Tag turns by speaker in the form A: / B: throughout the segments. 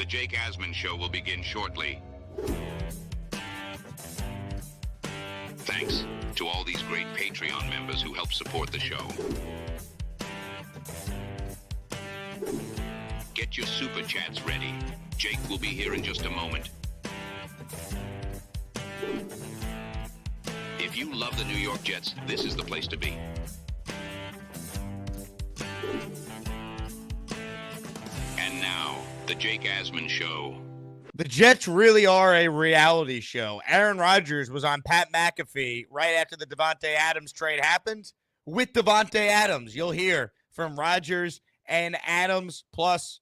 A: The Jake Asman Show will begin shortly. Thanks to all these great Patreon members who help support the show. Get your super chats ready. Jake will be here in just a moment. If you love the New York Jets, this is the place to be. And now, the Jake Asman Show.
B: The Jets really are a reality show. Aaron Rodgers was on Pat McAfee right after the Davante Adams trade happened with Davante Adams. You'll hear from Rodgers and Adams. Plus,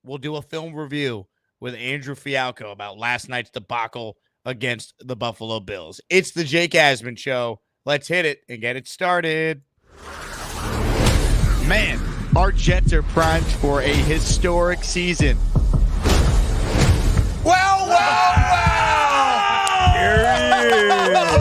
B: we'll do a film review with Andrew Fialkow about last night's debacle against the Buffalo Bills. It's the Jake Asman Show. Let's hit it and get it started.
C: Man, our Jets are primed for a historic season.
B: Well! Here he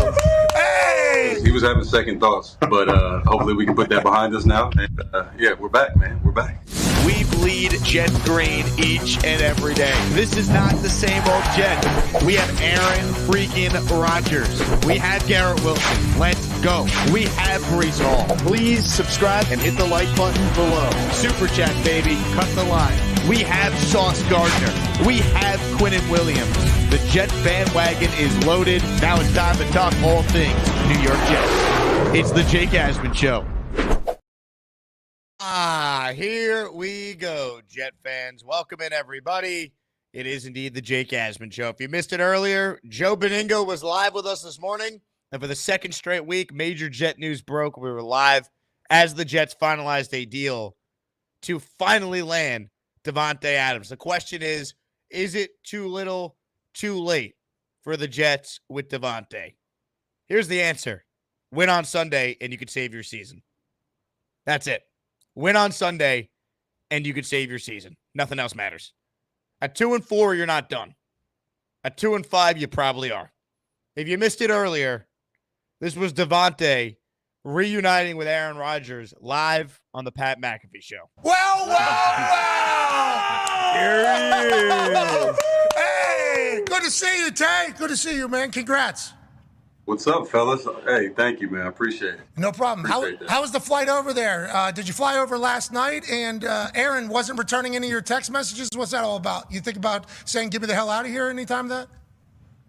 B: is.
D: Hey! He was having second thoughts, but hopefully we can put that behind us now. And yeah, we're back, man. We're back.
C: We bleed Jet green each and every day. This is not the same old Jet. We have Aaron freaking Rodgers. We have Garrett Wilson. Let's go. We have Breece Hall. Please subscribe and hit the like button below. Super chat, baby. Cut the line. We have Sauce Gardner. We have Quinnen Williams. The Jet bandwagon is loaded. Now it's time to talk all things New York Jets. It's the Jake Asman Show.
B: Here we go, Jet fans. Welcome in, everybody. It is indeed the Jake Asman Show. If you missed it earlier, Joe Beningo was live with us this morning. And for the second straight week, major Jet news broke. We were live as the Jets finalized a deal to finally land Davante Adams. The question is it too little, too late for the Jets with Davante? Here's the answer. Win on Sunday, and you could save your season. That's it. Win on Sunday, and you could save your season. Nothing else matters. At 2-4, you're not done. At 2-5, you probably are. If you missed it earlier, this was Davante reuniting with Aaron Rodgers live on the Pat McAfee Show.
E: Well!
B: Here he is.
E: Hey, good to see you, Tay. Good to see you, man. Congrats.
D: What's up, fellas? Hey, thank you, man. I appreciate it.
E: No problem. How was the flight over there? Did you fly over last night? And Aaron wasn't returning any of your text messages? What's that all about? You think about saying, "Get me the hell out of here" anytime that?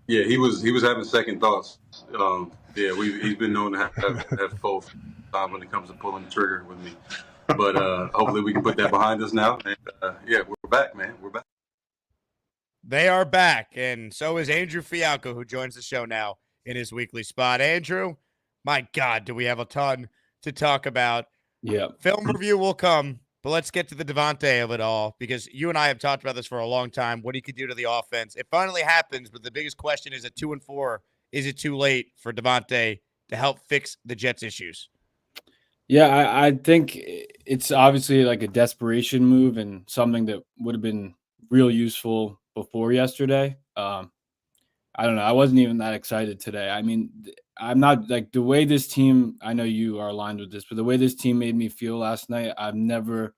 D: Yeah, he was having second thoughts. Yeah, he's been known to have both when it comes to pulling the trigger with me. But hopefully we can put that behind us now. And yeah, we're back, man. We're back.
B: They are back, and so is Andrew Fialkow, who joins the show now in his weekly spot. Andrew, my God, do we have a ton to talk about.
F: Yeah.
B: Film review will come, but let's get to the Davante of it all, because you and I have talked about this for a long time, what he could do to the offense. It finally happens, but the biggest question is at 2-4, is it too late for Davante to help fix the Jets' issues?
F: Yeah, I think it's obviously like a desperation move and something that would have been real useful before yesterday. I don't know. I wasn't even that excited today. I mean, I'm not like the way this team, I know you are aligned with this, but the way this team made me feel last night, I've never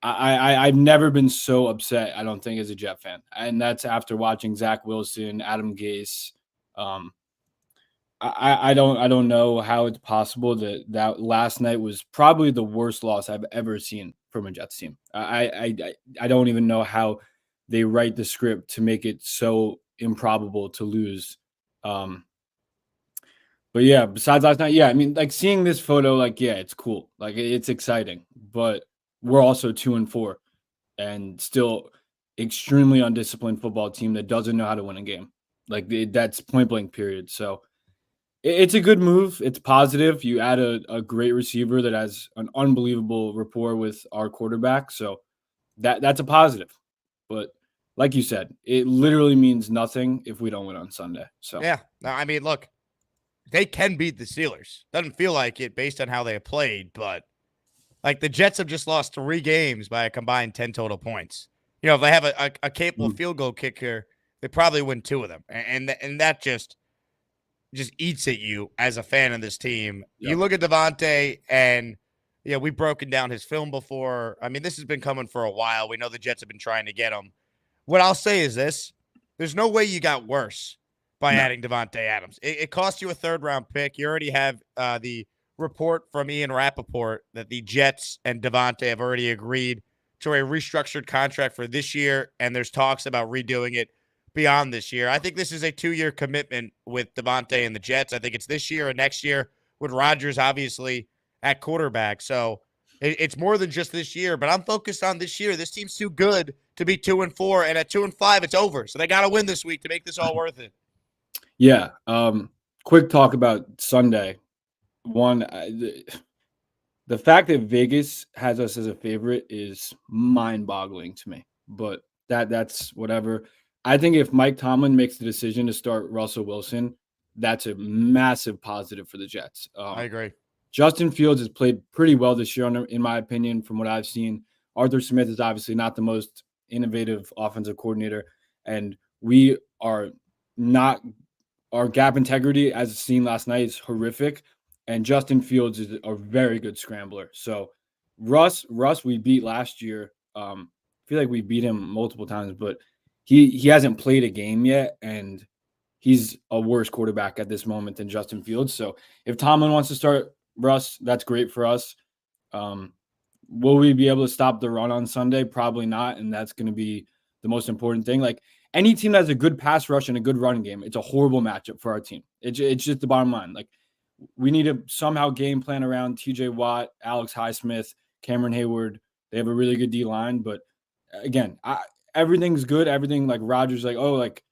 F: been so upset, I don't think, as a Jet fan. And that's after watching Zach Wilson, Adam Gase. I don't know how it's possible that last night was probably the worst loss I've ever seen from a Jets team. I don't even know how they write the script to make it so improbable to lose. But yeah, besides last night, yeah, I mean, like seeing this photo, like, yeah, it's cool. Like it's exciting, but we're also 2-4 and still extremely undisciplined football team that doesn't know how to win a game. Like that's point blank period. So it's a good move. It's positive. You add a great receiver that has an unbelievable rapport with our quarterback. So that's a positive, but like you said, it literally means nothing if we don't win on Sunday. So
B: yeah, I mean, look, they can beat the Steelers. Doesn't feel like it based on how they have played, but like the Jets have just lost 3 games by a combined 10 total points. You know, if they have a capable field goal kicker, they probably win 2 of them, and that just eats at you as a fan of this team. Yep. You look at Davante, and yeah, we've broken down his film before. I mean, this has been coming for a while. We know the Jets have been trying to get him. What I'll say is this. There's no way you got worse by adding Davante Adams. It cost you a third-round pick. You already have the report from Ian Rappaport that the Jets and Davante have already agreed to a restructured contract for this year, and there's talks about redoing it beyond this year. I think this is a 2-year commitment with Davante and the Jets. I think it's this year and next year with Rodgers obviously at quarterback. So it's more than just this year, but I'm focused on this year. This team's too good to be 2-4, and at 2-5, it's over. So they got to win this week to make this all worth it.
F: Yeah. Quick talk about Sunday. One, the fact that Vegas has us as a favorite is mind-boggling to me, but that's whatever. I think if Mike Tomlin makes the decision to start Russell Wilson, that's a massive positive for the Jets.
B: I agree.
F: Justin Fields has played pretty well this year, in my opinion, from what I've seen. Arthur Smith is obviously not the most innovative offensive coordinator, and we are not – our gap integrity, as seen last night, is horrific, and Justin Fields is a very good scrambler. So Russ we beat last year. I feel like we beat him multiple times, but he hasn't played a game yet, and he's a worse quarterback at this moment than Justin Fields. So if Tomlin wants to start Russ, that's great for us. Will we be able to stop the run on Sunday? Probably not, and that's going to be the most important thing. Like, any team that has a good pass rush and a good run game, it's a horrible matchup for our team. It's just the bottom line. Like, we need to somehow game plan around TJ Watt, Alex Highsmith, Cameron Hayward. They have a really good D-line, but again, everything's good. Everything, like Rodgers, like, oh, like,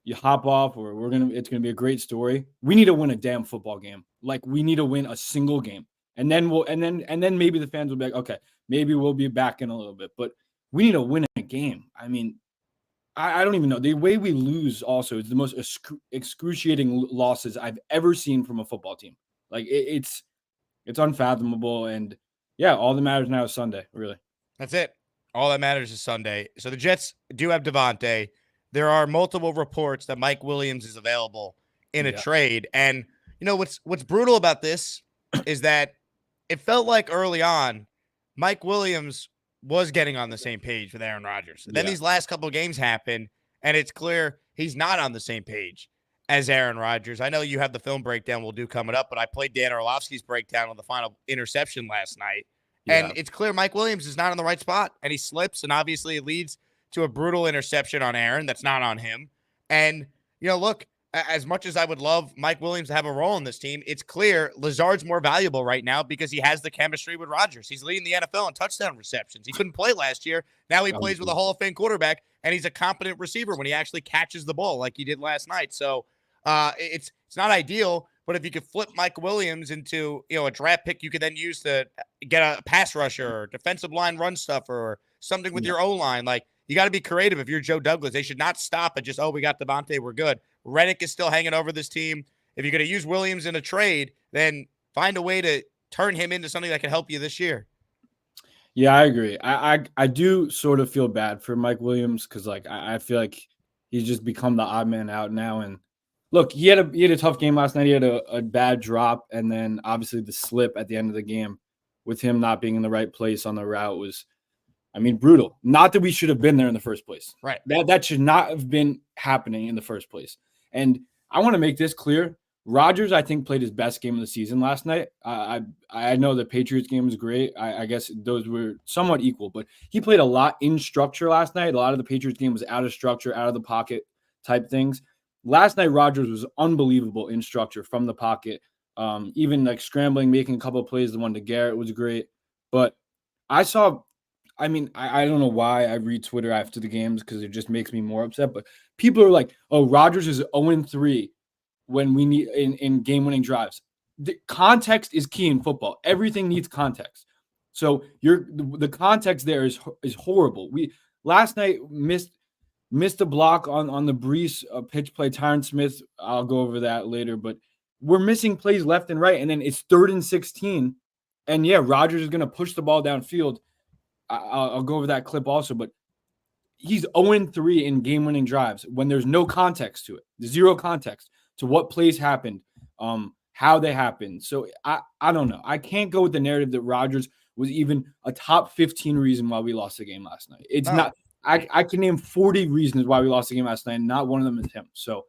F: you hop off, or it's gonna be a great story. We need to win a damn football game. Like, we need to win a single game, and then maybe the fans will be like, okay, maybe we'll be back in a little bit, but we need to win a game. I mean, I don't even know. The way we lose also is the most excruciating losses I've ever seen from a football team. Like, it's unfathomable, and yeah, all that matters now is Sunday. Really,
B: that's it. All that matters is Sunday. So the Jets do have Davante. There are multiple reports that Mike Williams is available in a trade. And you know what's brutal about this is that it felt like early on Mike Williams was getting on the same page with Aaron Rodgers. Then these last couple of games happen, and it's clear he's not on the same page as Aaron Rodgers. I know you have the film breakdown we'll do coming up, but I played Dan Orlovsky's breakdown on the final interception last night. Yeah. And it's clear Mike Williams is not in the right spot, and he slips, and obviously it leads to a brutal interception on Aaron that's not on him. And, you know, look, as much as I would love Mike Williams to have a role in this team, it's clear Lazard's more valuable right now because he has the chemistry with Rodgers. He's leading the NFL in touchdown receptions. He couldn't play last year. Now he plays with a Hall of Fame quarterback, and he's a competent receiver when he actually catches the ball like he did last night. So it's not ideal, but if you could flip Mike Williams into, you know, a draft pick you could then use to get a pass rusher or defensive line run stuffer or something with your O-line, like, you got to be creative if you're Joe Douglas. They should not stop at just, oh, we got Davante, we're good. Reddick is still hanging over this team. If you're going to use Williams in a trade, then find a way to turn him into something that can help you this year.
F: Yeah, I agree. I do sort of feel bad for Mike Williams because, like, I feel like he's just become the odd man out now. And look, he had a tough game last night. He had a bad drop, and then obviously the slip at the end of the game with him not being in the right place on the route was, I mean, brutal. Not that we should have been there in the first place.
B: Right.
F: That should not have been happening in the first place. And I want to make this clear. Rodgers, I think, played his best game of the season last night. I know the Patriots game was great. I guess those were somewhat equal, but he played a lot in structure last night. A lot of the Patriots game was out of structure, out of the pocket type things. Last night, Rodgers was unbelievable in structure from the pocket. Even like scrambling, making a couple of plays. The one to Garrett was great. But I don't know why I read Twitter after the games because it just makes me more upset. But people are like, oh, Rodgers is 0-3 when we need in game-winning drives. The context is key in football. Everything needs context. So the context there is horrible. We last night missed a block on the Brees pitch play. Tyron Smith, I'll go over that later. But we're missing plays left and right, and then it's 3rd and 16. And, yeah, Rodgers is going to push the ball downfield. I'll go over that clip also, but he's 0-3 in game-winning drives when there's no context to it, zero context to what plays happened, how they happened. So I don't know. I can't go with the narrative that Rodgers was even a top 15 reason why we lost the game last night. It's not. I can name 40 reasons why we lost the game last night, and not one of them is him. So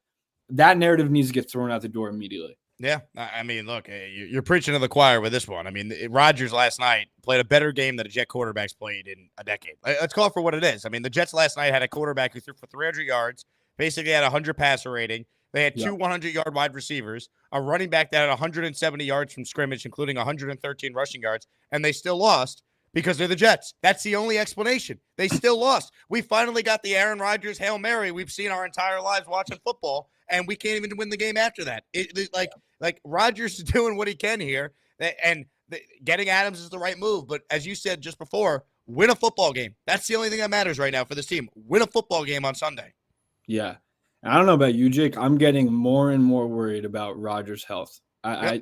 F: that narrative needs to get thrown out the door immediately.
B: Yeah, I mean, look, you're preaching to the choir with this one. I mean, Rodgers last night played a better game than a Jet quarterback's played in a decade. Let's call it for what it is. I mean, the Jets last night had a quarterback who threw for 300 yards, basically had a 100 passer rating. They had two 100-yard wide receivers, a running back that had 170 yards from scrimmage, including 113 rushing yards, and they still lost because they're the Jets. That's the only explanation. They still lost. We finally got the Aaron Rodgers Hail Mary we've seen our entire lives watching football, and we can't even win the game after that. Like Rodgers is doing what he can here, and getting Adams is the right move. But as you said just before, win a football game. That's the only thing that matters right now for this team. Win a football game on Sunday.
F: Yeah. I don't know about you, Jake. I'm getting more and more worried about Rodgers' health. I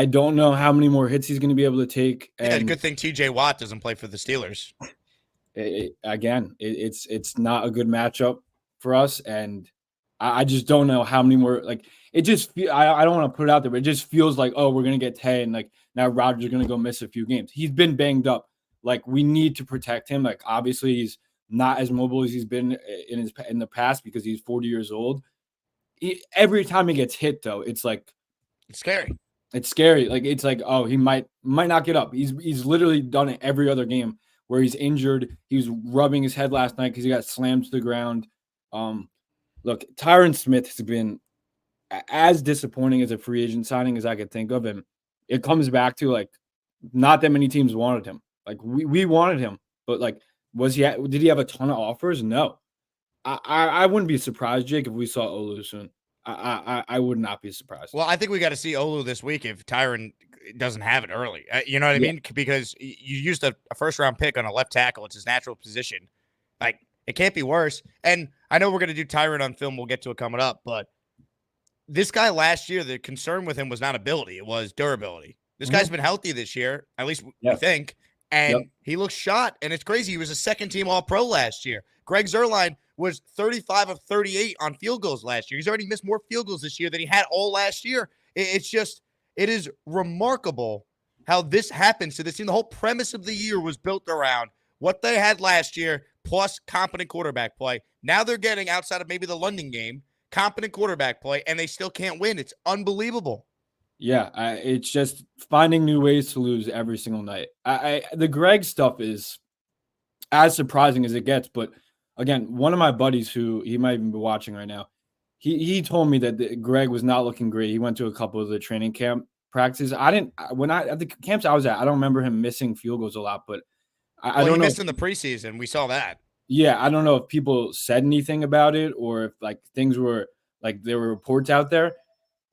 F: don't know how many more hits he's going to be able to take. And
B: good thing TJ Watt doesn't play for the Steelers.
F: It's not a good matchup for us, and I just don't know how many more. Like, it just I don't want to put it out there, but it just feels like, oh, we're going to get 10, and like now Rodgers is going to go miss a few games. He's been banged up. Like, we need to protect him. Like, obviously he's not as mobile as he's been in the past because he's 40 years old. Every time he gets hit, though, it's
B: scary.
F: It's scary. Like, it's like, oh, he might not get up. He's literally done it every other game where he's injured. He was rubbing his head last night because he got slammed to the ground. Look, Tyron Smith has been as disappointing as a free agent signing as I could think of, and it comes back to, like, not that many teams wanted him. Like, we wanted him, but like, did he have a ton of offers? No. I wouldn't be surprised, Jake, if we saw Olu soon. I would not be surprised.
B: Well, I think we got to see Olu this week if Tyron doesn't have it early. You know what I mean? Because you used a first-round pick on a left tackle. It's his natural position. Like, it can't be worse. And I know we're going to do Tyron on film. We'll get to it coming up. But this guy last year, the concern with him was not ability. It was durability. This guy's been healthy this year, at least we think. And he looks shot, and it's crazy. He was a second-team All-Pro last year. Greg Zuerlein was 35 of 38 on field goals last year. He's already missed more field goals this year than he had all last year. It is remarkable how this happens to this team. The whole premise of the year was built around what they had last year plus competent quarterback play. Now they're getting, outside of maybe the London game, competent quarterback play, and they still can't win. It's unbelievable.
F: Yeah, it's just finding new ways to lose every single night. The Greg stuff is as surprising as it gets, but again, one of my buddies who he might even be watching right now, he told me that Greg was not looking great. He went to a couple of the training camp practices. At the camps I was at, I don't remember him missing field goals a lot, but I don't know.
B: He missed in the preseason. We saw that.
F: Yeah, I don't know if people said anything about it or if like things were like there were reports out there.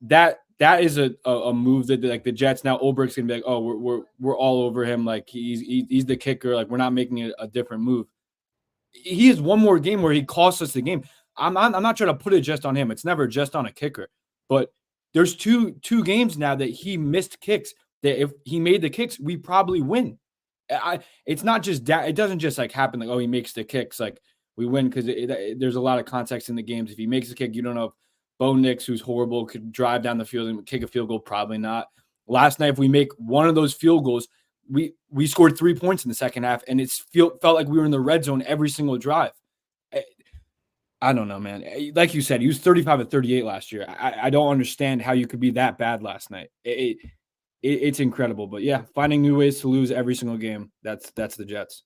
F: That is a move that like the Jets now. Ulbricht's gonna be like, oh, we're all over him. Like he's the kicker. Like we're not making it a different move. He has one more game where he costs us the game. I'm not trying to put it just on him. It's never just on a kicker. But there's two games now that he missed kicks. That if he made the kicks, we probably win. It's not just that. It doesn't just like happen like, oh, he makes the kicks, like we win because there's a lot of context in the games. If he makes a kick, you don't know if Bo Nix, who's horrible, could drive down the field and kick a field goal. Probably not. Last night, if we make one of those field goals, we scored 3 points in the second half, and it felt like we were in the red zone every single drive. I don't know, man. Like you said, he was 35 of 38 last year. I don't understand how you could be that bad last night. It's incredible. But yeah, finding new ways to lose every single game. That's the Jets.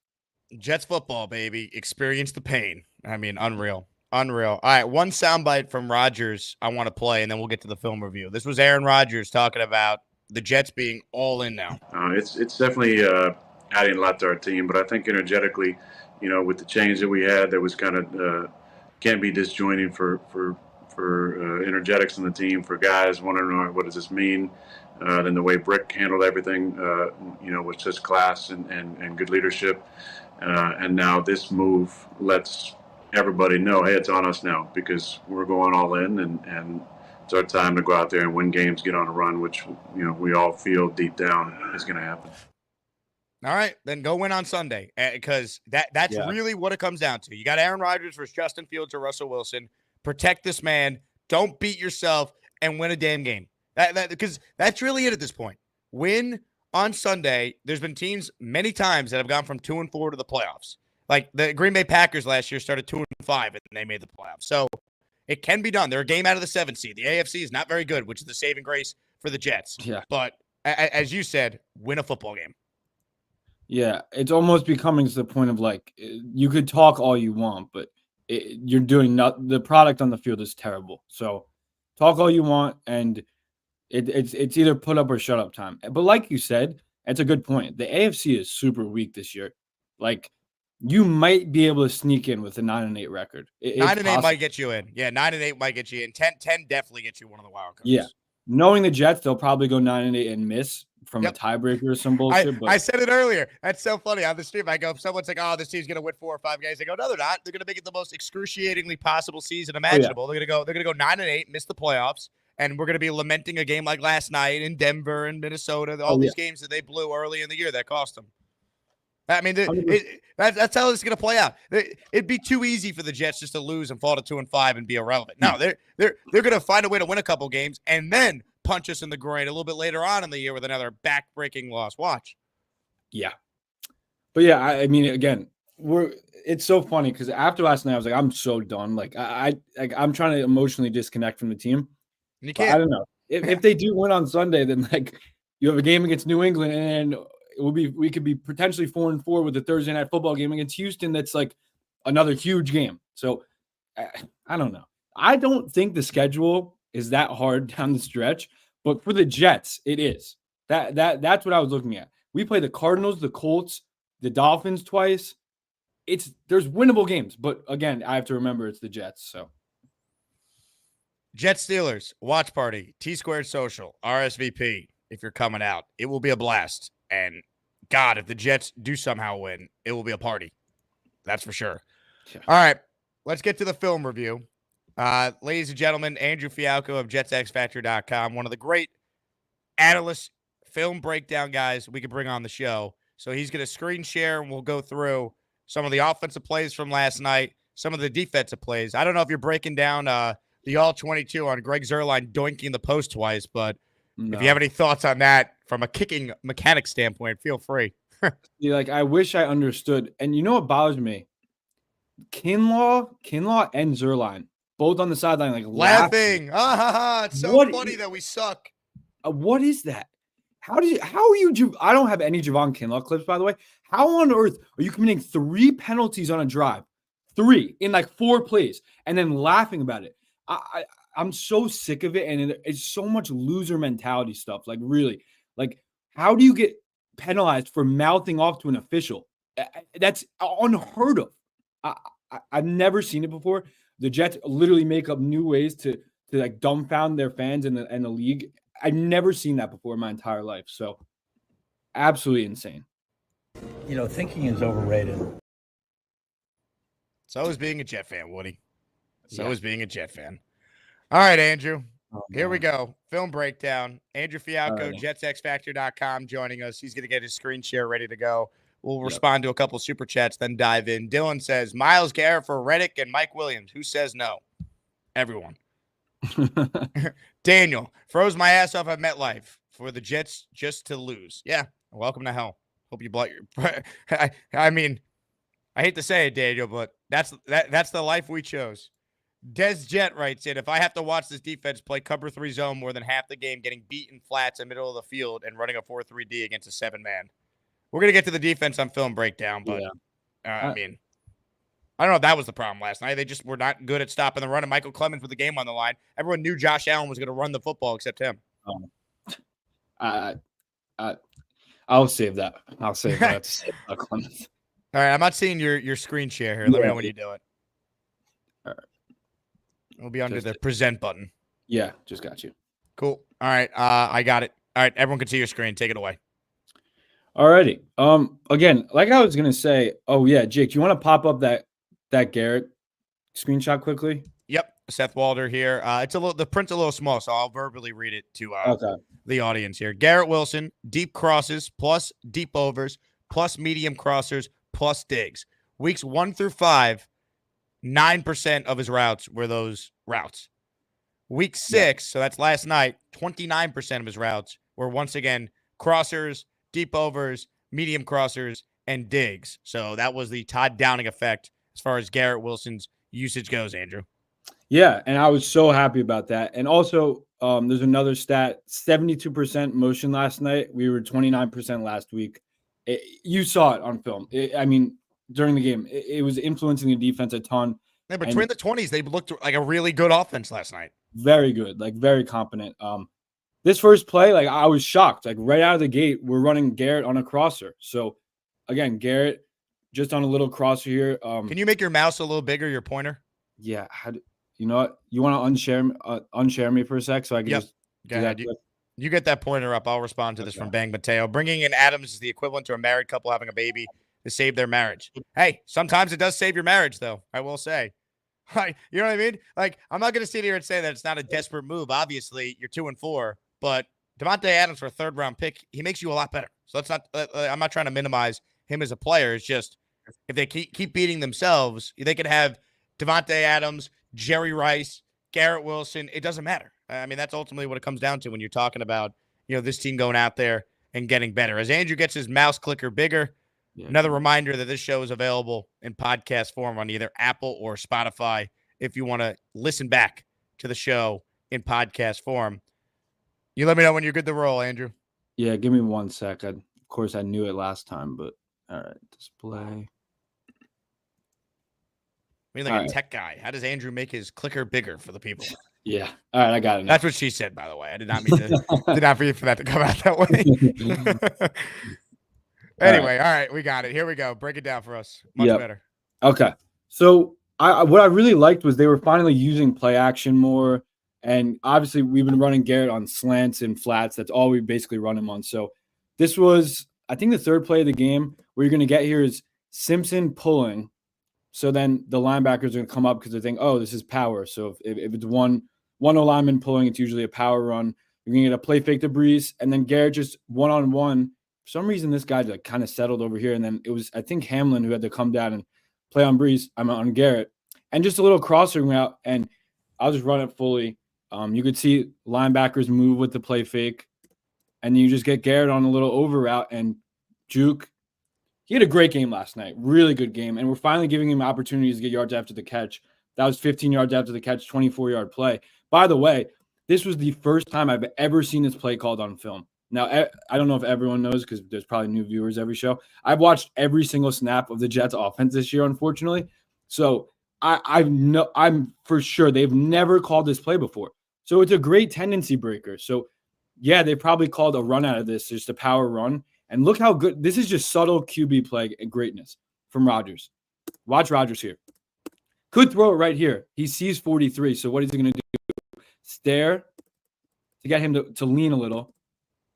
B: Jets football, baby. Experience the pain. I mean, unreal. Unreal. All right, one soundbite from Rodgers I want to play, and then we'll get to the film review. This was Aaron Rodgers talking about the Jets being all in now.
D: It's definitely adding a lot to our team, but I think energetically, with the change that we had, that was kind of can't be disjointing for energetics in the team, for guys wondering what does this mean. Then the way Brick handled everything, was just class and good leadership. And now this move lets everybody know, hey, it's on us now because we're going all in and it's our time to go out there and win games, get on a run, which, we all feel deep down is going to happen.
B: All right, then go win on Sunday because that's really what it comes down to. You got Aaron Rodgers versus Justin Fields or Russell Wilson. Protect this man. Don't beat yourself and win a damn game. Because that's really it at this point. Win on Sunday. There's been teams many times that have gone from 2-4 to the playoffs. Like the Green Bay Packers last year started 2-5 and they made the playoffs. So it can be done. They're a game out of the 7th seed. The AFC is not very good, which is the saving grace for the Jets.
F: Yeah.
B: But as you said, win a football game.
F: Yeah, it's almost becoming to the point of like you could talk all you want, but you're doing not the product on the field is terrible. So talk all you want, and it's either put up or shut up time. But like you said, it's a good point. The AFC is super weak this year. Like you might be able to sneak in with a 9-8 record.
B: 9-8 might get you in. Yeah, 9-8 might get you in. 10 definitely gets you one of the wild cards.
F: Yeah. Knowing the Jets, they'll probably go 9-8 and miss from a tiebreaker or some bullshit.
B: I said it earlier. That's so funny on the stream. I go, if someone's like, "Oh, this team's gonna win 4 or 5 games," I go, "No, they're not. They're gonna make it the most excruciatingly possible season imaginable. They're gonna go 9-8, miss the playoffs, and we're gonna be lamenting a game like last night in Denver and Minnesota. All these games that they blew early in the year that cost them. I mean, that's how it's going to play out. It'd be too easy for the Jets just to lose and fall to 2-5 and be irrelevant. No, they're going to find a way to win a couple games and then punch us in the groin a little bit later on in the year with another back-breaking loss. Watch.
F: Yeah, but yeah, I mean, again, it's so funny because after last night, I was like, I'm so done. Like I'm trying to emotionally disconnect from the team.
B: And you can't.
F: I don't know if they do win on Sunday, then like you have a game against New England and. We could be potentially 4-4 with the Thursday night football game against Houston. That's like another huge game. So I don't know. I don't think the schedule is that hard down the stretch, but for the Jets, it is. That's what I was looking at. We play the Cardinals, the Colts, the Dolphins twice. There's winnable games, but again, I have to remember it's the Jets. So
B: Jets Steelers watch party, T-Squared Social, RSVP. If you're coming out, it will be a blast. And God, if the Jets do somehow win, it will be a party. That's for sure. Yeah. All right, let's get to the film review. Ladies and gentlemen, Andrew Fialkow of JetsXFactor.com, one of the great analyst film breakdown guys we could bring on the show. So he's going to screen share, and we'll go through some of the offensive plays from last night, some of the defensive plays. I don't know if you're breaking down the all-22 on Greg Zuerlein doinking the post twice, but if you have any thoughts on that from a kicking mechanic standpoint, feel free.
F: Like, I wish I understood. And you know what bothers me? Kinlaw and Zuerlein, both on the sideline, like
B: laughing. It's so funny that we suck.
F: What is that? How are you? I don't have any Javon Kinlaw clips, by the way. How on earth are you committing 3 penalties on a drive? 3 in like 4 plays and then laughing about it? I'm so sick of it, and it's so much loser mentality stuff. Like, really, like, how do you get penalized for mouthing off to an official? That's unheard of. I've never seen it before. The Jets literally make up new ways to like dumbfound their fans and the league. I've never seen that before in my entire life. So, absolutely insane.
G: You know, thinking is overrated.
B: So is being a Jet fan, Woody. So is being a Jet fan. All right, Andrew. Here we go. Film breakdown. Andrew Fialkow, JetsXFactor.com, joining us. He's going to get his screen share ready to go. We'll respond to a couple super chats, then dive in. Dylan says, Myles Garrett for Reddick and Mike Williams. Who says no? Everyone. Daniel, froze my ass off at MetLife for the Jets just to lose. Yeah, welcome to hell. Hope you bought your I mean, I hate to say it, Daniel, but that's the life we chose. Des Jet writes in, if I have to watch this defense play cover 3 zone more than half the game, getting beaten flats in the middle of the field and running a 4-3-D against a 7-man. We're going to get to the defense on film breakdown, but I mean, I don't know if that was the problem last night. They just were not good at stopping the run, and Michael Clemens with the game on the line. Everyone knew Josh Allen was going to run the football except him.
F: I'll save that. I'll save that to save Clemens.
B: All right, I'm not seeing your screen share here. Let me know when you do it.
F: All right.
B: It'll be under the present button.
F: Yeah, just got you.
B: Cool. All right, I got it. All right, everyone can see your screen. Take it away.
F: Alrighty. Again, like I was gonna say, Jake, do you want to pop up that Garrett screenshot quickly?
B: Yep, Seth Walder here. The print's a little small, so I'll verbally read it to the audience here. Garrett Wilson, deep crosses plus deep overs plus medium crossers plus digs. Weeks 1 through 5, 9% of his routes were those routes. Week 6, so that's last night, 29% of his routes were once again crossers, deep overs, medium crossers, and Diggs. So that was the Todd Downing effect as far as Garrett Wilson's usage goes, Andrew.
F: Yeah, and I was so happy about that. And also, there's another stat, 72% motion last night. We were 29% last week. You saw it on film. During the game, it was influencing the defense a ton.
B: Yeah, between the 20s, they looked like a really good offense last night.
F: Very good, like very competent. This first play, like I was shocked. Like right out of the gate, we're running Garrett on a crosser. So again, Garrett just on a little crosser here.
B: Can you make your mouse a little bigger, your pointer?
F: Yeah. You know what? You want to unshare me for a sec so I can just
B: go ahead. You get that pointer up. I'll respond to this from Bang Mateo. Bringing in Adams is the equivalent to a married couple having a baby to save their marriage. Hey, sometimes it does save your marriage, though, I will say. Like, you know what I mean? Like, I'm not going to sit here and say that it's not a desperate move. Obviously, you're 2-4, but Davante Adams for a third-round pick, he makes you a lot better. So let's not. I'm not trying to minimize him as a player. It's just if they keep beating themselves, they could have Davante Adams, Jerry Rice, Garrett Wilson. It doesn't matter. I mean, that's ultimately what it comes down to when you're talking about, this team going out there and getting better. As Andrew gets his mouse clicker bigger, another reminder that this show is available in podcast form on either Apple or Spotify if you want to listen back to the show in podcast form. You let me know when you're good to roll, Andrew.
F: Yeah, give me 1 sec. Of course, I knew it last time, but all right, display.
B: I mean, like a tech guy. How does Andrew make his clicker bigger for the people?
F: Yeah. All right, I got it now.
B: That's what she said, by the way. I did not mean to. Did not mean for that to come out that way. Anyway, all right, we got it. Here we go. Break it down for us. Much better.
F: Okay. So what I really liked was they were finally using play action more. And obviously, we've been running Garrett on slants and flats. That's all we basically run him on. So this was, I think, the third play of the game. Where you're going to get here is Simpson pulling. So then the linebackers are going to come up because they think, oh, this is power. So if it's one lineman pulling, it's usually a power run. You're going to get a play fake to Brees, and then Garrett just one-on-one. For some reason, this guy like kind of settled over here, and then it was, I think, Hamlin who had to come down and play on Brees. I'm on Garrett. And just a little crosser out, and I'll just run it fully. You could see linebackers move with the play fake, and you just get Garrett on a little over route and juke. He had a great game last night, really good game, and we're finally giving him opportunities to get yards after the catch. That was 15 yards after the catch, 24-yard play. By the way, this was the first time I've ever seen this play called on film. Now, I don't know if everyone knows because there's probably new viewers every show. I've watched every single snap of the Jets offense this year, unfortunately. So I'm for sure they've never called this play before. So it's a great tendency breaker. So, yeah, they probably called a run out of this, just a power run. And look how good – this is just subtle QB play and greatness from Rodgers. Watch Rodgers here. Could throw it right here. He sees 43, so what is he going to do? Stare to get him to lean a little.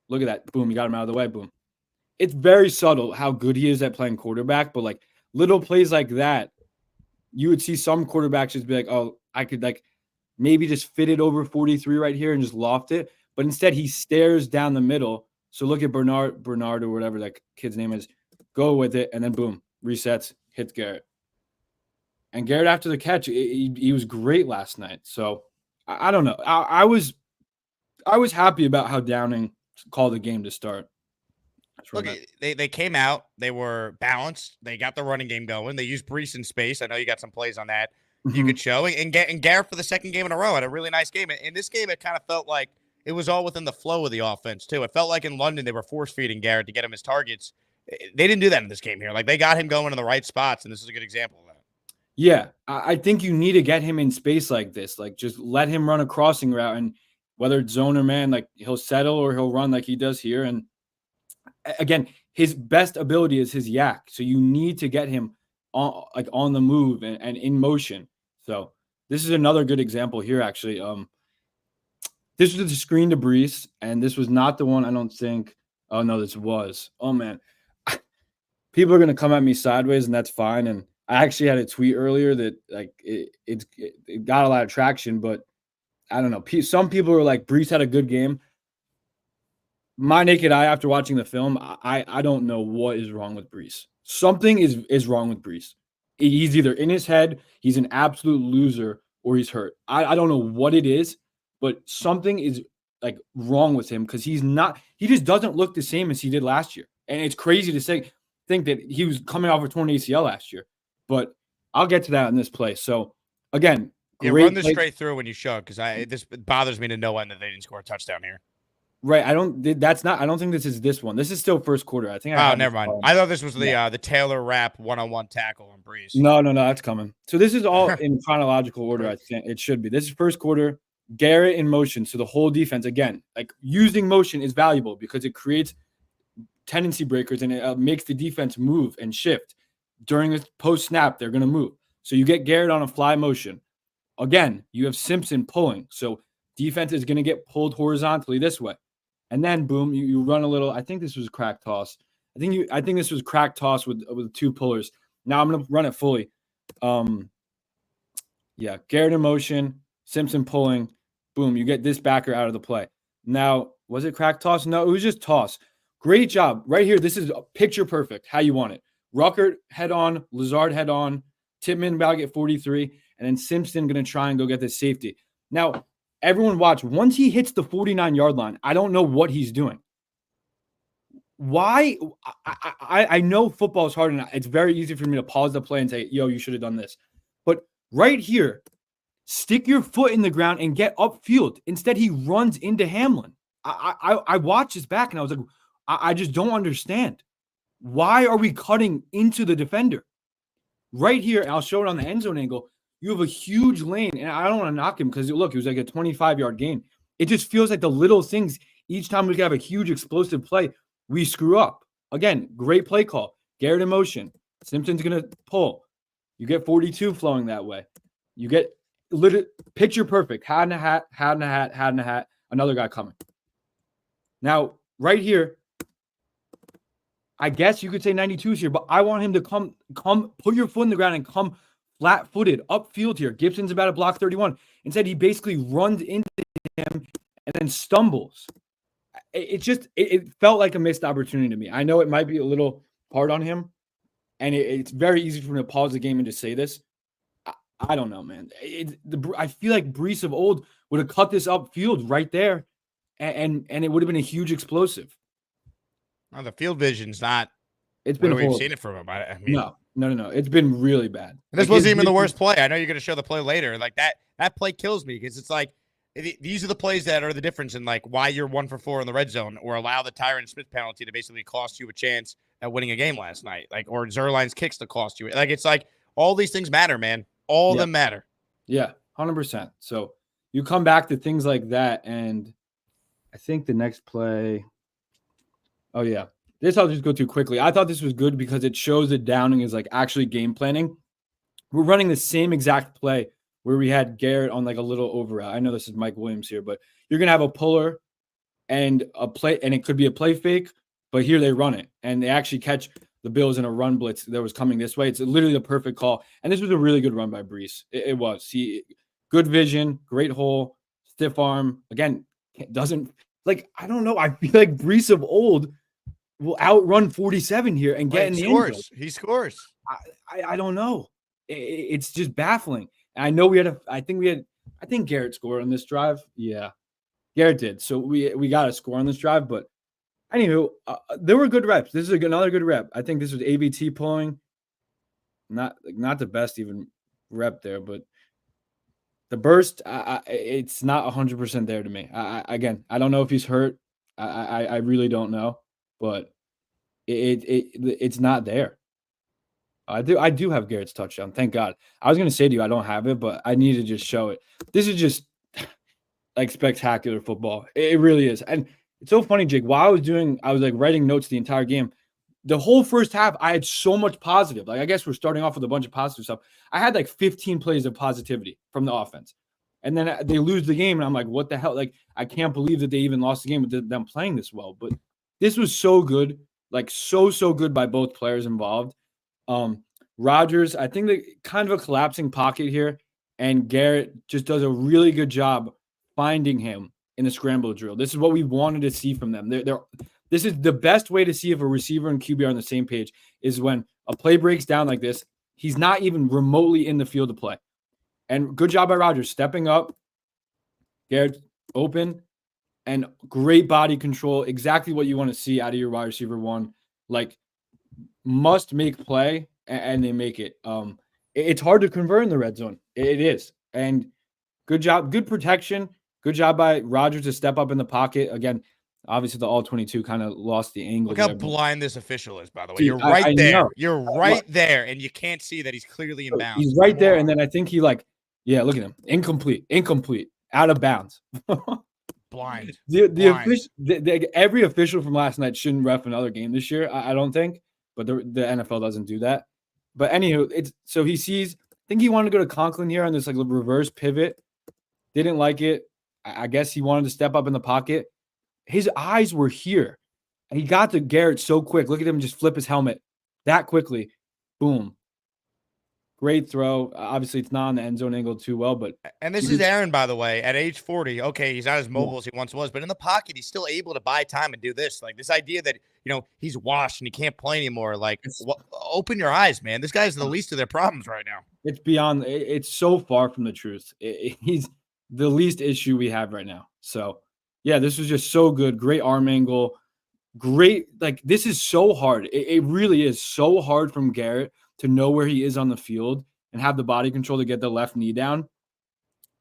F: Look at that. Boom, you got him out of the way. Boom. It's very subtle how good he is at playing quarterback, but, like, little plays like that, you would see some quarterbacks just be like, oh, I could, like, maybe just fit it over 43 right here and just loft it. But instead, he stares down the middle. So look at Bernard or whatever that kid's name is. Go with it, and then boom, resets, hits Garrett. And Garrett, after the catch, he was great last night. So I don't know. I was happy about how Downing called the game to start.
B: Look, they came out. They were balanced. They got the running game going. They used Brees in space. I know you got some plays on that you could show. And Garrett, for the second game in a row, had a really nice game. In this game, it kind of felt like it was all within the flow of the offense, too. It felt like in London they were force-feeding Garrett to get him his targets. They didn't do that in this game here. Like, they got him going in the right spots, and this is a good example of that.
F: Yeah, I think you need to get him in space like this. Like, just let him run a crossing route, and whether it's zone or man, like, he'll settle or he'll run like he does here. And, again, his best ability is his yak. So you need to get him on the move and in motion. So this is another good example here, actually. This was the screen to Brees, and this was not the one, I don't think. Oh, no, this was. Oh, man. People are going to come at me sideways, and that's fine. And I actually had a tweet earlier that, like, it got a lot of traction, but I don't know. Some people are like, Brees had a good game. My naked eye, after watching the film, I don't know what is wrong with Brees. Something is wrong with Brees. He's either in his head, he's an absolute loser, or he's hurt. I don't know what it is, but something is like wrong with him because he just doesn't look the same as he did last year. And it's crazy to say. think that he was coming off a torn ACL last year. But I'll get to that in this play. So, again,
B: Yeah,
F: great
B: run this
F: play.
B: straight through when you show, because this bothers me to no end that they didn't score a touchdown here.
F: Right. I don't think this is this one. This is still first quarter. I think I have
B: never mind.
F: this
B: I thought this was the Taylor Rapp one-on-one tackle on Breeze.
F: No, that's coming. So this is all in chronological order. I think it should be. This is first quarter. Garrett in motion. So the whole defense, again, like using motion is valuable because it creates tendency breakers and it makes the defense move and shift. During the post snap, they're going to move. So you get Garrett on a fly motion. Again, you have Simpson pulling. So defense is going to get pulled horizontally this way. And then boom, you run a little. I think this was crack toss. I think this was crack toss with two pullers. Now I'm going to run it fully. Yeah, Garrett in motion, Simpson pulling. Boom, you get this backer out of the play. Now, was it crack toss? No, it was just toss. Great job. Right here, this is picture perfect, how you want it. Ruckert head on, Lazard head on, Tippmann about to get 43, and then Simpson going to try and go get this safety. Now, everyone watch. Once he hits the 49-yard line, I don't know what he's doing. Why? I know football is hard, and it's very easy for me to pause the play and say, yo, you should have done this. But right here, stick your foot in the ground and get upfield. Instead, he runs into Hamlin. I watched this back, and I was like, I just don't understand. Why are we cutting into the defender? Right here, and I'll show it on the end zone angle, you have a huge lane, and I don't want to knock him because, look, it was like a 25-yard gain. It just feels like the little things, each time we have a huge explosive play, we screw up. Again, great play call. Garrett in motion. Simpson's going to pull. You get 42 flowing that way. You get picture perfect. Hat in a hat. Another guy coming. Now, right here, I guess you could say 92 is here, but I want him to come, put your foot in the ground and come flat-footed upfield here. Gibson's about to block 31. Instead, he basically runs into him and then stumbles. It felt like a missed opportunity to me. I know it might be a little hard on him, and it's very easy for me to pause the game and just say this. I don't know, man. I feel like Brees of old would have cut this upfield right there, and it would have been a huge explosive.
B: Well, the field vision's not.
F: It's been
B: we've seen it from him. I mean,
F: no. It's been really bad.
B: And this wasn't even the worst play. I know you're going to show the play later. Like that play kills me because it's like these are the plays that are the difference in like why you're 1 for 4 in the red zone or allow the Tyron Smith penalty to basically cost you a chance at winning a game last night. Like, or Zerline's kicks to cost you. Like, it's like all these things matter, man. All of them matter.
F: Yeah, 100%. So you come back to things like that, and I think the next play. Oh yeah, this I'll just go through quickly. I thought this was good because it shows that Downing is like actually game planning. We're running the same exact play where we had Garrett on like a little over route. I know this is Mike Williams here, but you're gonna have a puller and a play, and it could be a play fake, but here they run it and they actually catch the Bills in a run blitz that was coming this way. It's literally the perfect call, and this was a really good run by Brees. It was. Good vision, great hole, stiff arm. Again, doesn't like I don't know. I feel like Brees of old will outrun 47 here and get in the end zone.
B: He scores.
F: I don't know. It's just baffling. And I know I think Garrett scored on this drive. Yeah, Garrett did. So we got a score on this drive. But anywho, there were good reps. This is another good rep. I think this was ABT pulling. Not the best even rep there, but the burst, it's not 100% there to me. Again, I don't know if he's hurt. I really don't know. But it's not there. I do have Garrett's touchdown. Thank God. I was going to say to you, I don't have it, but I need to just show it. This is just like spectacular football. It really is. And it's so funny, Jake. While I was like writing notes the entire game. The whole first half, I had so much positive. Like, I guess we're starting off with a bunch of positive stuff. I had like 15 plays of positivity from the offense. And then they lose the game, and I'm like, what the hell? Like, I can't believe that they even lost the game with them playing this well. But this was so good, like so good by both players involved. Rodgers, I think they kind of a collapsing pocket here, and Garrett just does a really good job finding him in the scramble drill. This is what we wanted to see from them. This is the best way to see if a receiver and QB are on the same page is when a play breaks down like this. He's not even remotely in the field to play. And good job by Rodgers stepping up. Garrett open. And great body control, exactly what you want to see out of your wide receiver one. Like, must make play, and they make it. It's hard to convert in the red zone. It is. And good job, good protection. Good job by Rodgers to step up in the pocket. Again, obviously the all-22 kind of lost the angle.
B: Look how blind this official is, by the way.
F: Dude,
B: You're right
F: I
B: there.
F: know.
B: You're right there, and you can't see that he's clearly in bounds.
F: He's right there, and then I think he look at him. Incomplete, out of bounds.
B: Blind.
F: Every official from last night shouldn't ref another game this year. I don't think, but the NFL doesn't do that. But anywho, so he sees. I think he wanted to go to Conklin here on this like reverse pivot. Didn't like it. I guess he wanted to step up in the pocket. His eyes were here. He got to Garrett so quick. Look at him just flip his helmet that quickly. Boom. Great throw. Obviously, it's not on the end zone angle too well, but
B: this is Aaron, by the way, at age 40. Okay, he's not as mobile as he once was, but in the pocket, he's still able to buy time and do this. Like this idea that he's washed and he can't play anymore. Like, open your eyes, man. This guy's the least of their problems right now.
F: It's beyond. It's so far from the truth. He's the least issue we have right now. So, yeah, this was just so good. Great arm angle. Great. Like this is so hard. It really is so hard from Garrett to know where he is on the field and have the body control to get the left knee down.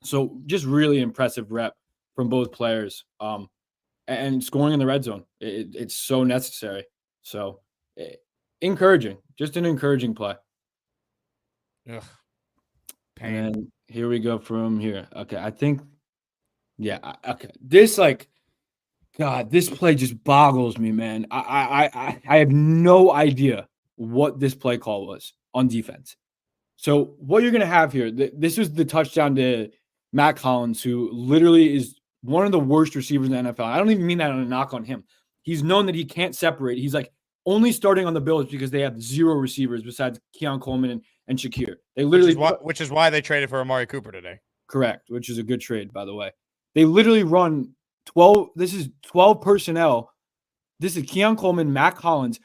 F: So just really impressive rep from both players. And scoring in the red zone. It's so necessary. So encouraging, just an encouraging play.
B: Ugh.
F: Pain. And here we go from here. Okay. I think, okay. This God, this play just boggles me, man. I have no idea what this play call was on defense. So what you're going to have here, this is the touchdown to Matt Collins, who literally is one of the worst receivers in the NFL. I don't even mean that on a knock on him. He's known that he can't separate. He's like only starting on the Bills because they have zero receivers besides Keon Coleman and Shakir. They literally,
B: which is why they traded for Amari Cooper today.
F: Correct, which is a good trade, by the way. They literally run 12. This is 12 personnel. This is Keon Coleman, Matt Collins,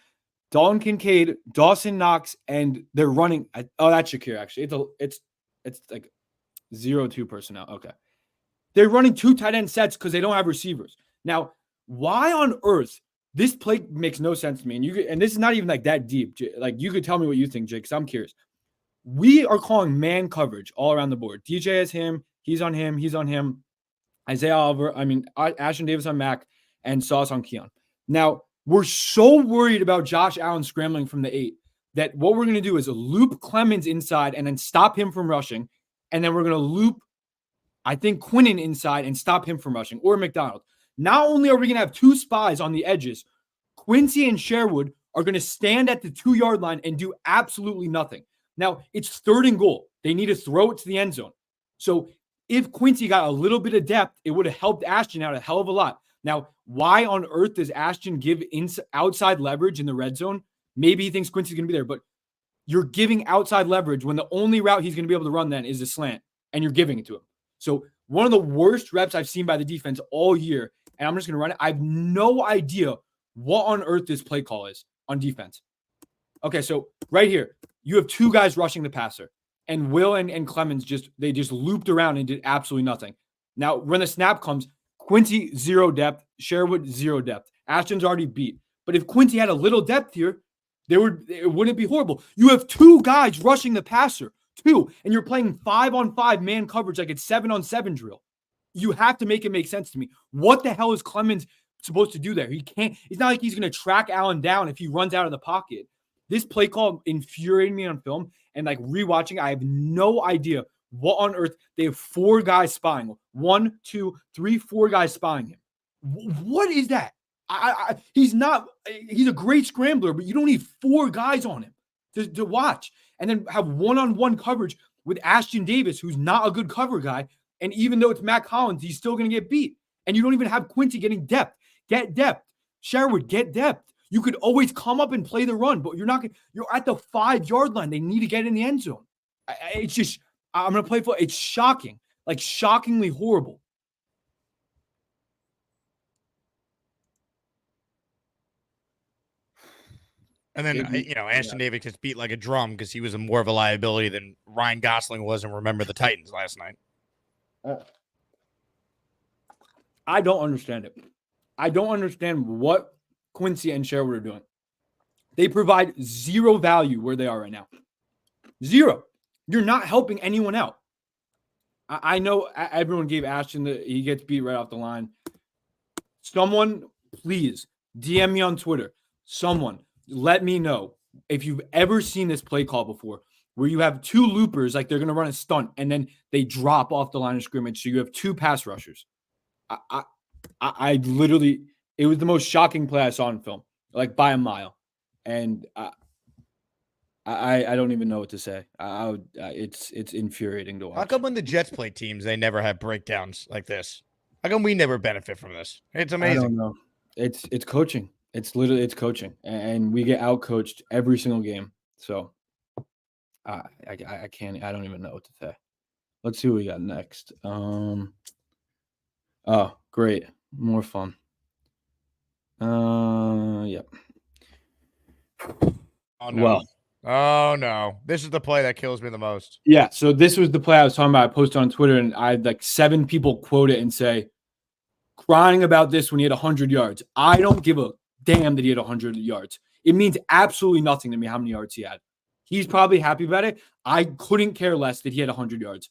F: Dalton Kincaid, Dawson Knox, and they're running. That's Shakir. Actually, it's like 0-2 personnel. Okay, they're running 2 tight end sets because they don't have receivers. Now, why on earth this play makes no sense to me? And this is not even like that deep. Like you could tell me what you think, Jake, because I'm curious. We are calling man coverage all around the board. DJ has him. He's on him. He's on him. Isaiah Oliver. Ashton Davis on Mac and Sauce on Keon. Now, we're so worried about Josh Allen scrambling from the 8 that what we're going to do is loop Clemens inside and then stop him from rushing. And then we're going to loop, I think, Quinnen inside and stop him from rushing, or McDonald. Not only are we going to have 2 spies on the edges, Quincy and Sherwood are going to stand at the 2-yard line and do absolutely nothing. Now, it's 3rd and goal. They need to throw it to the end zone. So if Quincy got a little bit of depth, it would have helped Ashton out a hell of a lot. Now, why on earth does Ashton give outside leverage in the red zone? Maybe he thinks Quincy's going to be there, but you're giving outside leverage when the only route he's going to be able to run then is a slant, and you're giving it to him. So one of the worst reps I've seen by the defense all year, and I'm just going to run it. I have no idea what on earth this play call is on defense. Okay, so right here, you have 2 guys rushing the passer, and Will and Clemens just looped around and did absolutely nothing. Now, when the snap comes, Quincy, 0 depth. Sherwood, 0 depth. Ashton's already beat. But if Quincy had a little depth here, it wouldn't be horrible. You have 2 guys rushing the passer, 2, and you're playing 5-on-5 man coverage like it's 7-on-7 drill. You have to make it make sense to me. What the hell is Clemens supposed to do there? He can't. It's not like he's going to track Allen down if he runs out of the pocket. This play call infuriated me on film, and like rewatching, I have no idea what on earth. They have 4 guys spying. 1, 2, 3, 4 guys spying him. What is that? He's a great scrambler, but you don't need 4 guys on him to watch, and then have one-on-one coverage with Ashton Davis, who's not a good cover guy. And even though it's Matt Collins, he's still going to get beat. And you don't even have Quincy getting depth. Get depth. Sherwood, get depth. You could always come up and play the run, but you're at the 5-yard line. They need to get in the end zone. It's just, I'm going to play for, it's shocking, like shockingly horrible.
B: And then, Ashton Davis gets beat like a drum because he was more of a liability than Ryan Gosling was in Remember the Titans last night.
F: I don't understand it. I don't understand what Quincy and Sherwood are doing. They provide zero value where they are right now. Zero. You're not helping anyone out. I know everyone gave Ashton he gets beat right off the line. Someone, please, DM me on Twitter. Someone, let me know if you've ever seen this play call before where you have two loopers, like they're going to run a stunt, and then they drop off the line of scrimmage, so you have two pass rushers. I literally, it was the most shocking play I saw in film, like by a mile. And I don't even know what to say. It's infuriating to watch.
B: How come when the Jets play teams, they never have breakdowns like this? How come we never benefit from this? It's amazing.
F: I don't know. It's coaching. It's coaching, and we get out coached every single game. So I can't. I don't even know what to say. Let's see what we got next. Oh, great, more fun. Yep.
B: Oh, no.
F: Well.
B: Oh, no. This is the play that kills me the most.
F: Yeah, so this was the play I was talking about. I posted on Twitter, and I had like 7 people quote it and say, crying about this when he had 100 yards. I don't give a damn that he had 100 yards. It means absolutely nothing to me how many yards he had. He's probably happy about it. I couldn't care less that he had 100 yards.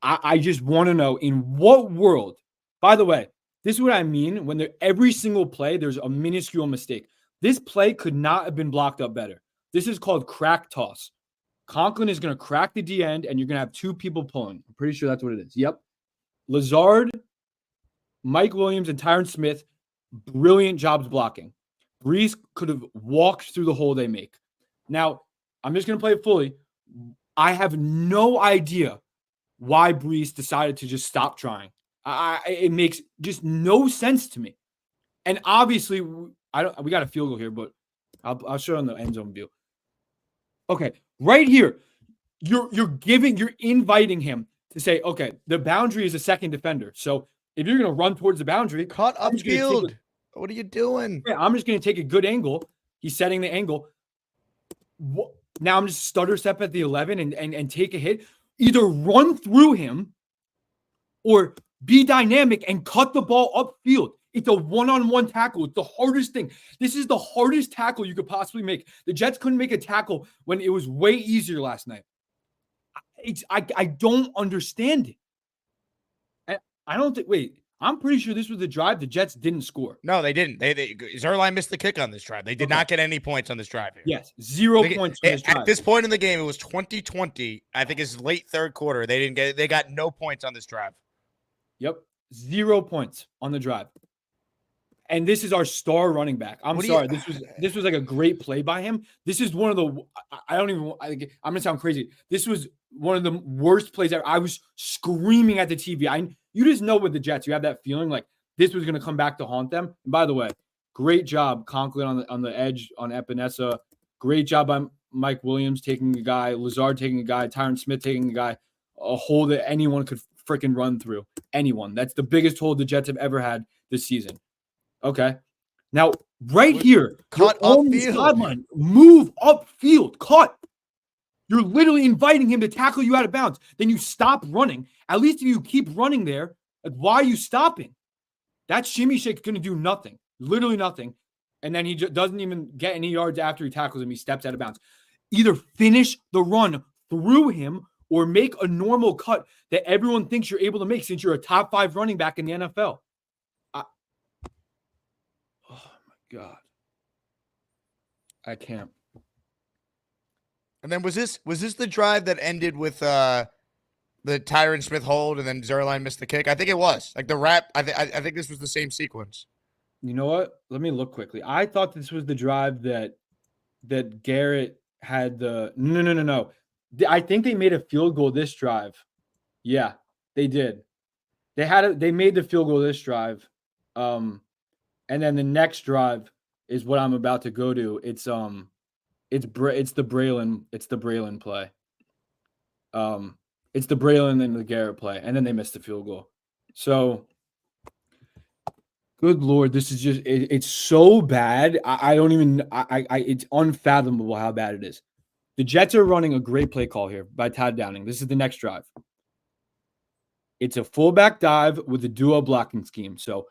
F: I just want to know in what world, by the way, this is what I mean when every single play, there's a minuscule mistake. This play could not have been blocked up better. This is called crack toss. Conklin is going to crack the D end, and you're going to have 2 people pulling. I'm pretty sure that's what it is. Yep. Lazard, Mike Williams, and Tyron Smith, brilliant jobs blocking. Brees could have walked through the hole they make. Now, I'm just going to play it fully. I have no idea why Brees decided to just stop trying. It makes just no sense to me. And obviously, we got a field goal here, but I'll show you on the end zone view. Okay, right here, you're inviting him to say, okay, the boundary is a second defender. So if you're going to run towards the boundary,
B: Cut upfield. What are you doing?
F: Yeah, I'm just going to take a good angle. He's setting the angle. Now I'm just stutter step at the 11 and take a hit. Either run through him or be dynamic and cut the ball upfield. It's a one-on-one tackle. It's the hardest thing. This is the hardest tackle you could possibly make. The Jets couldn't make a tackle when it was way easier last night. I don't understand it. I don't think. Wait, I'm pretty sure this was the drive the Jets didn't score.
B: No, they didn't. Zerline missed the kick on this drive. They did not get any points on this drive here.
F: Yes, 0 points on this drive.
B: At this point in the game, it was 2020. I think it's late third quarter. They got no points on this drive.
F: Yep, 0 points on the drive. And this is our star running back. I'm sorry. This was like a great play by him. This is one of the I'm gonna sound crazy. This was one of the worst plays ever. I was screaming at the TV. You just know with the Jets, you have that feeling like this was gonna come back to haunt them. And by the way, great job, Conklin on the edge on Epinesa. Great job by Mike Williams taking a guy, Lazard taking a guy, Tyron Smith taking a guy, a hole that anyone could freaking run through. Anyone. That's the biggest hole the Jets have ever had this season. Okay. Now, right here,
B: cut
F: upfield. Move upfield. Cut. You're literally inviting him to tackle you out of bounds. Then you stop running. At least if you keep running there, like, why are you stopping? That shimmy shake is going to do nothing. Literally nothing. And then he doesn't even get any yards after he tackles him. He steps out of bounds. Either finish the run through him or make a normal cut that everyone thinks you're able to make since you're a top 5 running back in the NFL. God, I can't.
B: And then was this the drive that ended with the Tyron Smith hold and then Zerline missed the kick? I think it was like the wrap. I think this was the same sequence.
F: You know what? Let me look quickly. I thought this was the drive that Garrett had the no. I think they made a field goal this drive. Yeah, they did. They made the field goal this drive. And then the next drive is what I'm about to go to. It's the Braylon play. It's the Braylon and the Garrett play, and then they missed the field goal. So, good Lord, this is just it's so bad. It's unfathomable how bad it is. The Jets are running a great play call here by Todd Downing. This is the next drive. It's a fullback dive with a duo blocking scheme. So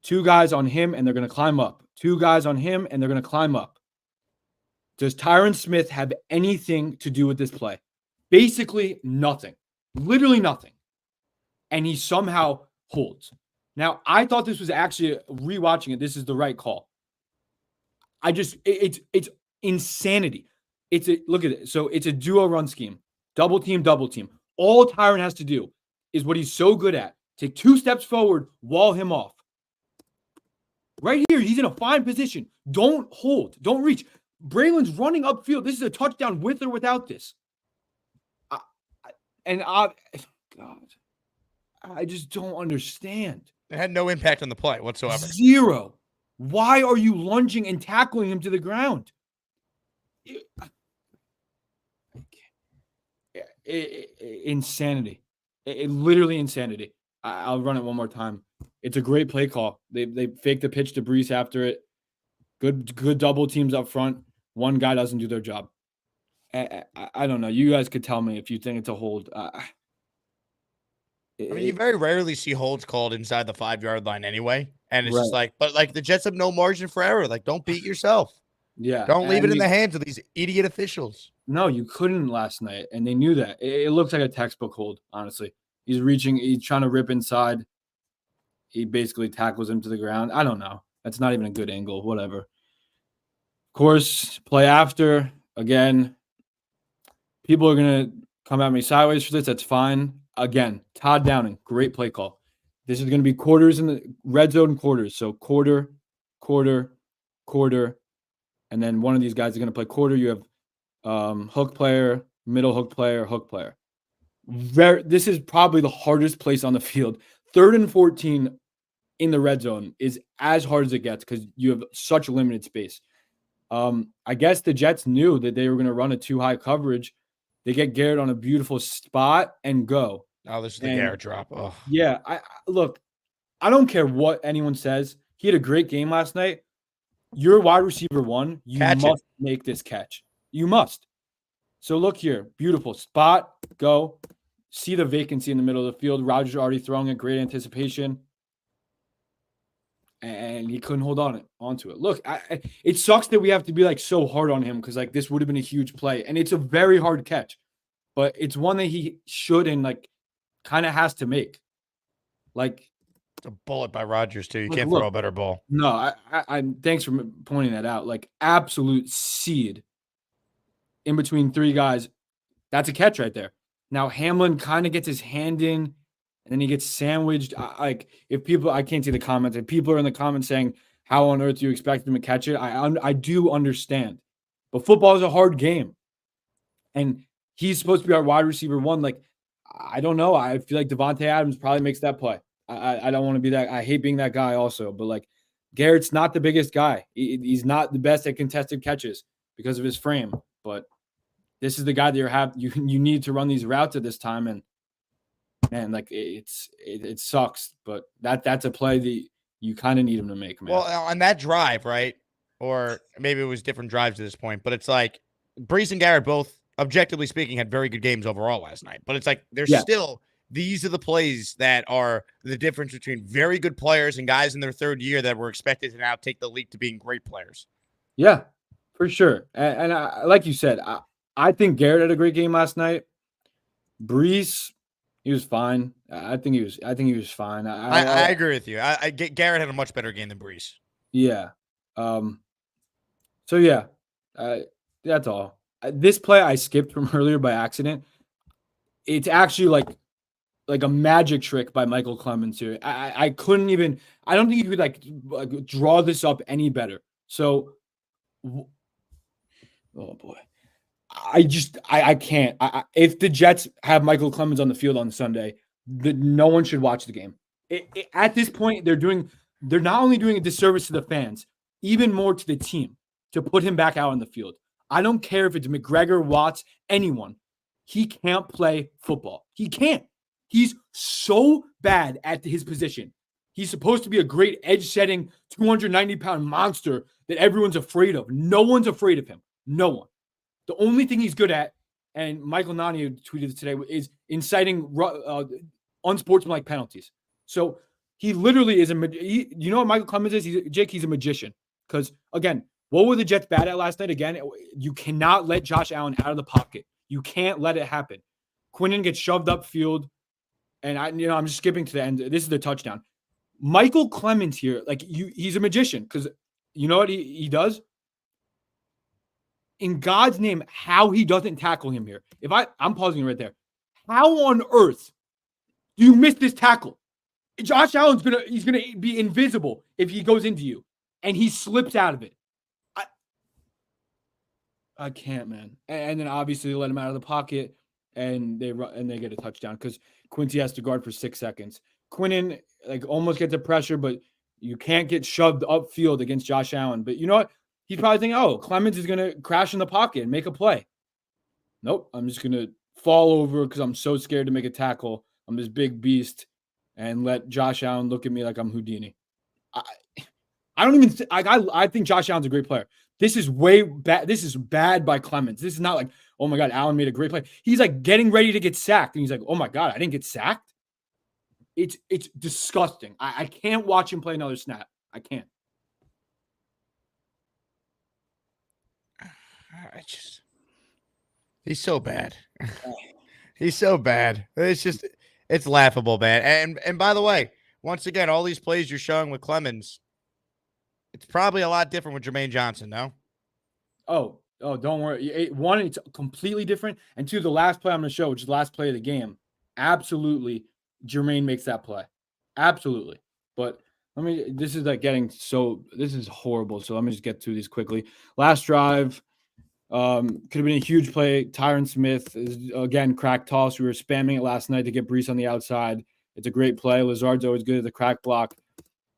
F: 2 guys on him, and they're going to climb up. 2 guys on him, and they're going to climb up. Does Tyron Smith have anything to do with this play? Basically nothing. Literally nothing. And he somehow holds. Now, I thought this was actually, rewatching it, this is the right call. It's insanity. Look at it. So it's a duo run scheme. Double team. All Tyron has to do is what he's so good at. Take 2 steps forward, wall him off. Right here, he's in a fine position. Don't hold. Don't reach. Braylon's running upfield. This is a touchdown with or without this. God, I just don't understand.
B: It had no impact on the play whatsoever.
F: 0. Why are you lunging and tackling him to the ground? Insanity. Literally insanity. I'll run it one more time. It's a great play call. They fake the pitch to Brees after it. Good double teams up front. One guy doesn't do their job. I don't know. You guys could tell me if you think it's a hold.
B: I mean, you very rarely see holds called inside the 5-yard line anyway. And it's just like, but like the Jets have no margin for error. Like, don't beat yourself.
F: Yeah.
B: Don't leave it in the hands of these idiot officials.
F: No, you couldn't last night. And they knew that. It looks like a textbook hold, honestly. He's trying to rip inside. He basically tackles him to the ground. I don't know. That's not even a good angle. Whatever. Of course, play after. Again, people are going to come at me sideways for this. That's fine. Again, Todd Downing, great play call. This is going to be quarters in the red zone quarters. So quarter, and then one of these guys is going to play quarter. You have hook player, middle hook player, hook player. This is probably the hardest place on the field. 3rd and 14 in the red zone is as hard as it gets because you have such limited space. I guess the Jets knew that they were going to run a too high coverage. They get Garrett on a beautiful spot and go.
B: Oh, this is the Garrett drop. Oh.
F: Yeah, look, I don't care what anyone says. He had a great game last night. You're wide receiver 1. You must make this catch. You must. So look here. Beautiful spot. Go. See the vacancy in the middle of the field. Rodgers already throwing it. Great anticipation. And he couldn't hold onto it. Look, it sucks that we have to be like so hard on him because like this would have been a huge play. And it's a very hard catch. But it's one that he should and like kind of has to make. Like
B: it's a bullet by Rodgers too. You can't throw a better ball.
F: No, I thanks for pointing that out. Like absolute seed in between 3 guys. That's a catch right there. Now Hamlin kind of gets his hand in and then he gets sandwiched. I can't see the comments. If people are in the comments saying, how on earth do you expect him to catch it? I do understand. But football is a hard game. And he's supposed to be our wide receiver 1. Like, I don't know. I feel like Davante Adams probably makes that play. I don't want to be that. I hate being that guy also. But, like, Garrett's not the biggest guy. He's not the best at contested catches because of his frame. But this is the guy that you need to run these routes at this time. And, man, like, it sucks. But that's a play that you kind of need him to make, man.
B: Well, on that drive, right? Or maybe it was different drives at this point. But it's like Brees and Garrett both, objectively speaking, had very good games overall last night. But it's like these are the plays that are the difference between very good players and guys in their 3rd year that were expected to now take the leap to being great players.
F: Yeah, for sure. And like you said, I think Garrett had a great game last night. Brees, he was fine. I think he was fine.
B: I agree with you. Garrett had a much better game than Brees.
F: Yeah. So yeah, that's all. This play I skipped from earlier by accident. It's actually like a magic trick by Michael Clemens here. I couldn't even. I don't think you could like draw this up any better. So, oh boy, I can't. If the Jets have Michael Clemens on the field on Sunday, no one should watch the game. At this point, they're not only doing a disservice to the fans, even more to the team to put him back out on the field. I don't care if it's McGregor, Watts, anyone. He can't play football. He can't. He's so bad at his position. He's supposed to be a great edge-setting 290-pound monster that everyone's afraid of. No one's afraid of him. No one. The only thing he's good at, and Michael Nani tweeted it today, is inciting unsportsmanlike penalties. So he literally is you know what Michael Clemens is? He's a magician. Because, again, What were the Jets bad at last night? Again, you cannot let Josh Allen out of the pocket. You can't let it happen. Quinnen gets shoved upfield, and I'm just skipping to the end. This is the touchdown. Michael Clemens here, he's a magician because you know what he does? In God's name, how he doesn't tackle him here. I'm pausing right there. How on earth do you miss this tackle? Josh Allen's he's gonna be invisible if he goes into you, and he slips out of it. I can't, man. And then obviously they let him out of the pocket, and they get a touchdown because Quincy has to guard for 6 seconds. Quinnen almost gets the pressure, but you can't get shoved upfield against Josh Allen. But you know what? He's probably thinking, oh, Clemens is gonna crash in the pocket and make a play. Nope, I'm just gonna fall over because I'm so scared to make a tackle. I'm this big beast, and let Josh Allen look at me like I'm Houdini. I don't even. I think Josh Allen's a great player. This is way bad. This is bad by Clemens. This is not like, oh my God, Allen made a great play. He's getting ready to get sacked, and he's like, oh my God, I didn't get sacked. It's disgusting. I can't watch him play another snap. I can't.
B: He's so bad. He's so bad. It's laughable, man. And by the way, once again, all these plays you're showing with Clemens, it's probably a lot different with Jermaine Johnson, no?
F: Oh, don't worry. One, it's completely different. And two, the last play I'm going to show, which is the last play of the game, absolutely, Jermaine makes that play. Absolutely. But this is this is horrible. So let me just get through these quickly. Last drive, could have been a huge play. Tyron Smith is, again, crack toss. We were spamming it last night to get Brees on the outside. It's a great play. Lazard's always good at the crack block.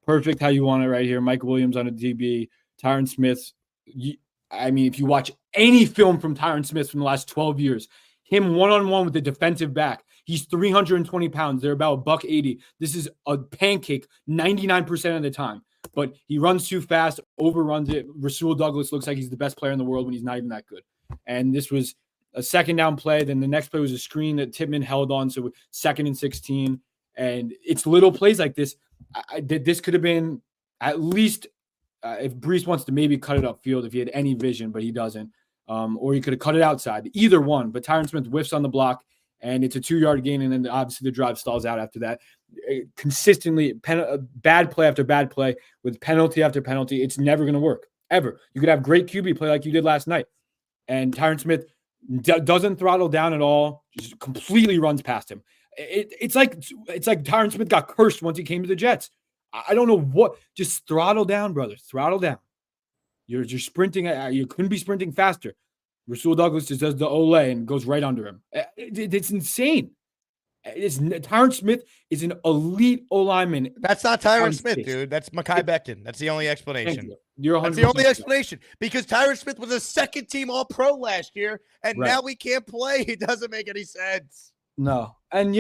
F: Perfect how you want it right here. Mike Williams on a DB. Tyron Smith. If you watch any film from Tyron Smith from the last 12 years, him one-on-one with the defensive back, he's 320 pounds. They're about $180. This is a pancake 99% of the time. But he runs too fast, overruns it. Rasul Douglas looks like he's the best player in the world when he's not even that good. And this was a second down play. Then the next play was a screen that Tippmann held on. So 2nd and 16. And it's little plays like this. This could have been at least if Brees wants to maybe cut it upfield if he had any vision, but he doesn't. Or he could have cut it outside. Either one. But Tyron Smith whiffs on the block, and it's a 2-yard gain, and then obviously the drive stalls out after that. Consistently, bad play after bad play with penalty after penalty. It's never going to work, ever. You could have great QB play like you did last night, and Tyron Smith doesn't throttle down at all, just completely runs past him. It's like Tyron Smith got cursed once he came to the Jets. I don't know what. Just throttle down, brother. Throttle down. You're sprinting. You couldn't be sprinting faster. Rasul Douglas just does the ole and goes right under him. It's insane. Tyron Smith is an elite O-lineman.
B: That's not Tyron Smith, dude. That's Mekhi Becton. That's the only explanation.
F: That's
B: the only explanation. Because Tyron Smith was a second-team All-Pro last year, and now we can't play. It doesn't make any sense.
F: No. And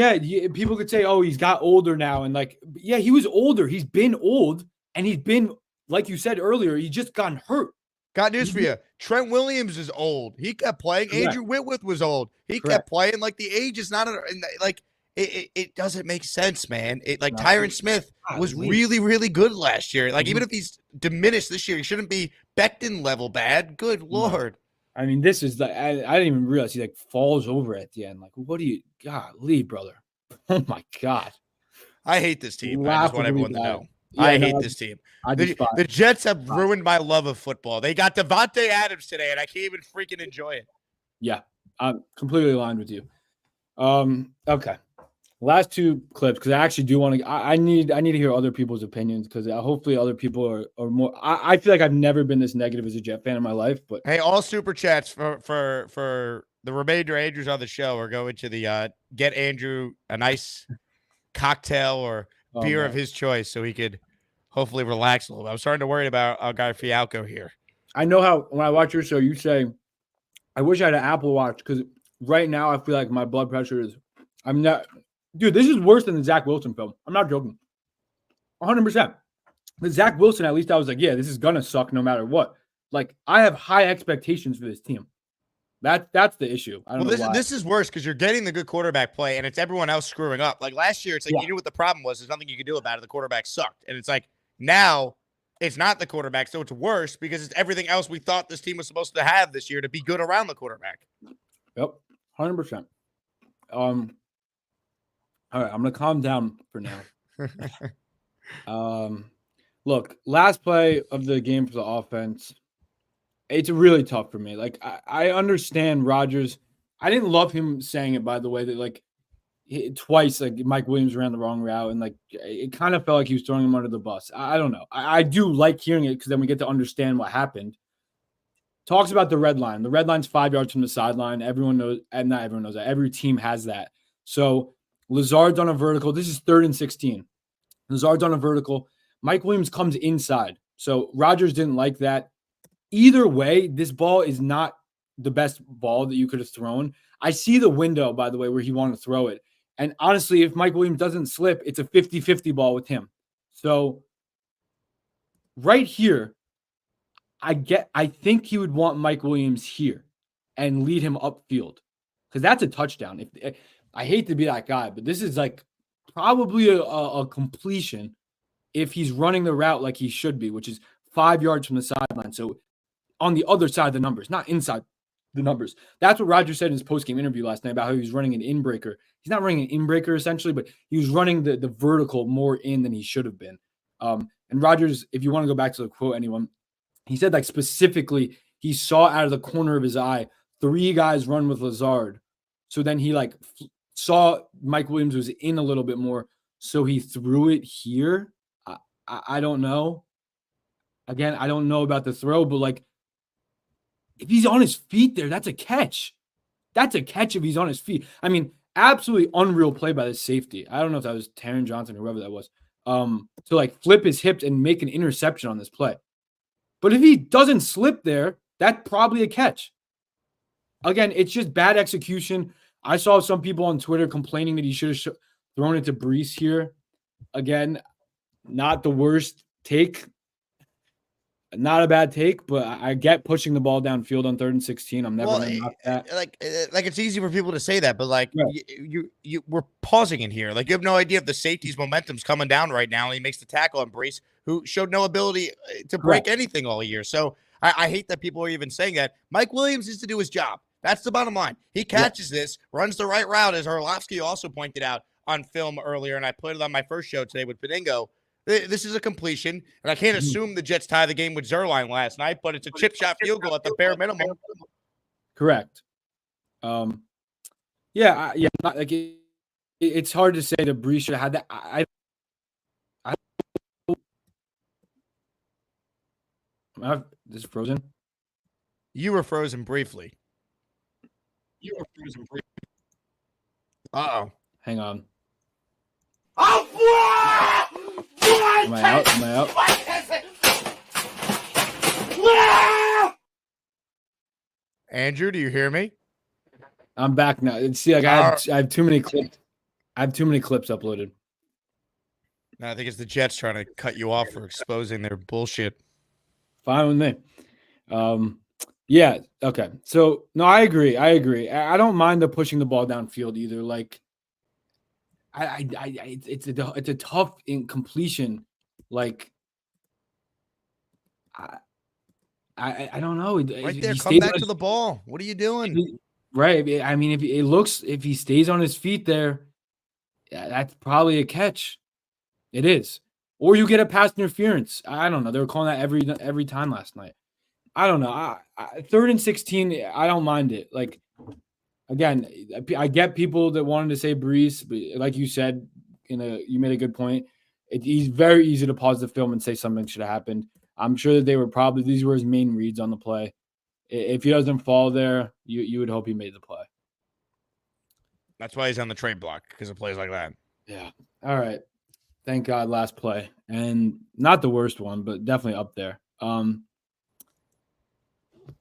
F: people could say, oh, he's got older now. And he was older. He's been old, and he's been, like you said earlier, he just gotten hurt.
B: Got news for you. Trent Williams is old. He kept playing. Correct. Andrew Whitworth was old. He kept playing. The age is not it doesn't make sense, man. Tyron Smith was really, really good last year. Even if he's diminished this year, he shouldn't be Becton level bad. Good Lord.
F: This is I didn't even realize he falls over at the end. What do you golly, brother? Oh my God.
B: I hate this team. I just want everyone to know. I hate this team. The Jets have ruined my love of football. They got Davante Adams today, and I can't even freaking enjoy it.
F: Yeah, I'm completely aligned with you. Okay. Last two clips, because I actually do want to. I need to hear other people's opinions, because hopefully other people are more. I feel like I've never been this negative as a Jet fan in my life. But
B: hey, all super chats for the remainder Andrews on the show are going to the get Andrew a nice cocktail or beer of his choice, so he could hopefully relax a little bit. I'm starting to worry about our guy Fialkow here.
F: I know how when I watch your show, you say, "I wish I had an Apple Watch," because right now I feel like my blood pressure is. I'm not. Dude, this is worse than the Zach Wilson film. I'm not joking. 100%. The Zach Wilson, at least I was like, yeah, this is going to suck no matter what. I have high expectations for this team. That's the issue. I don't know why.
B: This is worse because you're getting the good quarterback play, and it's everyone else screwing up. Last year, it's you knew what the problem was. There's nothing you could do about it. The quarterback sucked. And it's now it's not the quarterback, so it's worse because it's everything else we thought this team was supposed to have this year to be good around the quarterback.
F: Yep, 100%. All right, I'm gonna calm down for now. Look, last play of the game for the offense, it's really tough for me. Like, I understand Rodgers. I didn't love him saying it, by the way, that like twice, like Mike Williams ran the wrong route, and like it kind of felt like he was throwing him under the bus. I don't know. I do like hearing it because then we get to understand what happened. Talks about the red line. The red line's 5 yards from the sideline. Everyone knows, and not everyone knows that. Every team has that. So Lazard's on a vertical. This is 3rd and 16. Lazard's on a vertical. Mike Williams comes inside. So Rodgers didn't like that. Either way, this ball is not the best ball that you could have thrown. I see the window, by the way, where he wanted to throw it. And honestly, if Mike Williams doesn't slip, it's a 50-50 ball with him. So right here, I think he would want Mike Williams here and lead him upfield because that's a touchdown. I hate to be that guy, but this is like probably a completion if he's running the route like he should be, which is 5 yards from the sideline. So on the other side of the numbers, not inside the numbers. That's what Rodgers said in his postgame interview last night about how he was running an in-breaker. He's not running an in-breaker essentially, but he was running the vertical more in than he should have been. And Rodgers, if you want to go back to the quote, anyone, he said like specifically he saw out of the corner of his eye 3 guys run with Lazard. So then he like saw Mike Williams was in a little bit more. So he threw it here. I don't know. Again, I don't know about the throw, but like if he's on his feet there, that's a catch. That's a catch if he's on his feet. I mean, absolutely unreal play by the safety. I don't know if that was Taron Johnson or whoever that was. To like flip his hips and make an interception on this play. But if he doesn't slip there, that's probably a catch. Again, it's just bad execution. I saw some people on Twitter complaining that he should have thrown it to Brees here. Again, not the worst take. Not a bad take, but I get pushing the ball downfield on 3rd and 16. I'm never going to knock that.
B: Like it's easy for people to say that, but like you we're pausing in here. Like you have no idea if the safety's momentum's coming down right now, and he makes the tackle on Brees, who showed no ability to break anything all year. So I hate that people are even saying that. Mike Williams needs to do his job. That's the bottom line. He catches this, runs the right route, as Orlovsky also pointed out on film earlier, and I put it on my first show today with Beningo. This is a completion, and I can't assume the Jets tie the game with Zerline last night, but it's a chip shot field goal at the bare minimum.
F: Correct. Not, like it's hard to say that Brees should have had that. I this is frozen.
B: You were frozen briefly. Uh-oh.
F: Hang on.
B: Oh,
F: Am I out? Am I
B: out? Andrew, do you hear me?
F: I'm back now. See, like I have too many clips. I have too many clips uploaded.
B: No, I think it's the Jets trying to cut you off for exposing their bullshit.
F: Fine with me. Yeah. Okay. So no, I agree. I don't mind the pushing the ball downfield either. Like, it's a tough incompletion. Like, I don't know.
B: Right there, come back to the ball. What are you doing?
F: Right. I mean, if he stays on his feet there, that's probably a catch. It is. Or you get a pass interference. I don't know. They were calling that every time last night. I don't know. 3rd and 16, I don't mind it. Like, again, I get people that wanted to say Brees, but like you said, you made a good point. It's very easy to pause the film and say something should have happened. I'm sure that these were his main reads on the play. If he doesn't fall there, you would hope he made the play.
B: That's why he's on the trade block, because of plays like that.
F: Yeah. All right. Thank God, last play. And not the worst one, but definitely up there.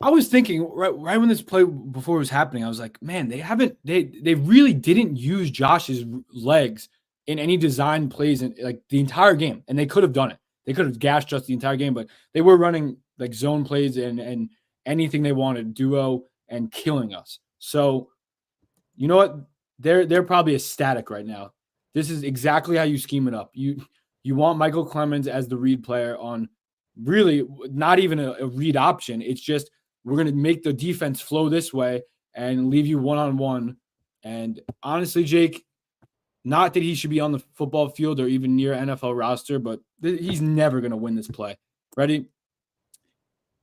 F: I was thinking right when this play before it was happening, I was like, man, they really didn't use Josh's legs in any design plays in like the entire game. And they could have done it. They could have gashed just the entire game, but they were running like zone plays and anything they wanted, duo, and killing us. So you know what? They're probably ecstatic right now. This is exactly how you scheme it up. You want Michael Clemens as the read player on really not even a read option. It's just we're going to make the defense flow this way and leave you one-on-one. And honestly, Jake, not that he should be on the football field or even near NFL roster, but he's never going to win this play. Ready?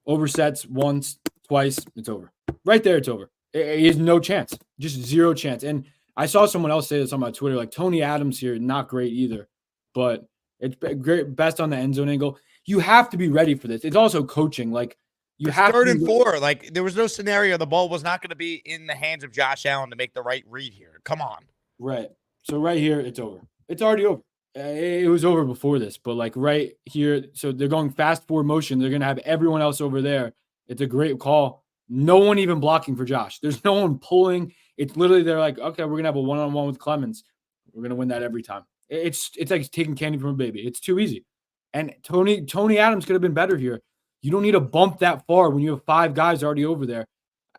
F: Oversets once, twice, it's over. Right there, it's over. He has no chance, just zero chance. And I saw someone else say this on my Twitter, like Tony Adams here, not great either, but it's great, best on the end zone angle. You have to be ready for this. It's also coaching. Like you have
B: third
F: to
B: and 4. Like there was no scenario the ball was not going to be in the hands of Josh Allen to make the right read here. Come on.
F: Right. So right here, it's over. It's already over. It was over before this, but like right here, so they're going fast forward motion. They're going to have everyone else over there. It's a great call. No one even blocking for Josh. There's no one pulling. It's literally they're like, okay, we're going to have a one-on-one with Clemens. We're going to win that every time. It's like taking candy from a baby. It's too easy. And Tony Adams could have been better here. You don't need to bump that far when you have 5 guys already over there.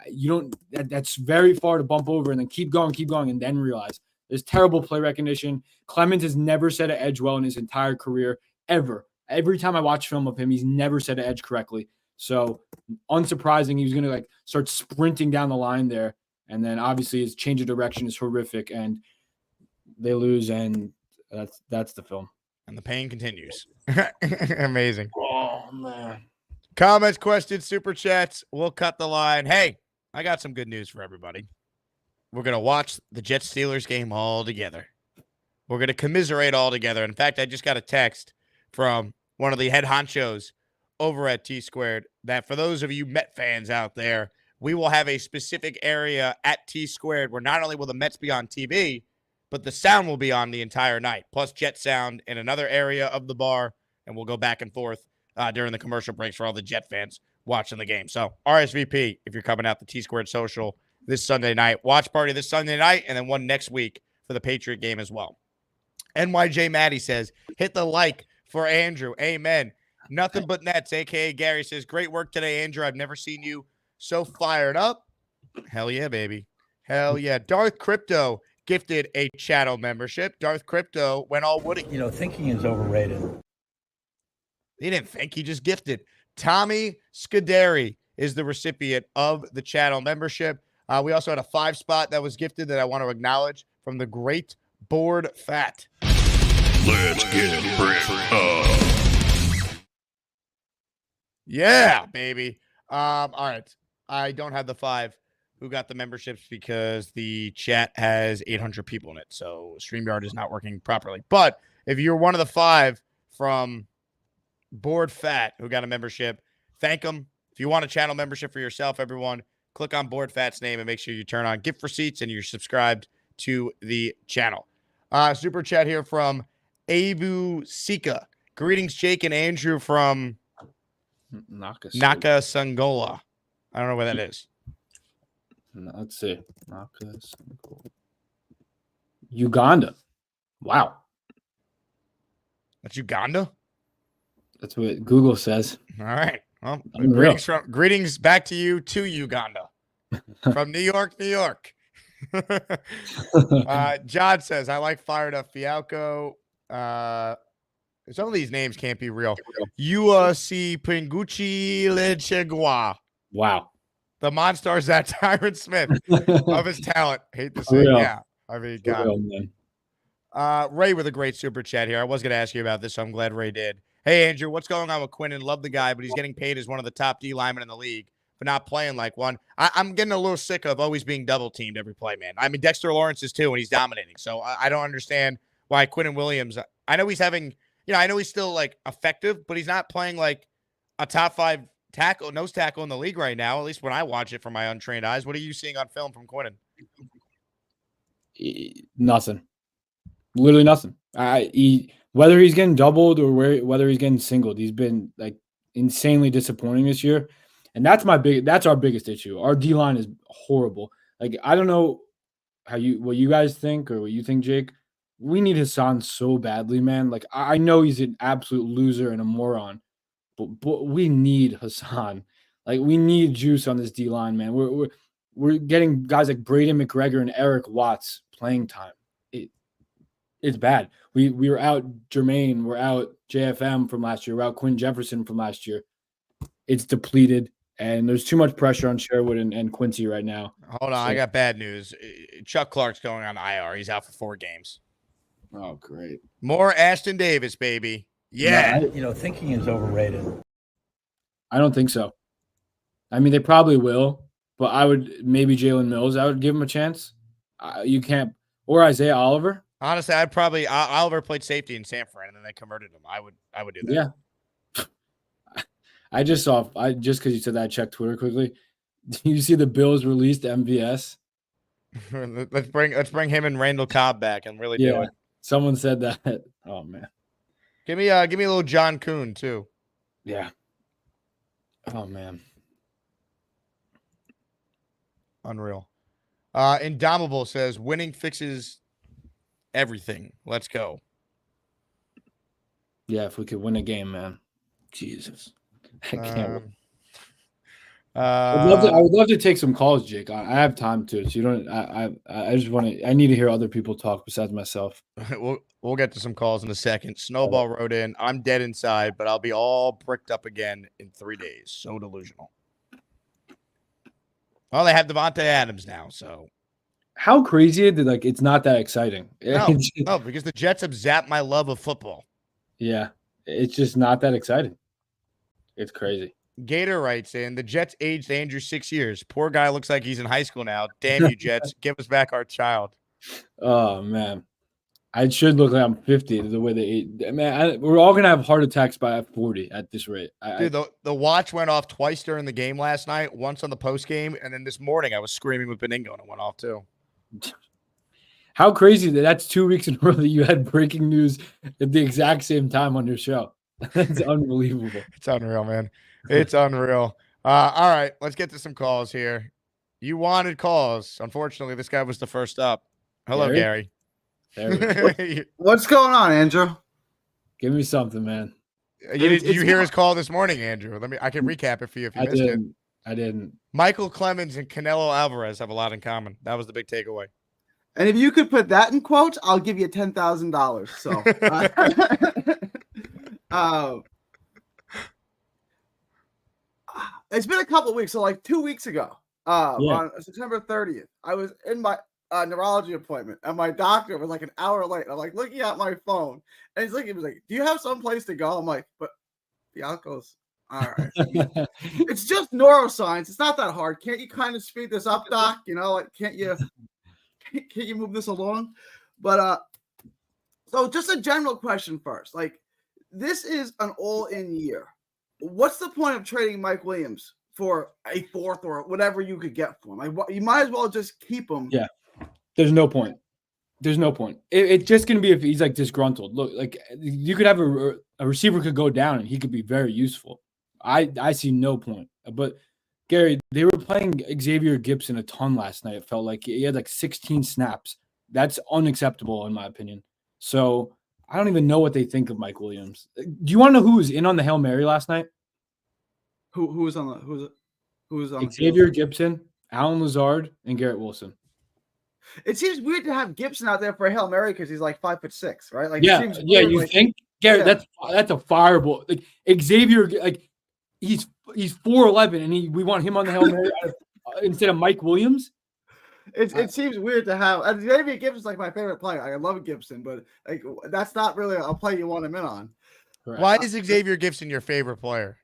F: You don't. That's very far to bump over and then keep going, and then realize. There's terrible play recognition. Clemens has never set an edge well in his entire career, ever. Every time I watch film of him, he's never set an edge correctly. So unsurprising, he was going to like start sprinting down the line there. And then obviously his change of direction is horrific and they lose. And that's the film.
B: And the pain continues. Amazing.
F: Oh, man.
B: Comments, questions, super chats. We'll cut the line. Hey, I got some good news for everybody. We're going to watch the Jets-Steelers game all together. We're going to commiserate all together. In fact, I just got a text from one of the head honchos over at T-Squared that for those of you Met fans out there, we will have a specific area at T-Squared where not only will the Mets be on TV, but the sound will be on the entire night, plus Jet sound in another area of the bar, and we'll go back and forth during the commercial breaks for all the Jet fans watching the game. So RSVP if you're coming out to T-Squared Social this Sunday night. Watch party this Sunday night, and then one next week for the Patriot game as well. NYJ Maddie says, hit the like for Andrew. Amen. Nothing but nets, a.k.a. Gary says, great work today, Andrew. I've never seen you so fired up. Hell yeah, baby. Hell yeah. Darth Crypto gifted a channel membership. Darth Crypto went all woody.
G: You know, thinking is overrated.
B: He didn't think. He just gifted. Tommy Scuderi is the recipient of the channel membership. We also had a 5 spot that was gifted that I want to acknowledge from the great Board Fat.
A: Let's get brick.
B: Yeah, baby. All right. I don't have the 5 who got the memberships because the chat has 800 people in it. So StreamYard is not working properly. But if you're one of the 5 from Board Fat who got a membership, thank them. If you want a channel membership for yourself, everyone, click on Board Fat's name and make sure you turn on gift receipts and you're subscribed to the channel. Super chat here from Abu Sika. Greetings, Jake and Andrew from Nakasangola. I don't know where that is.
F: Let's see. Uganda. Wow.
B: That's Uganda?
F: That's what Google says.
B: All right. Well,
F: Unreal.
B: greetings back to you to Uganda from New York, New York. John says, I like fired up Fialkow. Some of these names can't be real. UC Pinguchi Lechegua.
F: Wow.
B: The Monstars that Tyron Smith of his talent. Hate to say it. Yeah. I mean, God. Ray with a great super chat here. I was going to ask you about this, so I'm glad Ray did. Hey, Andrew, what's going on with Quinnen? Love the guy, but he's getting paid as one of the top D linemen in the league, but not playing like one. I'm getting a little sick of always being double-teamed every play, man. I mean, Dexter Lawrence is too, and he's dominating. So I don't understand why Quinnen Williams – I know he's having – I know he's still, like, effective, but he's not playing like a top 5 nose tackle in the league right now, at least when I watch it from my untrained eyes. What are you seeing on film from Quinnen?
F: Nothing. Literally nothing. Whether he's getting doubled or whether he's getting singled, he's been like insanely disappointing this year. And that's our biggest issue. Our D-line is horrible. Like, I don't know what you guys think or what you think, Jake. We need Hassan so badly, man. Like, I know he's an absolute loser and a moron, but we need Hassan. Like, we need juice on this D-line, man. We're getting guys like Braden McGregor and Eric Watts playing time. It's bad. We were out Jermaine, we're out JFM from last year, we're out Quinn Jefferson from last year. It's depleted, and there's too much pressure on Sherwood and Quincy right now.
B: Hold on, I got bad news. Chuck Clark's going on IR. He's out for 4 games.
F: Oh, great.
B: More Ashton Davis, baby. Yeah.
G: No, thinking is overrated.
F: I don't think so. I mean, they probably will, but I would maybe Jalen Mills. I would give him a chance. You can't, or Isaiah Oliver.
B: Honestly, I'd probably Oliver played safety in San Fran, and then they converted him. I would do that.
F: Yeah. I just because you said that, I checked Twitter quickly. Do you see the Bills released MVS?
B: let's bring him and Randall Cobb back and really do it.
F: Someone said that. Oh man.
B: Give me a little John Kuhn too.
F: Yeah. Oh man.
B: Unreal. Indomitable says winning fixes everything. Let's go.
F: Yeah, if we could win a game, man. Jesus. I can't wait. I would love to take some calls, Jake. I have time to. So you don't. I just want to. I need to hear other people talk besides myself.
B: We'll get to some calls in a second. Snowball wrote in, "I'm dead inside, but I'll be all bricked up again in 3 days." So delusional. Well, they have Davante Adams now, so
F: how crazy is it? It's not that exciting.
B: No, because the Jets have zapped my love of football.
F: Yeah, it's just not that exciting. It's crazy.
B: Gator writes in, the Jets aged Andrew 6 years. Poor guy looks like he's in high school now. Damn you, Jets. Give us back our child.
F: Oh, man. I should look like I'm 50 the way they age. Man, we're all going to have heart attacks by 40 at this rate.
B: Dude, the watch went off twice during the game last night, once on the post game, and then this morning I was screaming with Beningo and it went off too.
F: How crazy that's 2 weeks in a row that you had breaking news at the exact same time on your show. That's unbelievable.
B: It's unreal, man. It's unreal. All right, let's get to some calls here. You wanted calls. Unfortunately, this guy was the first up. Hello, Gary.
H: What's going on, Andrew?
F: Give me something, man.
B: Did you hear his call this morning, Andrew? I can recap it for you if you missed it.
F: I didn't.
B: Michael Clemens and Canelo Alvarez have a lot in common. That was the big takeaway.
H: And if you could put that in quotes, I'll give you $10,000. So, it's been a couple of weeks. So, like 2 weeks ago, on September 30th, I was in my neurology appointment, and my doctor was like an hour late. I'm like looking at my phone, and he was like, "Do you have some place to go?" I'm like, "But Fialkow's all right." It's just neuroscience. It's not that hard. Can't you kind of speed this up, doc? You know, like, can't you move this along? But so just a general question first. Like, this is an all-in year. What's the point of trading Mike Williams for a fourth or whatever you could get for him? Like, you might as well just keep him.
F: Yeah, there's no point. There's no point. It's just gonna be if he's like disgruntled. Look, like you could have a receiver could go down and he could be very useful. I see no point. But Gary, they were playing Xavier Gibson a ton last night. It felt like he had like 16 snaps. That's unacceptable in my opinion. So I don't even know what they think of Mike Williams. Do you want to know who was in on the Hail Mary last night?
H: Who was on the
F: Xavier Gibson, Alan Lazard, and Garrett Wilson.
H: It seems weird to have Gibson out there for a Hail Mary because he's like 5'6", right? Like,
F: yeah,
H: it seems
F: yeah.
H: weird,
F: You think, Garrett? Yeah. That's a fireball. Like Xavier, like he's 4'11", and we want him on the Hail Mary instead of Mike Williams.
H: It seems weird to have. And Xavier Gibson's like my favorite player. I love Gibson, but like that's not really a play you want him in on.
F: Correct.
B: Why is Xavier Gibson your favorite player?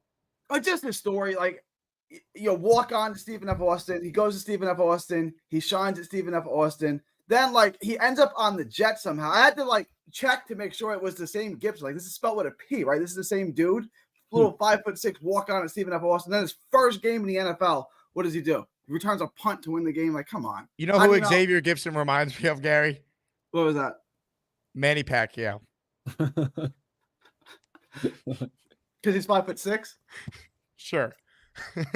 H: Just his story, like, walk on to Stephen F. Austin. He goes to Stephen F. Austin. He shines at Stephen F. Austin. Then, like, he ends up on the Jets somehow. I had to, like, check to make sure it was the same Gibson. Like, this is spelled with a P, right? This is the same dude. Little 5'6" walk on at Stephen F. Austin. Then his first game in the NFL, what does he do? He returns a punt to win the game. Like, come on.
B: You know who Xavier Gibson reminds me of, Gary?
H: What was that?
B: Manny Pacquiao.
H: Because he's 5'6"?
B: Sure.
H: And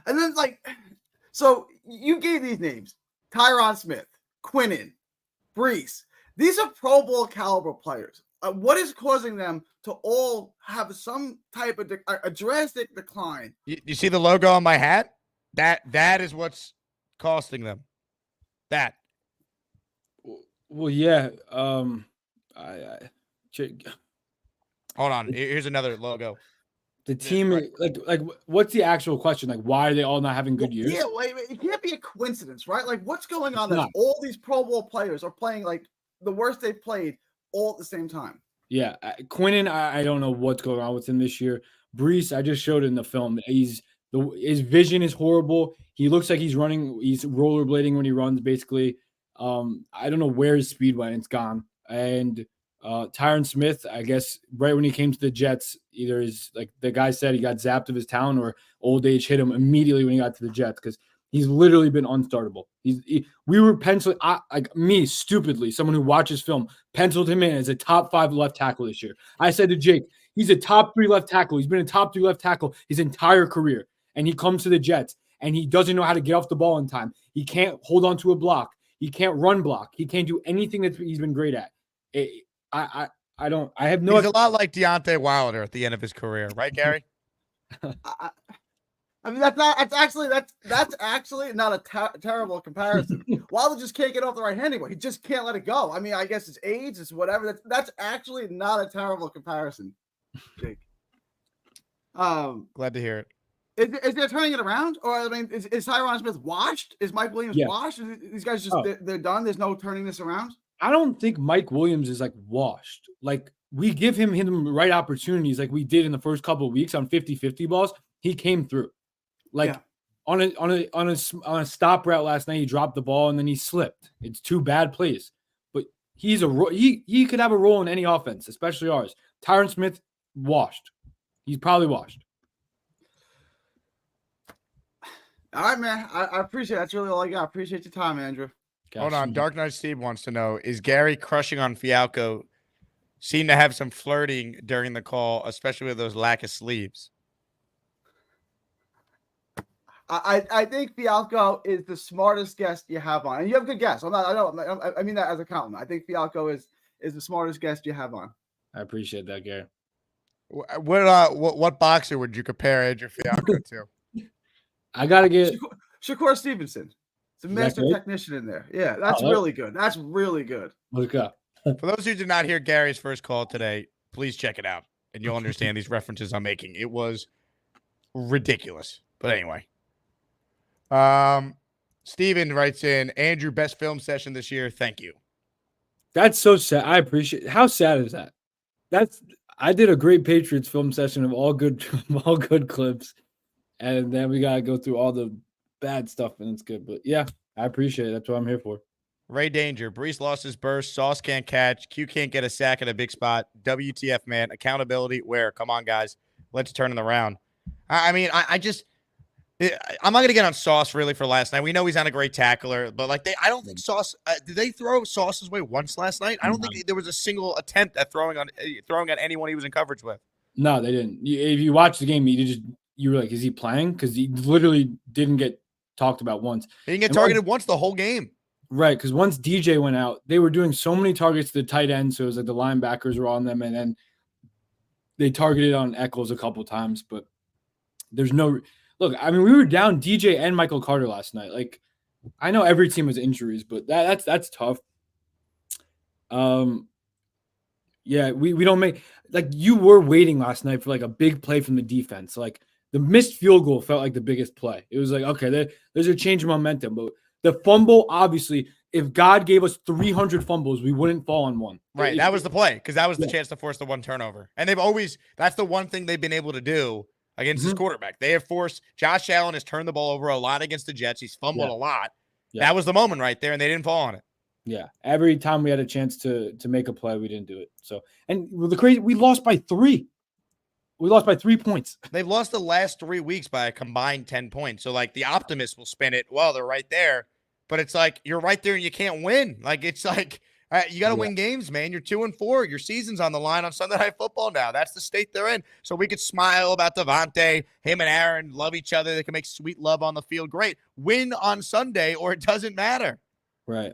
H: then, like, so you gave these names: Tyron Smith, Quinnen, Brees. These are Pro Bowl caliber players. What is causing them to all have some type of a drastic decline?
B: You see the logo on my hat? That is what's costing them. That
F: Well, yeah.
B: Hold on. Here's another logo.
F: The team, like, what's the actual question? Like, why are they all not having good years?
H: Yeah, wait, it can't be a coincidence, right? Like, what's going on?
F: It's
H: That
F: not.
H: all these Pro Bowl players are playing like the worst they've played all at the same time.
F: Yeah, Quinnen, I don't know what's going on with him this year. Brees, I just showed in the film, his vision is horrible. He looks like he's rollerblading when he runs, basically. I don't know where his speed went. It's gone. And Tyron Smith, I guess, right when he came to the Jets, either like the guy said, he got zapped of his talent, or old age hit him immediately when he got to the Jets, because he's literally been unstartable. We were penciling, like me, stupidly, someone who watches film, penciled him in as a top 5 left tackle this year. I said to Jake, he's a top 3 left tackle. He's been a top 3 left tackle his entire career. And he comes to the Jets, and he doesn't know how to get off the ball in time. He can't hold on to a block. He can't run block. He can't do anything that he's been great at. I have no.
B: He's a lot like Deontay Wilder at the end of his career, right, Gary?
H: I mean, that's actually not a terrible comparison. Wilder just can't get off the right hand anymore. He just can't let it go. I mean, I guess it's age, it's whatever. That's actually not a terrible comparison, Jake.
B: Glad to hear it.
H: Is there turning it around, or I mean, is Tyron Smith washed? Is Mike Williams washed? These guys just they're done. There's no turning this around.
F: I don't think Mike Williams is like washed. Like, we give him the right opportunities, like we did in the first couple of weeks on 50-50 balls. He came through. Like on a stop route last night, he dropped the ball and then he slipped. It's 2 bad plays, but he could have a role in any offense, especially ours. Tyron Smith, washed. He's probably washed.
H: All right, man. I appreciate it. That's really all I got. I appreciate your time, Andrew.
B: Hold on. Dark Knight Steve wants to know, is Gary crushing on Fialkow? Seemed to have some flirting during the call, especially with those lack of sleeves.
H: I think Fialkow is the smartest guest you have on. And you have good guests. I mean that as a compliment. I think Fialkow is the smartest guest you have on.
F: I appreciate that, Gary.
B: What boxer would you compare Andrew Fialkow to?
F: I gotta get
H: Shakur Stevenson. It's a master technician in there. Yeah, that's really good. That's really good.
F: Look up.
B: For those who did not hear Gary's first call today, please check it out, and you'll understand these references I'm making. It was ridiculous. But anyway. Steven writes in, Andrew, best film session this year. Thank you.
F: That's so sad. I appreciate it. How sad is that? I did a great Patriots film session of all good clips. And then we got to go through all the bad stuff, and it's good. But, yeah, I appreciate it. That's what I'm here for.
B: Ray Danger. Brees lost his burst. Sauce can't catch. Q can't get a sack at a big spot. WTF, man. Accountability, where? Come on, guys. Let's turn it around. I mean, I'm not going to get on Sauce, really, for last night. We know he's not a great tackler. But, I don't think Sauce did they throw Sauce's way once last night? I don't think there was a single attempt at throwing at anyone he was in coverage with.
F: No, they didn't. If you watch the game, you were like, is he playing? Because he literally didn't get talked about once.
B: He didn't get targeted once the whole game.
F: Right, because once DJ went out, they were doing so many targets to the tight end, so it was like the linebackers were on them, and then they targeted on Eccles a couple times, but there's no – look, I mean, we were down DJ and Michael Carter last night. Like, I know every team has injuries, but that's tough. Yeah, we don't make – like, you were waiting last night for, like, a big play from the defense. Like, the missed field goal felt like the biggest play. It was like, okay, there's a change of momentum, but – the fumble, obviously, if God gave us 300 fumbles, we wouldn't fall on one.
B: Right, that was the play, because that was the chance to force the one turnover. And that's the one thing they've been able to do against his quarterback. They have forced, Josh Allen has turned the ball over a lot against the Jets. He's fumbled a lot. Yeah. That was the moment right there, and they didn't fall on it.
F: Yeah, every time we had a chance to make a play, we didn't do it. So, and we lost by 3. We lost by 3 points.
B: They've lost the last 3 weeks by a combined 10 points. So, the optimist will spin it, well, they're right there. But it's like, you're right there and you can't win. It's like, you got to win games, man. You're 2-4. Your season's on the line on Sunday Night Football now. That's the state they're in. So we could smile about Davante. Him and Aaron love each other. They can make sweet love on the field. Great. Win on Sunday or it doesn't matter.
F: Right.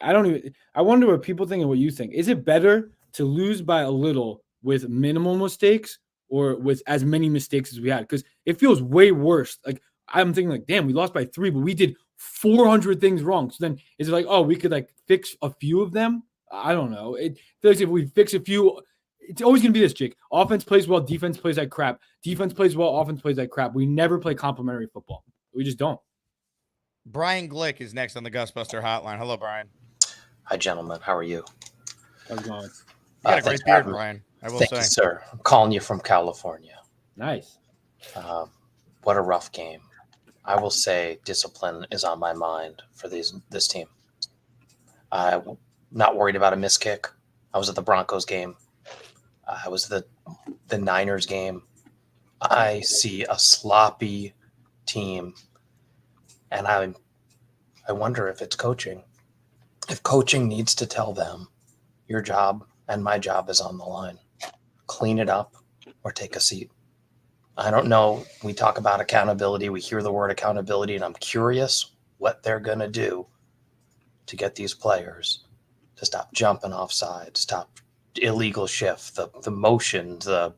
F: I wonder what people think and what you think. Is it better to lose by a little with minimal mistakes or with as many mistakes as we had? Because it feels way worse. Like, I'm thinking damn, we lost by 3, but we did 400 things wrong. So then is it like, oh, we could like fix a few of them? I don't know. It feels like if we fix a few, it's always going to be this, Jake. Offense plays well, defense plays like crap. Defense plays well, offense plays like crap. We never play complementary football. We just don't.
B: Brian Glick is next on the Gusbuster Hotline. Hello, Brian.
I: Hi, gentlemen. How are you?
F: How's it going?
B: You got a great
I: thanks for
B: beard,
I: having me.
B: Brian. I will
I: Thank
B: say.
I: you, sir. I'm calling you from California.
F: Nice.
I: What a rough game. I will say discipline is on my mind for this team. I'm not worried about a missed kick. I was at the Broncos game. I was at the Niners game. I see a sloppy team, and I wonder if it's coaching. If coaching needs to tell them, your job and my job is on the line. Clean it up or take a seat. I don't know. We talk about accountability. We hear the word accountability, and I'm curious what they're going to do to get these players to stop jumping offside, stop illegal shift, the motion, the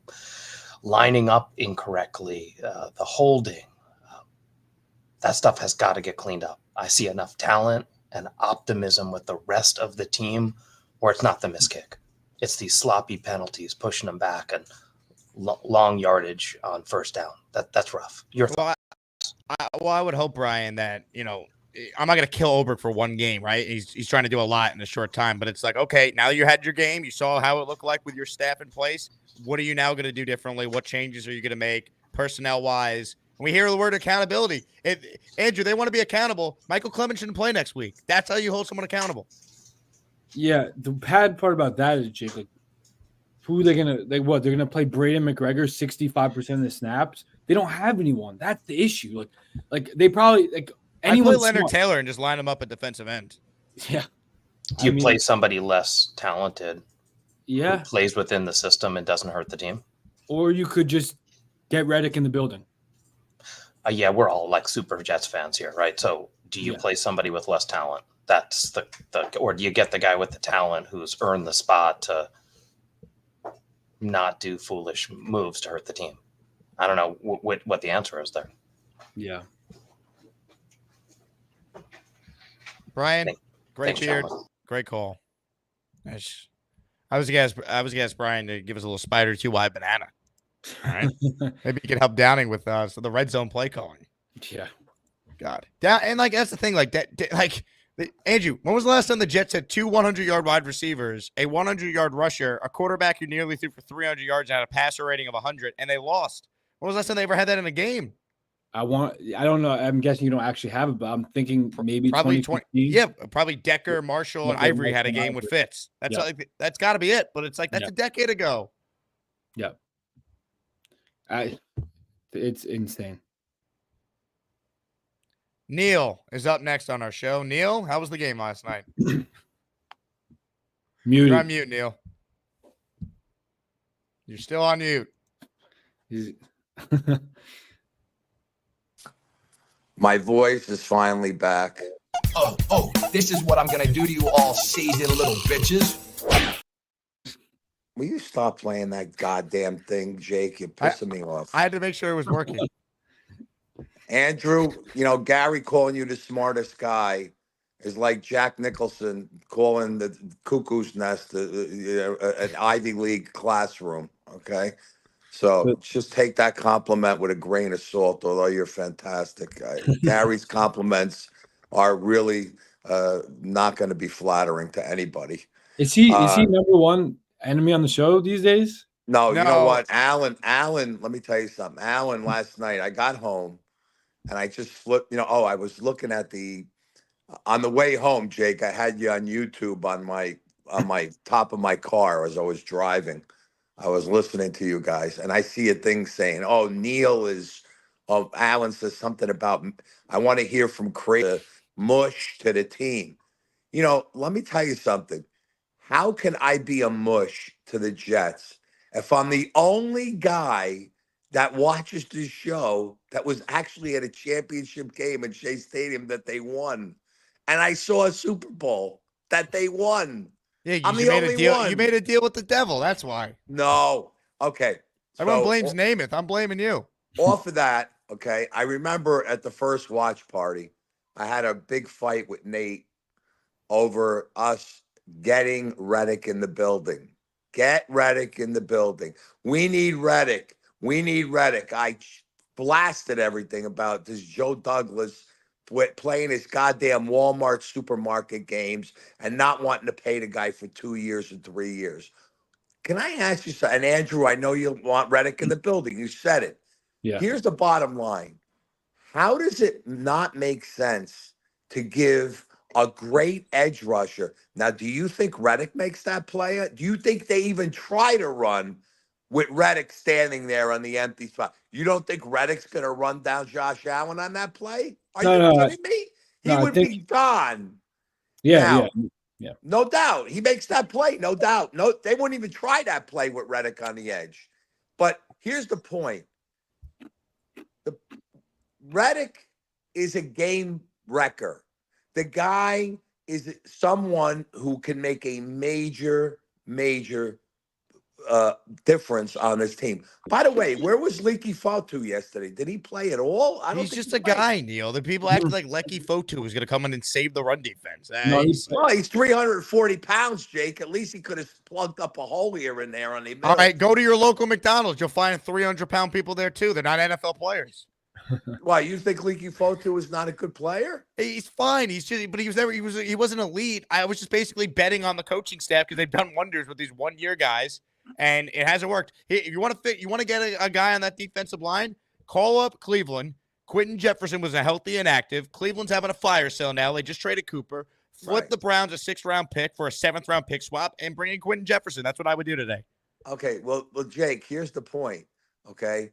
I: lining up incorrectly, the holding. That stuff has got to get cleaned up. I see enough talent and optimism with the rest of the team where it's not the miss kick. It's these sloppy penalties, pushing them back and long yardage on first down. That's rough.
B: I would hope, Brian, that, I'm not going to kill Oberg for one game, right? He's trying to do a lot in a short time, but it's like, okay, now you had your game. You saw how it looked like with your staff in place. What are you now going to do differently? What changes are you going to make personnel-wise? We hear the word accountability. Andrew, they want to be accountable. Michael Clemens shouldn't play next week. That's how you hold someone accountable.
F: Yeah, the bad part about that is, Jake, like, who they're gonna they're gonna play Braden McGregor 65% of the snaps. They don't have anyone. That's the issue. Like they probably anyone.
B: I play Leonard Taylor and just line him up at defensive end.
F: Yeah.
I: Do you play somebody less talented?
F: Yeah.
I: Who plays within the system and doesn't hurt the team?
F: Or you could just get Reddick in the building.
I: Yeah, we're all like super Jets fans here, right? So do you play somebody with less talent? That's the or do you get the guy with the talent who's earned the spot to not do foolish moves to hurt the team? I don't know what the answer is there.
F: Yeah.
B: Brian, great beard, great call. I was gonna ask Brian to give us a little spider 2Y banana. All right, maybe you can help Downing with the red zone play calling.
F: Yeah,
B: God, and that's the thing. Andrew, when was the last time the Jets had two 100-yard wide receivers, a 100-yard rusher, a quarterback who nearly threw for 300 yards and had a passer rating of 100, and they lost? When was the last time they ever had that in a game?
F: I don't know. I'm guessing you don't actually have it, but I'm thinking maybe
B: probably 20. Yeah, probably Decker, Marshall, and Ivory had a game with Fitz. That's got to be it. But it's like that's a decade ago.
F: Yeah. It's insane.
B: Neil is up next on our show. Neil, how was the game last night?
F: Muted.
B: You're on mute, Neil. You're still on mute.
J: My voice is finally back.
K: Oh, this is what I'm going to do to you all season, little bitches.
J: Will you stop playing that goddamn thing, Jake? You're pissing me off.
B: I had to make sure it was working.
J: Andrew, Gary calling you the smartest guy is like Jack Nicholson calling the cuckoo's nest an Ivy League classroom, okay? So just take that compliment with a grain of salt, although you're fantastic. Gary's compliments are really not going to be flattering to anybody.
F: Is he number one enemy on the show these days?
J: No, you know what? Alan, let me tell you something. Alan, last night I got home and I just flipped, I was looking at on the way home, Jake, I had you on YouTube on my top of my car as I was driving. I was listening to you guys, and I see a thing saying, Alan says something about, I want to hear from Craig, mush to the team. Let me tell you something. How can I be a mush to the Jets if I'm the only guy that watches this show that was actually at a championship game at Shea Stadium that they won? And I saw a Super Bowl that they won.
B: Yeah,
J: I'm the only one.
B: You made a deal with the devil. That's why.
J: No. Okay.
B: Everyone blames Namath. I'm blaming you.
J: Off of that, okay, I remember at the first watch party, I had a big fight with Nate over us getting Reddick in the building. Get Reddick in the building. We need Reddick. We need Reddick. I blasted everything about this Joe Douglas playing his goddamn Walmart supermarket games and not wanting to pay the guy for 2 years and 3 years. Can I ask you something? And Andrew, I know you want Reddick in the building. You said it.
F: Yeah.
J: Here's the bottom line. How does it not make sense to give a great edge rusher? Now, do you think Reddick makes that play? Do you think they even try to run with Reddick standing there on the empty spot? You don't think Reddick's going to run down Josh Allen on that play? Are you kidding me? He would be gone.
F: Yeah,
J: yeah. No doubt. He makes that play, no doubt. No, they wouldn't even try that play with Reddick on the edge. But here's the point. Reddick is a game wrecker. The guy is someone who can make a major difference on his team. By the way, where was Leaky Fotu yesterday? Did he play at all? I don't
B: He's
J: think
B: just a guy, Neil. The people acting like Lecky Fotu was going to come in and save the run defense.
J: He's 340 pounds, Jake. At least he could have plugged up a hole here and there on the middle.
B: All right, go to your local McDonald's. You'll find 300-pound people there, too. They're not NFL players.
J: Why, you think Leaky Fotu is not a good player?
B: He's fine. He's just, but he wasn't elite. I was just basically betting on the coaching staff because they've done wonders with these 1-year guys, and it hasn't worked. If you want to get a guy on that defensive line, call up Cleveland. Quentin Jefferson was a healthy and active. Cleveland's having a fire sale now. They just traded Cooper. Flip the Browns a 6th-round pick for a 7th-round pick swap and bring in Quentin Jefferson. That's what I would do today.
J: Okay, well, Jake, here's the point. Okay,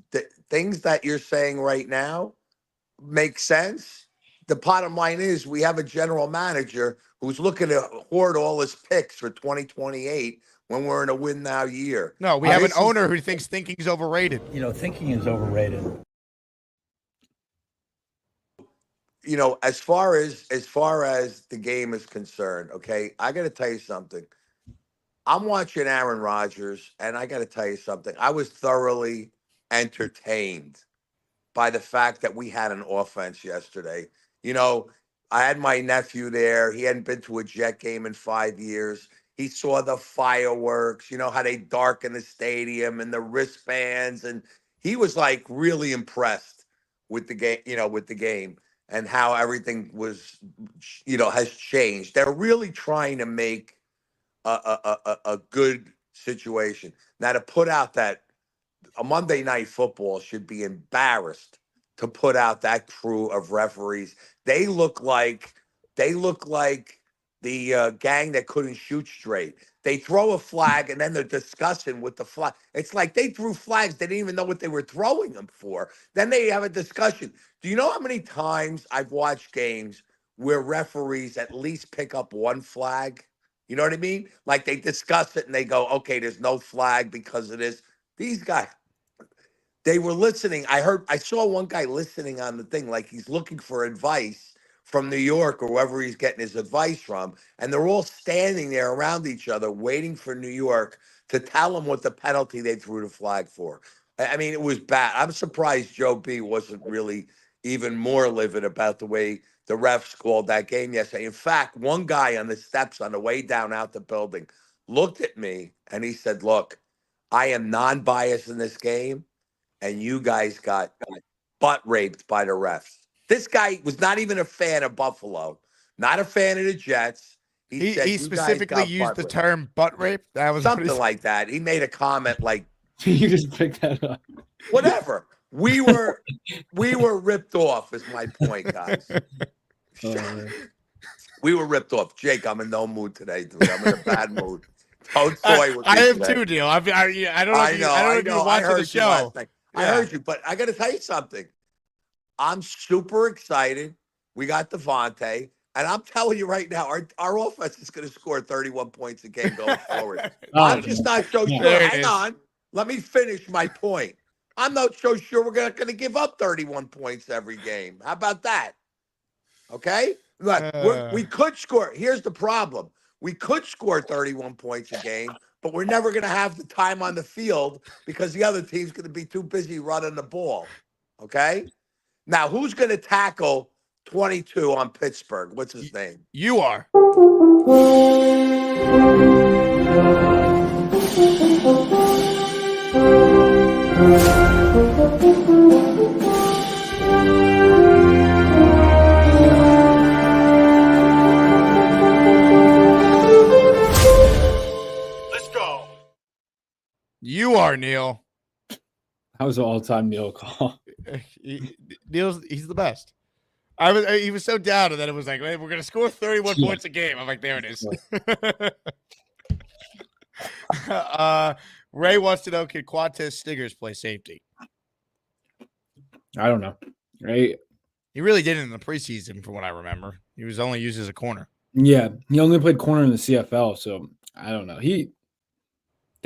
J: the things that you're saying right now make sense. The bottom line is we have a general manager who's looking to hoard all his picks for 2028 when we're in a win now year.
B: No, we have an owner who thinks thinking is overrated.
G: You know, thinking is overrated.
J: You know, as far as the game is concerned, okay, I got to tell you something. I'm watching Aaron Rodgers, and I got to tell you something. I was thoroughly entertained by the fact that we had an offense yesterday. You know, I had my nephew there. He hadn't been to a Jet game in 5 years. He saw the fireworks, you know, how they darken the stadium and the wristbands. And he was like really impressed with the game, and how everything was, you know, has changed. They're really trying to make a good situation. Now, to put out that a Monday Night Football should be embarrassed to put out that crew of referees. They look like the gang that couldn't shoot straight. They throw a flag and then they're discussing with the flag. It's like they threw flags. They didn't even know what they were throwing them for. Then they have a discussion. Do you know how many times I've watched games where referees at least pick up one flag? You know what I mean? Like they discuss it and they go, okay, there's no flag because of this. These guys, they were listening. I saw one guy listening on the thing, like he's looking for advice from New York or wherever he's getting his advice from. And they're all standing there around each other, waiting for New York to tell them what the penalty they threw the flag for. I mean, it was bad. I'm surprised Joe B wasn't really even more livid about the way the refs called that game yesterday. In fact, one guy on the steps on the way down out the building looked at me and he said, look, I am non-biased in this game, and you guys got butt raped by the refs. This guy was not even a fan of Buffalo, not a fan of the Jets.
B: He specifically used the term butt rape. That was
J: something like that. He made a comment like,
F: you just picked that up.
J: Whatever. We were ripped off, is my point, guys. We were ripped off. Jake, I'm in no mood today, dude. I'm in a bad mood. Don't toy with me.
B: I am
J: today.
B: too, Neil. I don't know if you were watching the show.
J: I heard you, but I got to tell you something. I'm super excited. We got Davante, and I'm telling you right now, our offense is going to score 31 points a game going forward. I'm just not so sure. Hang on. Let me finish my point. I'm not so sure we're going to give up 31 points every game. How about that? Okay? Look, we could score. Here's the problem. We could score 31 points a game, but we're never going to have the time on the field because the other team's going to be too busy running the ball. Okay? Now, who's going to tackle 22 on Pittsburgh. What's his name?
B: You are.
C: Let's go.
B: You are, Neil.
F: That was an all-time Neil call.
B: He's the best. He was so down, and then it was like, hey, we're gonna score 31 points a game. I'm like, there it is. Ray wants to know, can Quantez Stiggers play safety?
F: I don't know. Right?
B: He really didn't in the preseason, from what I remember. He was only used as a corner.
F: Yeah, he only played corner in the CFL, so I don't know. They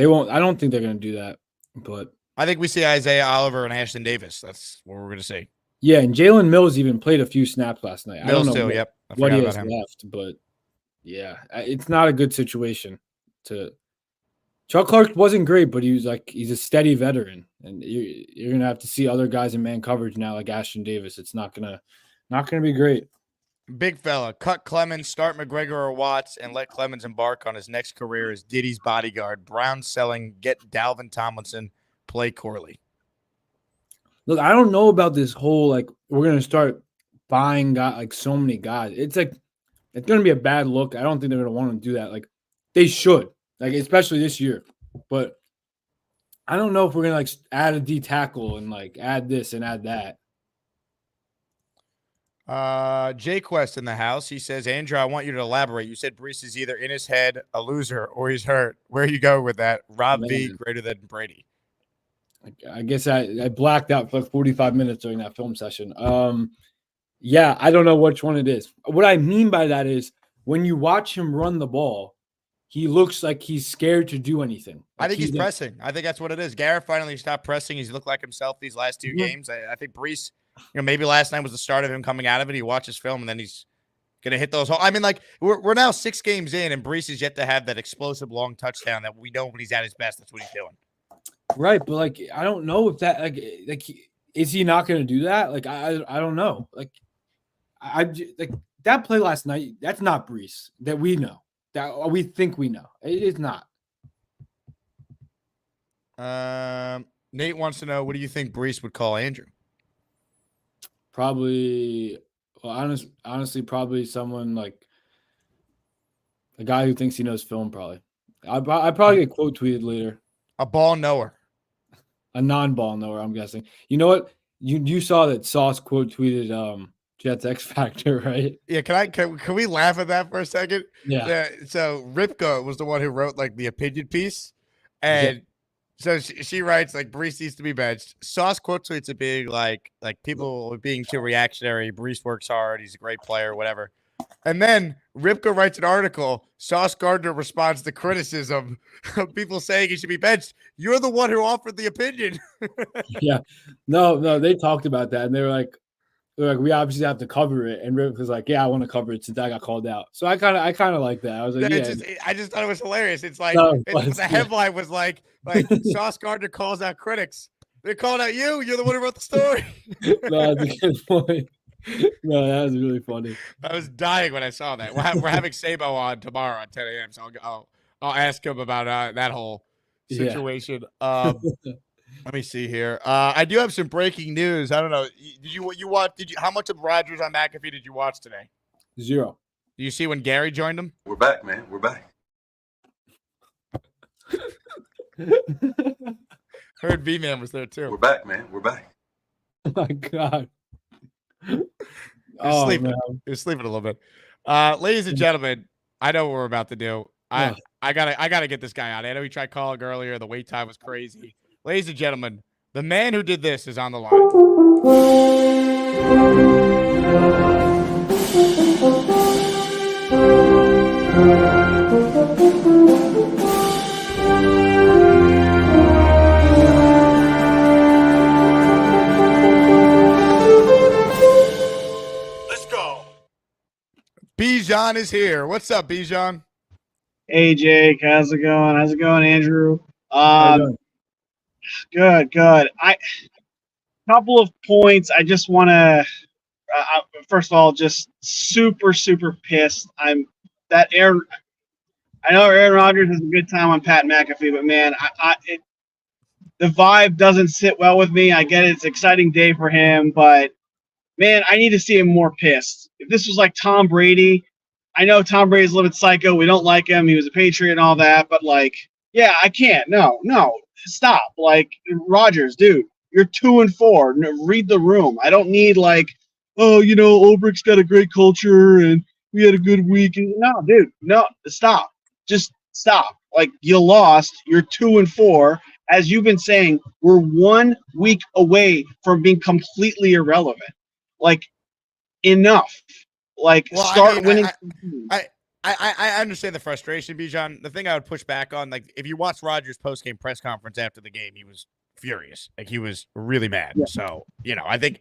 F: won't. I don't think they're going to do that. But
B: I think we see Isaiah Oliver and Ashton Davis. That's what we're going to see.
F: Yeah, and Jalen Mills even played a few snaps last night.
B: Mills
F: I don't know
B: too, yep.
F: what he has left, but yeah, it's not a good situation. Chuck Clark wasn't great, but he's a steady veteran, and you're gonna have to see other guys in man coverage now, like Ashton Davis. It's not gonna be great.
B: Big fella, cut Clemens, start McGregor or Watts, and let Clemens embark on his next career as Diddy's bodyguard. Brown selling, get Dalvin Tomlinson, play Corley.
F: Look, I don't know about this whole we're gonna start buying so many guys. It's gonna be a bad look. I don't think they're gonna want to do that. They should, especially this year. But I don't know if we're gonna add a D tackle and add this and add that.
B: Jay Quest in the house. He says, Andrew, I want you to elaborate. You said Brees is either in his head, a loser, or he's hurt. Where you go with that? Rob V greater than Brady.
F: I guess I blacked out for 45 minutes during that film session. Yeah, I don't know which one it is. What I mean by that is when you watch him run the ball, he looks like he's scared to do anything.
B: I think he's pressing. I think that's what it is. Garrett finally stopped pressing. He's looked like himself these last two games. I think Brees, maybe last night was the start of him coming out of it. He watches film and then he's going to hit those. I mean, we're now 6 games in and Brees is yet to have that explosive long touchdown that we know when he's at his best. That's what he's doing.
F: Right, but I don't know if that is he not going to do that? I don't know. That play last night. That's not Brees that we know. That we think we know. It is not.
B: Nate wants to know, what do you think Brees would call Andrew?
F: Probably, honestly, probably someone a guy who thinks he knows film. Probably, I probably get quote tweeted later.
B: A ball knower.
F: A non-ball knower, I'm guessing. You know what? You saw that Sauce quote tweeted Jets X Factor, right?
B: Yeah, can we laugh at that for a second?
F: Yeah.
B: So Ripka was the one who wrote the opinion piece. And so she writes Brees needs to be benched. Sauce quote tweets it being like people being too reactionary. Brees works hard, he's a great player, whatever. And then Ripka writes an article. Sauce Gardner responds to criticism of people saying he should be benched. You're the one who offered the opinion.
F: Yeah. No, they talked about that. And they were like, we obviously have to cover it. And Ripka's like, yeah, I want to cover it since I got called out. So I kind of like that. I was like,
B: I just thought it was hilarious. It's the headline was like Sauce Gardner calls out critics. They called out you. You're the one who wrote the story.
F: No, that's a good point. No, that was really funny.
B: I was dying when I saw that. We're having Sabo on tomorrow at 10 a.m. So I'll ask him about that whole situation. Yeah. Let me see here. I do have some breaking news. I don't know. How much of Rodgers on McAfee did you watch today?
F: 0.
B: Do you see when Gary joined him?
D: We're back, man. We're back.
B: Heard V-Man was there too.
D: We're back, man. We're back.
F: Oh my God.
B: You're sleeping a little bit. Ladies and gentlemen, I know what we're about to do. I gotta get this guy out. I know he tried calling earlier. The wait time was crazy. Ladies and gentlemen, the man who did this is on the line.
C: Let's go.
B: Bijan is here. What's up, Bijan?
L: Hey, Jake. How's it going? How's it going, Andrew? Good. Couple of points. I just want to first of all, just super, super pissed. Aaron. I know Aaron Rodgers has a good time on Pat McAfee, but man, the vibe doesn't sit well with me. I get it; it's an exciting day for him, but man, I need to see him more pissed. If this was like Tom Brady, I know Tom Brady's a little bit psycho. We don't like him. He was a Patriot and all that, but like, yeah, I can't. No, stop. Like Rodgers, dude, you're 2-4. No, read the room. I don't need like, oh, Ulbricht's got a great culture and we had a good week. No, dude, no, stop. Just stop. Like you lost. You're 2-4. As you've been saying, we're 1 week away from being completely irrelevant. Like enough. Like start winning.
B: I understand the frustration, Bijan. The thing I would push back on, like if you watched Rodgers' post-game press conference after the game, he was furious. Like he was really mad. Yeah. So, I think,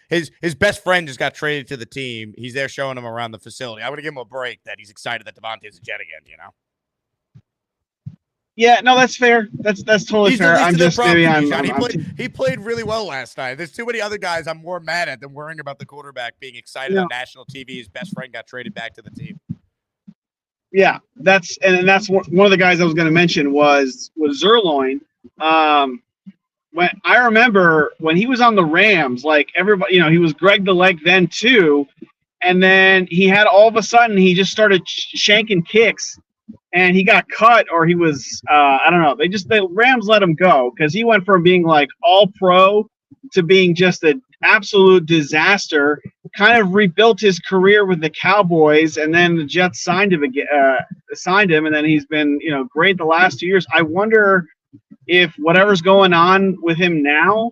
B: his best friend just got traded to the team. He's there showing him around the facility. I would give him a break that he's excited that Davante's a Jet again,
L: Yeah, no, that's fair. That's totally fair. I'm just
B: he played really well last night. There's too many other guys I'm more mad at than worrying about the quarterback being excited on national TV. His best friend got traded back to the team.
L: Yeah, that's one of the guys I was going to mention was Zerloin. When I remember when he was on the Rams, like everybody, he was Greg the Leg then too, and then he had all of a sudden he just started shanking kicks. And he got cut, or he was, I don't know. The Rams let him go because he went from being like all pro to being just an absolute disaster. Kind of rebuilt his career with the Cowboys, and then the Jets signed him, and then he's been, great the last 2 years. I wonder if whatever's going on with him now,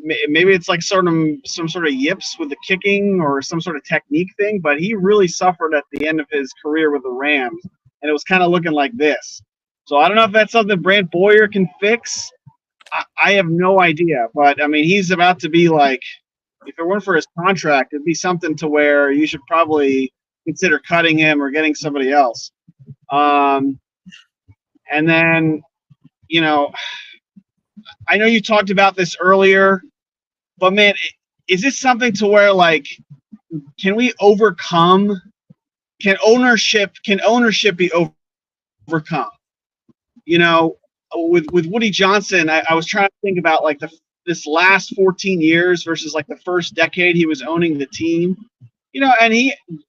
L: maybe it's like some sort of yips with the kicking or some sort of technique thing. But he really suffered at the end of his career with the Rams. And it was kind of looking like this. So I don't know if that's something Brant Boyer can fix. I have no idea. But, I mean, he's about to be like, if it weren't for his contract, it'd be something to where you should probably consider cutting him or getting somebody else. And then, I know you talked about this earlier, but, man, is this something to where, like, can we overcome – Can ownership be overcome? With Woody Johnson, I was trying to think about like this last 14 years versus like the first decade he was owning the team. And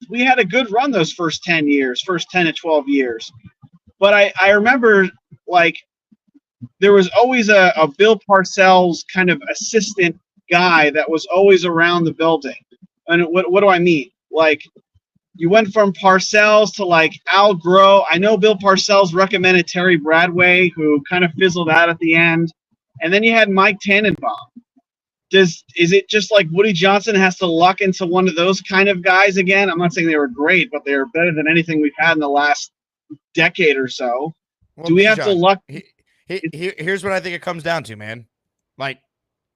L: we had a good run those first 10 to 12 years. But I remember like there was always a Bill Parcells kind of assistant guy that was always around the building. And what do I mean? Like, you went from Parcells to like Al Groh. I know Bill Parcells recommended Terry Bradway, who kind of fizzled out at the end. And then you had Mike Tannenbaum. Is it just like Woody Johnson has to luck into one of those kind of guys again? I'm not saying they were great, but they were better than anything we've had in the last decade or so.
B: Well,
L: do we have to luck?
B: Here's what I think it comes down to, man. Like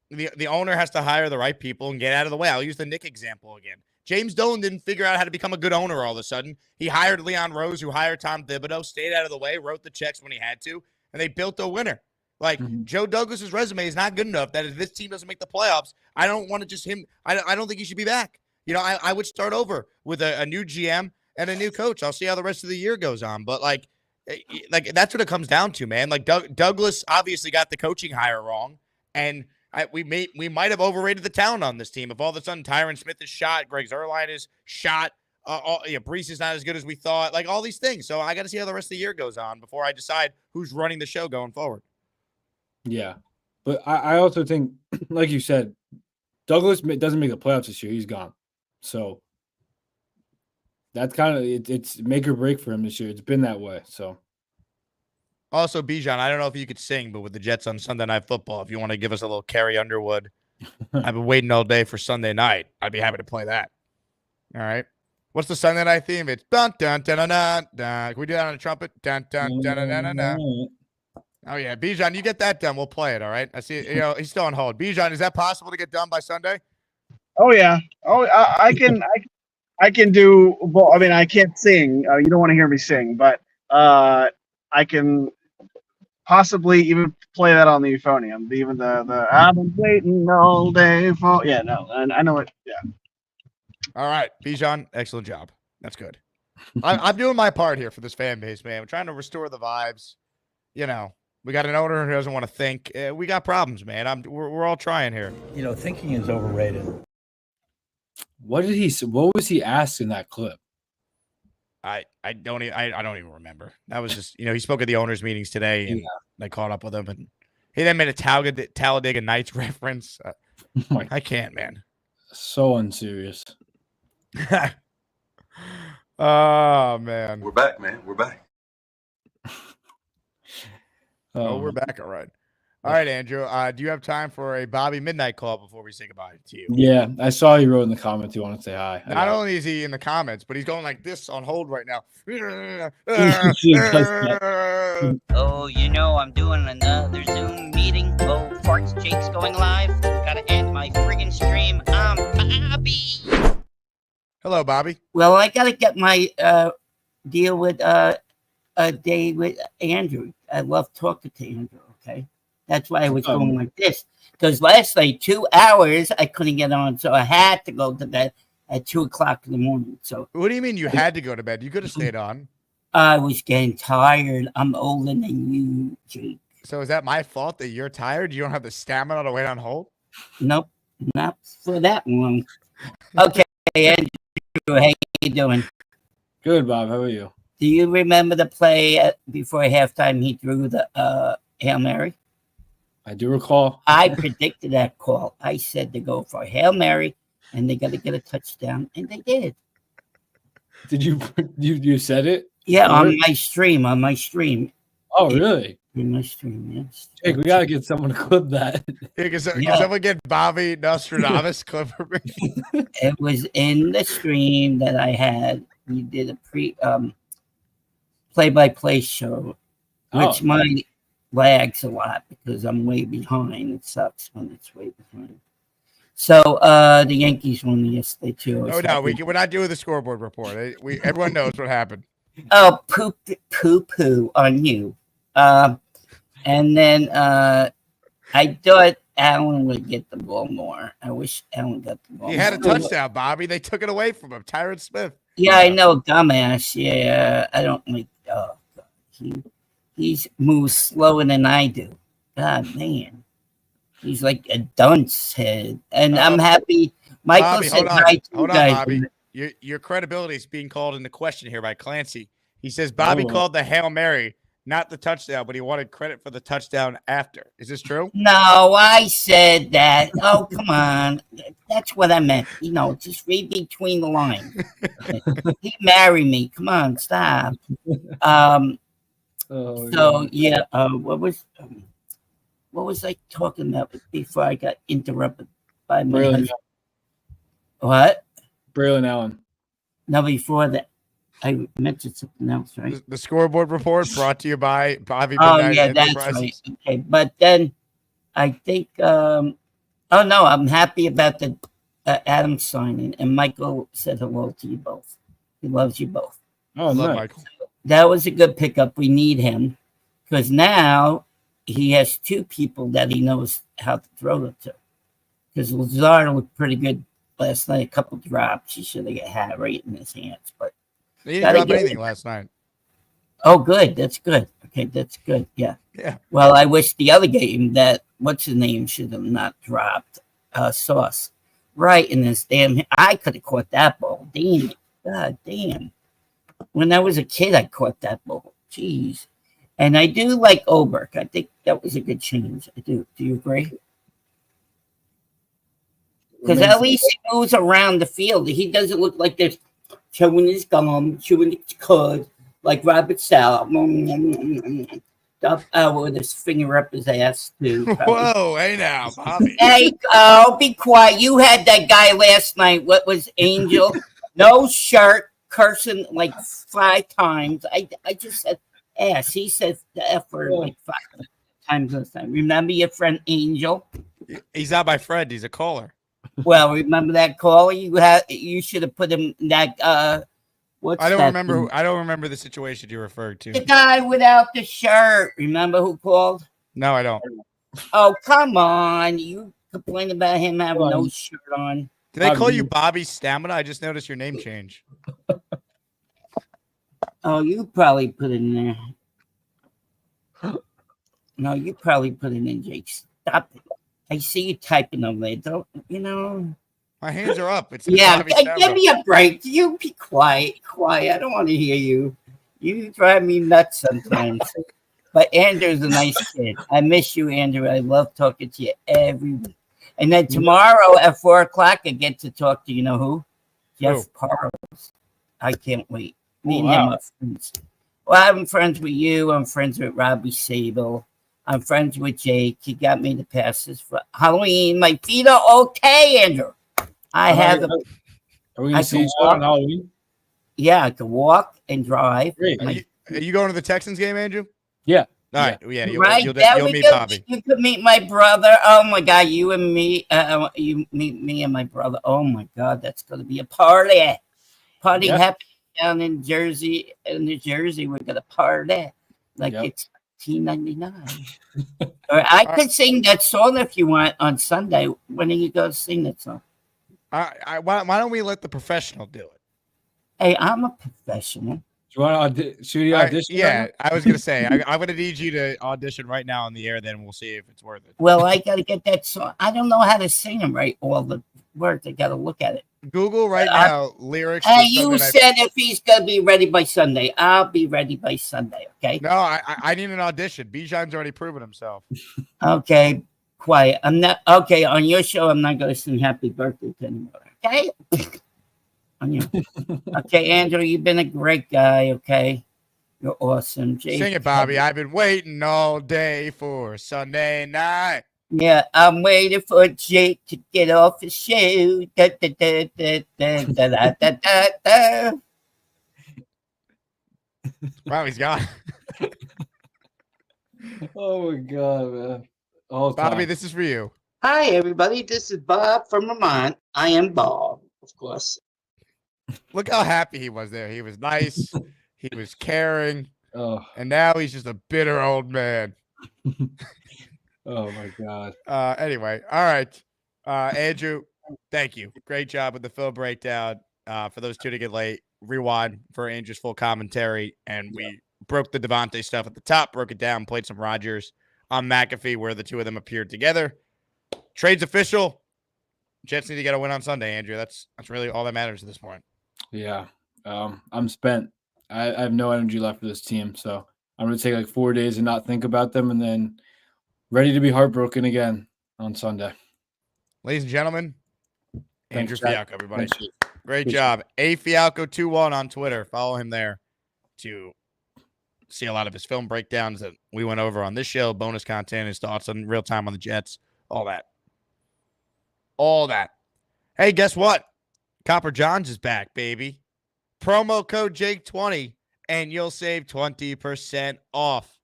B: the owner has to hire the right people and get out of the way. I'll use the Nick example again. James Dolan didn't figure out how to become a good owner all of a sudden. He hired Leon Rose, who hired Tom Thibodeau, stayed out of the way, wrote the checks when he had to, and they built a winner. Like, Joe Douglas's resume is not good enough that if this team doesn't make the playoffs, I don't want to just him. I don't think he should be back. I would start over with a new GM and a new coach. I'll see how the rest of the year goes on. But, like that's what it comes down to, man. Like, Douglas obviously got the coaching hire wrong, and we might have overrated the talent on this team. If all of a sudden Tyron Smith is shot, Greg Zuerlein is shot, Brees is not as good as we thought, like all these things. So I got to see how the rest of the year goes on before I decide who's running the show going forward. Yeah.
F: But I also think, like you said, Douglas doesn't make the playoffs this year. He's gone. So that's kind of it's make or break for him this year. It's been that way. So.
B: Also, Bijan, I don't know if you could sing, but with the Jets on Sunday Night Football, if you want to give us a little Carrie Underwood, I've been waiting all day for Sunday night. I'd be happy to play that. All right. What's the Sunday night theme? It's dun dun dun dun dun. Can we do that on a trumpet? Dun dun dun dun dun dun. Oh yeah, Bijan, you get that done. We'll play it. All right. I see. He's still on hold. Bijan, is that possible to get done by Sunday?
L: Oh yeah. Oh, I can do. Well, I mean, I can't sing. You don't want to hear me sing, but I can possibly even play that on the euphonium. Even the I've been waiting all day for. Yeah, no, I know it. Yeah.
B: All right, Bijan, excellent job. That's good. I'm doing my part here for this fan base, man. We're trying to restore the vibes. You know, we got an owner who doesn't want to think. We got problems, man. We're all trying here.
G: You know, thinking is overrated.
F: What was he asked in that clip?
B: I don't even remember. That was just, he spoke at the owners' meetings today, and they caught up with him, and he then made a Talladega Nights reference. I can't, man.
F: So unserious.
B: Oh, man.
D: We're back, man. We're back.
B: We're back. All right. All right, Andrew. Do you have time for a Bobby Midnight call before we say goodbye to you?
F: Yeah, I saw he wrote in the comments he wanted to say hi.
B: Not only is he in the comments, but he's going like this on hold right now.
M: Oh, I'm doing another Zoom meeting. Oh, Farts Jake's going live. Gotta end my friggin' stream. Bobby.
B: Hello, Bobby.
M: Well, I gotta get my deal with a day with Andrew. I love talking to Andrew, okay? That's why I was going like this. Because last night, 2 hours, I couldn't get on, so I had to go to bed at 2 o'clock in the morning. So
B: what do you mean you had to go to bed? You could have stayed on.
M: I was getting tired. I'm older than you, Jake.
B: So is that my fault that you're tired? You don't have the stamina to wait on hold?
M: Nope, not for that long. Okay, Andrew, how you doing?
F: Good, Bob. How are you?
M: Do you remember the play before halftime he threw the Hail Mary?
F: I do recall.
M: I predicted that call. I said to go for a Hail Mary, and they got to get a touchdown, and they did.
F: Did you said it?
M: Yeah, on my stream.
F: Oh, really?
M: In my stream, yes.
F: Jake, we got to get someone to clip that.
B: Yeah, can someone get Bobby Nostradamus clip for me?
M: It was in the stream that I had. We did a play-by-play show, which mine lags a lot because I'm way behind. It sucks when it's way behind. So the Yankees won yesterday too.
B: No, we're not doing the scoreboard report. Everyone knows what happened.
M: Oh, poo on you. And then I thought Allen would get the ball more. I wish Allen got the ball.
B: He had a touchdown, Bobby. They took it away from him. Tyron Smith.
M: Yeah, I know, dumbass. Yeah, I don't like. Oh, God. He moves slower than I do. God, man. He's like a dunce head. And I'm happy. Michael
B: Bobby,
M: said
B: hi
M: to
B: hold on,
M: guys.
B: Bobby. Your credibility is being called into question here by Clancy. He says Bobby called the Hail Mary, not the touchdown, but he wanted credit for the touchdown after. Is this true?
M: No, I said that. Oh, come on. That's what I meant. Just read between the lines. He married me. Come on, stop. What was I talking about before I got interrupted by my husband? What?
F: Braylon Allen.
M: No, before that, I mentioned something else, right?
B: The scoreboard report brought to you by Bobby.
M: Oh, yeah, that's right. Okay, but then I think, I'm happy about the Adams signing, and Michael said hello to you both. He loves you both.
F: Oh, I love Michael.
M: That was a good pickup. We need him because now he has two people that he knows how to throw it to. Because Lazard looked pretty good last night. A couple drops. He should have had right in his hands, but
B: he didn't drop anything last night.
M: Oh, good. That's good. Okay, that's good. Yeah.
B: Yeah.
M: Well, I wish the other game that what's his name should have not dropped Sauce right in this damn. I could have caught that ball. Damn it. God damn. When I was a kid, I caught that ball. Jeez. And I do like Oberk. I think that was a good change. I do. Do you agree? Because at least he moves around the field. He doesn't look like there's chewing his gum, chewing his cud, like Robert Sal. With his finger up his ass, too.
B: Whoa, hey now, Bobby.
M: Hey, be quiet. You had that guy last night. What was Angel? No shirt, cursing like 5 times. I just said ass. He said the F word like 5 times last time. Remember your friend Angel?
B: He's not my friend. He's a caller.
M: Well, remember that call you should have put him that I
B: don't remember the situation you referred to.
M: The guy without the shirt. Remember who called?
B: No, I don't.
M: Oh, come on. You complain about him having no shirt on.
B: Do they call you Bobby Stamina? I just noticed your name change.
M: Oh, you probably put it in there. No, you probably put it in, Jake. Stop it. I see you typing over there. Don't, you know.
B: My hands are up. It's
M: Yeah,
B: Bobby
M: give
B: Stamina.
M: me a break. You be quiet. I don't want to hear you. You drive me nuts sometimes. But Andrew's a nice kid. I miss you, Andrew. I love talking to you every week. And then tomorrow at 4 o'clock, I get to talk to, you know who? Jeff Parles. I can't wait. Me and him are friends. Well, I'm friends with you. I'm friends with Robbie Sable. I'm friends with Jake. He got me the passes for Halloween. My feet are okay, Andrew. I have.
F: Are we going to see each other on Halloween?
M: Yeah, I can walk and drive.
B: Great. Are you going to the Texans game, Andrew?
F: Yeah.
B: All right. Yeah.
M: You'll
B: meet Bobby.
M: You could meet my brother. Oh my God, you and me. You meet me and my brother. Oh my God, that's going to be a party. Party happy down in Jersey. In New Jersey, we're going to party like it's 1999. Or I could sing that song if you want on Sunday. When are you going to sing that song?
B: Why don't we let the professional do it?
M: Hey, I'm a professional.
F: Do you want to audition?
B: Yeah, I was going to say, I'm going to need you to audition right now on the air, then we'll see if it's worth it.
M: Well, I got to get that song. I don't know how to sing them right, all the words. I got to look at it.
B: Google right now lyrics.
M: Hey, you said if he's going to be ready by Sunday. I'll be ready by Sunday, okay?
B: No, I need an audition. Bijan's already proven himself.
M: Okay, quiet. I'm not, okay, on your show, I'm not going to sing happy birthday to anymore, okay? Okay, Andrew, you've been a great guy, okay? You're awesome. Jake,
B: sing it, Bobby. I've been waiting all day for Sunday night.
M: Yeah, I'm waiting for Jake to get off his shoe. Da, da, da, da, da, da, da, da, da.
B: Wow, he's gone.
F: Oh my God, man.
B: Bobby, this is for you.
M: Hi, everybody. This is Bob from Vermont. I am Bob, of course.
B: Look how happy he was there. He was nice. He was caring. And now he's just a bitter old man.
F: Oh, my God.
B: Anyway, all right. Andrew, thank you. Great job with the film breakdown. For those two to get late, rewind for Andrew's full commentary. And we broke the Davante stuff at the top, broke it down, played some Rodgers on McAfee where the two of them appeared together. Trade's official. Jets need to get a win on Sunday, Andrew. That's really all that matters at this point.
F: Yeah. I'm spent. I have no energy left for this team. So I'm going to take like 4 days and not think about them and then ready to be heartbroken again on Sunday.
B: Ladies and gentlemen, Andrew Fialkow, everybody. Great
F: Appreciate
B: job. Fialkow21 on Twitter. Follow him there to see a lot of his film breakdowns that we went over on this show, bonus content, his thoughts on real time on the Jets, all that. All that. Hey, guess what? Copper Johns is back, baby. Promo code Jake20, and you'll save 20% off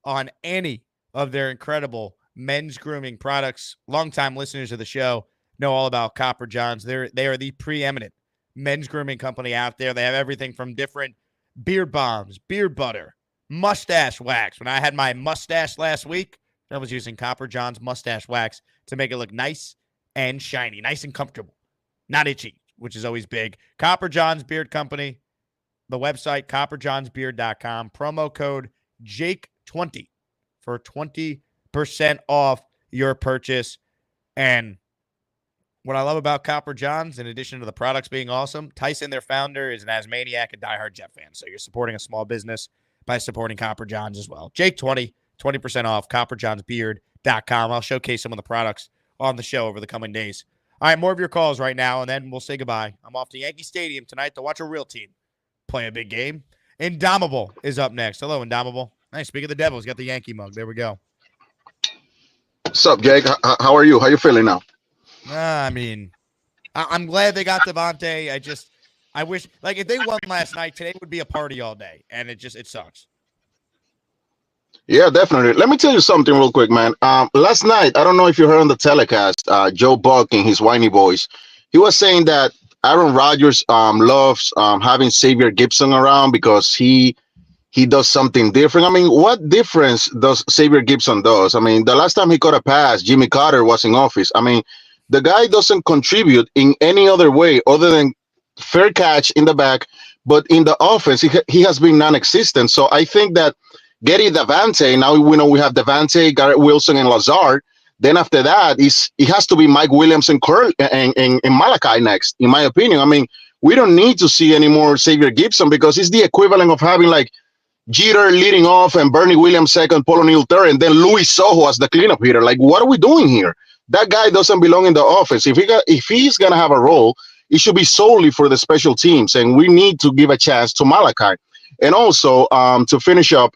B: on any of their incredible men's grooming products. Longtime listeners of the show know all about Copper Johns. They are the preeminent men's grooming company out there. They have everything from different beard bombs, beard butter, mustache wax. When I had my mustache last week, I was using Copper Johns mustache wax to make it look nice and shiny, nice and comfortable, not itchy, which is always big. Copper Johns Beard Company, the website, copperjohnsbeard.com, promo code Jake20 for 20% off your purchase. And what I love about Copper Johns, in addition to the products being awesome, Tyson, their founder, is an Asmaniac and diehard Jet fan. So you're supporting a small business by supporting Copper Johns as well. Jake20, 20% off, copperjohnsbeard.com. I'll showcase some of the products on the show over the coming days. All right, more of your calls right now, and then we'll say goodbye. I'm off to Yankee Stadium tonight to watch a real team play a big game. Indomitable is up next. Hello, Indomitable. Nice. Speak of the Devils, got the Yankee mug. There we go.
N: What's up, Jake? How are you? How you feeling now?
B: I'm glad they got Davante. I wish, like, if they won last night, today would be a party all day, and it sucks.
N: Yeah, definitely. Let me tell you something real quick, man. Last night, I don't know if you heard on the telecast, Joe Buck in his whiny voice, he was saying that Aaron Rodgers loves having Xavier Gibson around because he does something different. I mean, what difference does Xavier Gibson does? I mean, the last time he caught a pass, Jimmy Carter was in office. I mean, The guy doesn't contribute in any other way other than fair catch in the back, but in the offense, he has been non-existent. So I think that getting Davante, now we know we have Davante, Garrett Wilson, and Lazard. Then after that, it has to be Mike Williams and Malachi next, in my opinion. I mean, we don't need to see any more Xavier Gibson because it's the equivalent of having like Jeter leading off and Bernie Williams second, Paul O'Neill third, and then Luis Soho as the cleanup hitter. Like, what are we doing here? That guy doesn't belong in the offense. If he's gonna have a role, it should be solely for the special teams, and we need to give a chance to Malachi. And also, to finish up,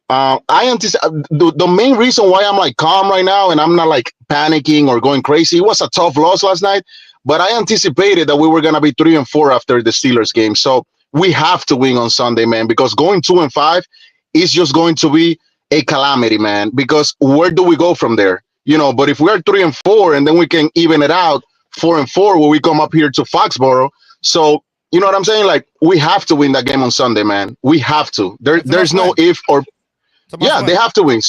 N: I anticipate the main reason why I'm like calm right now and I'm not like panicking or going crazy. It was a tough loss last night, but I anticipated that we were gonna be 3-4 after the Steelers game. So we have to win on Sunday, man, because going 2-5 is just going to be a calamity, man. Because where do we go from there? You know, but if we're 3-4 and then we can even it out 4-4 when we come up here to Foxborough. So you know what I'm saying? Like, we have to win that game on Sunday, man. We have to. There's no if or yeah, they have to win.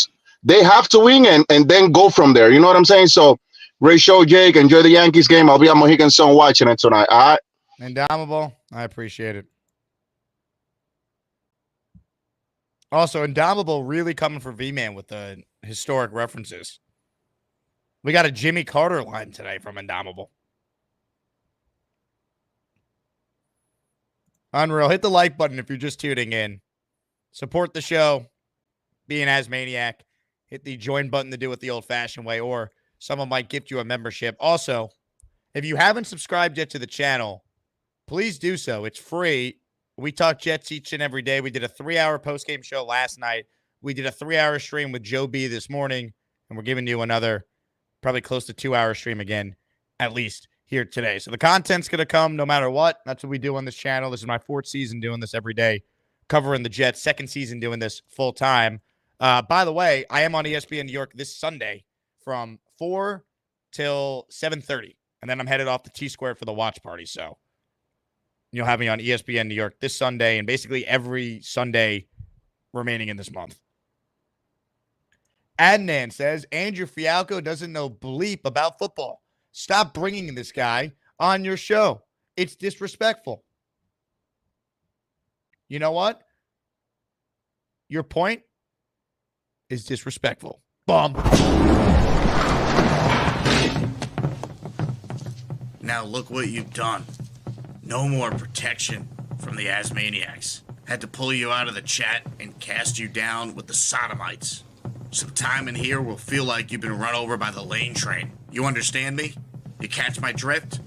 N: They have to win and then go from there. You know what I'm saying? So Ray Show, Jake, enjoy the Yankees game. I'll be at Mohegan Sun watching it tonight. All right.
B: Indomitable. I appreciate it. Also, Indomitable really coming for V-Man with the historic references. We got a Jimmy Carter line today from Indomitable. Unreal. Hit the like button if you're just tuning in. Support the show. Be an Asmaniac. Hit the join button to do it the old-fashioned way, or someone might gift you a membership. Also, if you haven't subscribed yet to the channel, please do so. It's free. We talk Jets each and every day. We did a 3-hour post-game show last night. We did a 3-hour stream with Joe B this morning, and we're giving you another probably close to 2-hour stream again, at least here today. So the content's going to come no matter what. That's what we do on this channel. This is my 4th season doing this every day, covering the Jets. 2nd season doing this full time. By the way, I am on ESPN New York this Sunday from 4 till 7:30, and then I'm headed off to T-Square for the watch party. So you'll have me on ESPN New York this Sunday and basically every Sunday remaining in this month. Adnan says, Andrew Fialkow doesn't know bleep about football. Stop bringing this guy on your show. It's disrespectful. You know what? Your point is disrespectful. Bum. Now look what you've done. No more protection from the Asmaniacs. Had to pull you out of the chat and cast you down with the sodomites. Some time in here will feel like you've been run over by the lane train. You understand me? You catch my drift?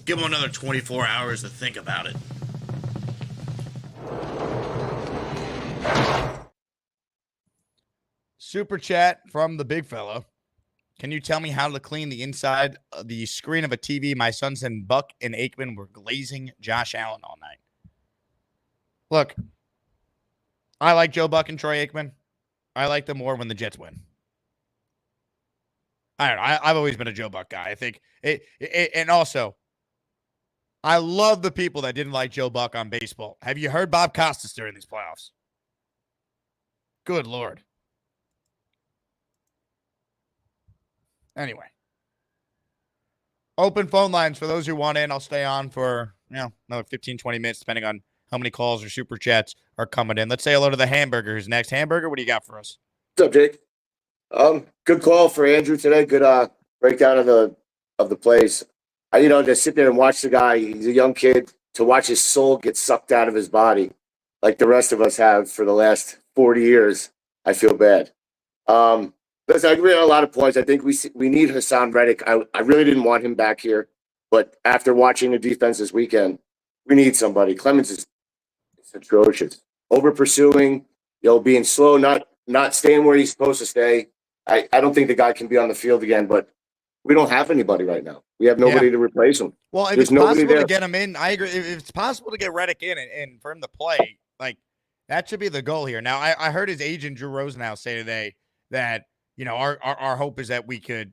B: Give him another 24 hours to think about it. Super chat from the big fella. Can you tell me how to clean the inside of the screen of a TV? My sons and Buck and Aikman were glazing Josh Allen all night. Look, I like Joe Buck and Troy Aikman. I like them more when the Jets win. I don't know. I've always been a Joe Buck guy. I think and also, I love the people that didn't like Joe Buck on baseball. Have you heard Bob Costas during these playoffs? Good Lord. Anyway. Open phone lines for those who want in. I'll stay on for, another 15, 20 minutes, depending on how many calls or super chats are coming in. Let's say hello to the Hamburger who's next. Hamburger, what do you got for us?
O: What's up, Jake? Good call for Andrew today. Good breakdown of the plays. To sit there and watch the guy, he's a young kid, to watch his soul get sucked out of his body like the rest of us have for the last 40 years, I feel bad. Listen, I agree on a lot of points. I think we need Hassan Reddick. I really didn't want him back here, but after watching the defense this weekend, we need somebody. Clemens is atrocious. Over pursuing, being slow, not staying where he's supposed to stay. I don't think the guy can be on the field again, but we don't have anybody right now. We have nobody to replace him.
B: Well, if it's possible to get him in, I agree. If it's possible to get Reddick in and for him to play, like, that should be the goal here. Now, I heard his agent, Drew Rosenhaus, say today that, our hope is that we could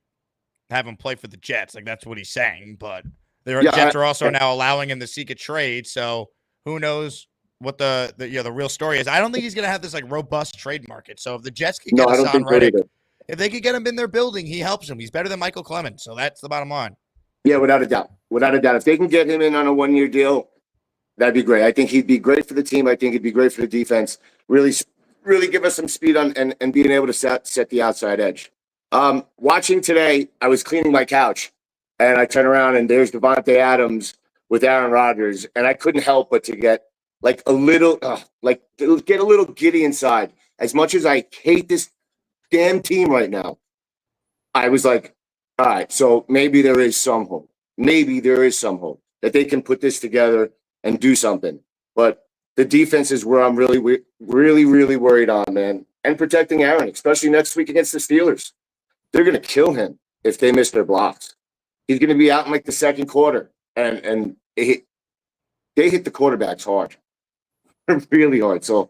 B: have him play for the Jets. Like, that's what he's saying. But the Jets are also now allowing him to seek a trade. So who knows what the real story is. I don't think he's going to have this, like, robust trade market. So if the Jets can get Hassan Reddick, if they could get him in their building, he helps them. He's better than Michael Clemens. So that's the bottom line.
O: Yeah, without a doubt. Without a doubt. If they can get him in on a 1-year deal, that'd be great. I think he'd be great for the team. I think he'd be great for the defense. Really give us some speed on and being able to set the outside edge. Watching today, I was cleaning my couch, and I turn around, and there's Davante Adams with Aaron Rodgers, and I couldn't help but to get a little giddy inside. As much as I hate this damn team right now, I was like, all right, so maybe there is some hope. Maybe there is some hope that they can put this together and do something. But the defense is where I'm really worried on, man. And protecting Aaron, especially next week against the Steelers. They're going to kill him if they miss their blocks. He's going to be out in the second quarter. And they hit the quarterbacks hard. Really hard. So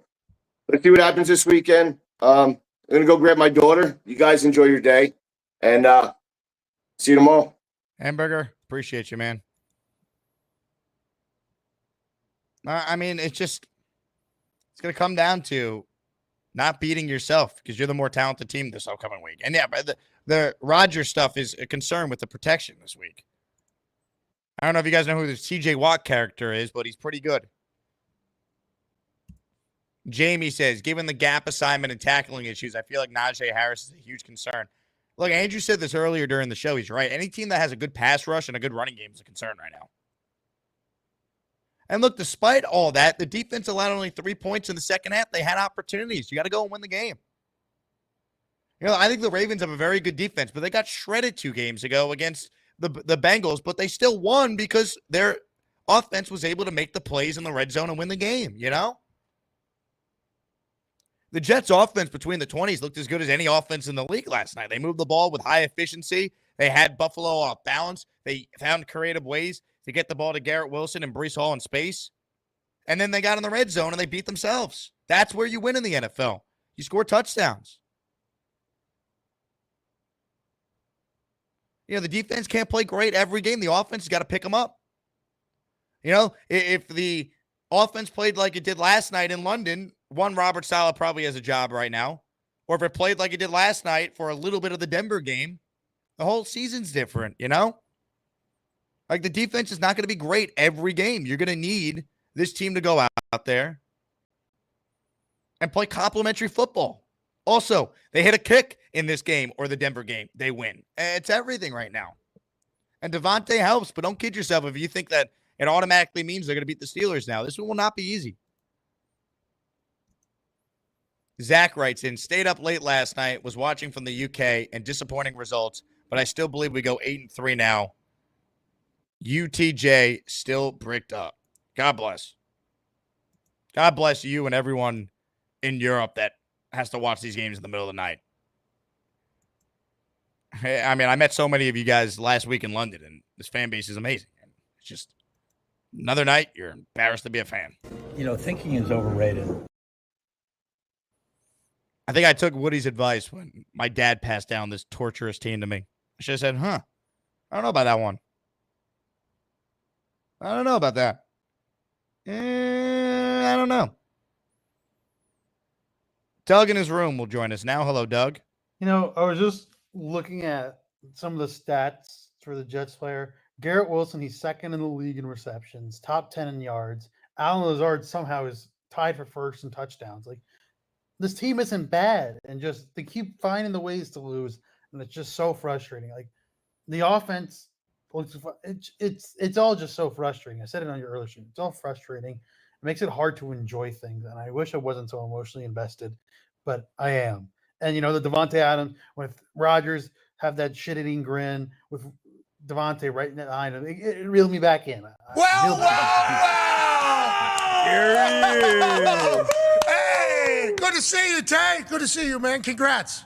O: let's see what happens this weekend. I'm going to go grab my daughter. You guys enjoy your day. And see you tomorrow.
B: Hamburger, appreciate you, man. I mean, it's going to come down to not beating yourself because you're the more talented team this upcoming week. And yeah, but the Rodgers stuff is a concern with the protection this week. I don't know if you guys know who the TJ Watt character is, but he's pretty good. Jamie says, given the gap assignment and tackling issues, I feel like Najee Harris is a huge concern. Look, Andrew said this earlier during the show. He's right. Any team that has a good pass rush and a good running game is a concern right now. And look, despite all that, the defense allowed only 3 points in the second half. They had opportunities. You got to go and win the game. I think the Ravens have a very good defense, but they got shredded 2 games ago against the Bengals, but they still won because their offense was able to make the plays in the red zone and win the game, The Jets' offense between the 20s looked as good as any offense in the league last night. They moved the ball with high efficiency. They had Buffalo off balance. They found creative ways to get the ball to Garrett Wilson and Breece Hall in space. And then they got in the red zone and they beat themselves. That's where you win in the NFL. You score touchdowns. The defense can't play great every game. The offense has got to pick them up. If the offense played like it did last night in London, Robert Saleh probably has a job right now. Or if it played like it did last night for a little bit of the Denver game, the whole season's different, Like the defense is not going to be great every game. You're going to need this team to go out there and play complimentary football. Also, they hit a kick in this game or the Denver game. They win. It's everything right now. And Davante helps, but don't kid yourself if you think that it automatically means they're going to beat the Steelers now. This one will not be easy. Zach writes in, stayed up late last night, was watching from the UK and disappointing results, but I still believe we go 8-3 now. UTJ still bricked up. God bless. God bless you and everyone in Europe that has to watch these games in the middle of the night. I mean, I met so many of you guys last week in London, and this fan base is amazing. It's just another night, you're embarrassed to be a fan.
G: Thinking is overrated.
B: I think I took Woody's advice when my dad passed down this torturous team to me. I should have said, I don't know about that one. I don't know about that. I don't know. Doug in his room will join us now. Hello, Doug.
P: I was just looking at some of the stats for the Jets player. Garrett Wilson, he's second in the league in receptions, top 10 in yards. Alan Lazard somehow is tied for first in touchdowns. Like, this team isn't bad, and just they keep finding the ways to lose, and it's just so frustrating. Like, the offense, it's all just so frustrating. I said it on your earlier stream. It's all frustrating. It makes it hard to enjoy things, and I wish I wasn't so emotionally invested, but I am. And, the Davante Adams with Rodgers have that shit-eating grin with Davante right behind him. It reeled me back in.
E: Hey, good to see you, Tay. Good to see you, man. Congrats.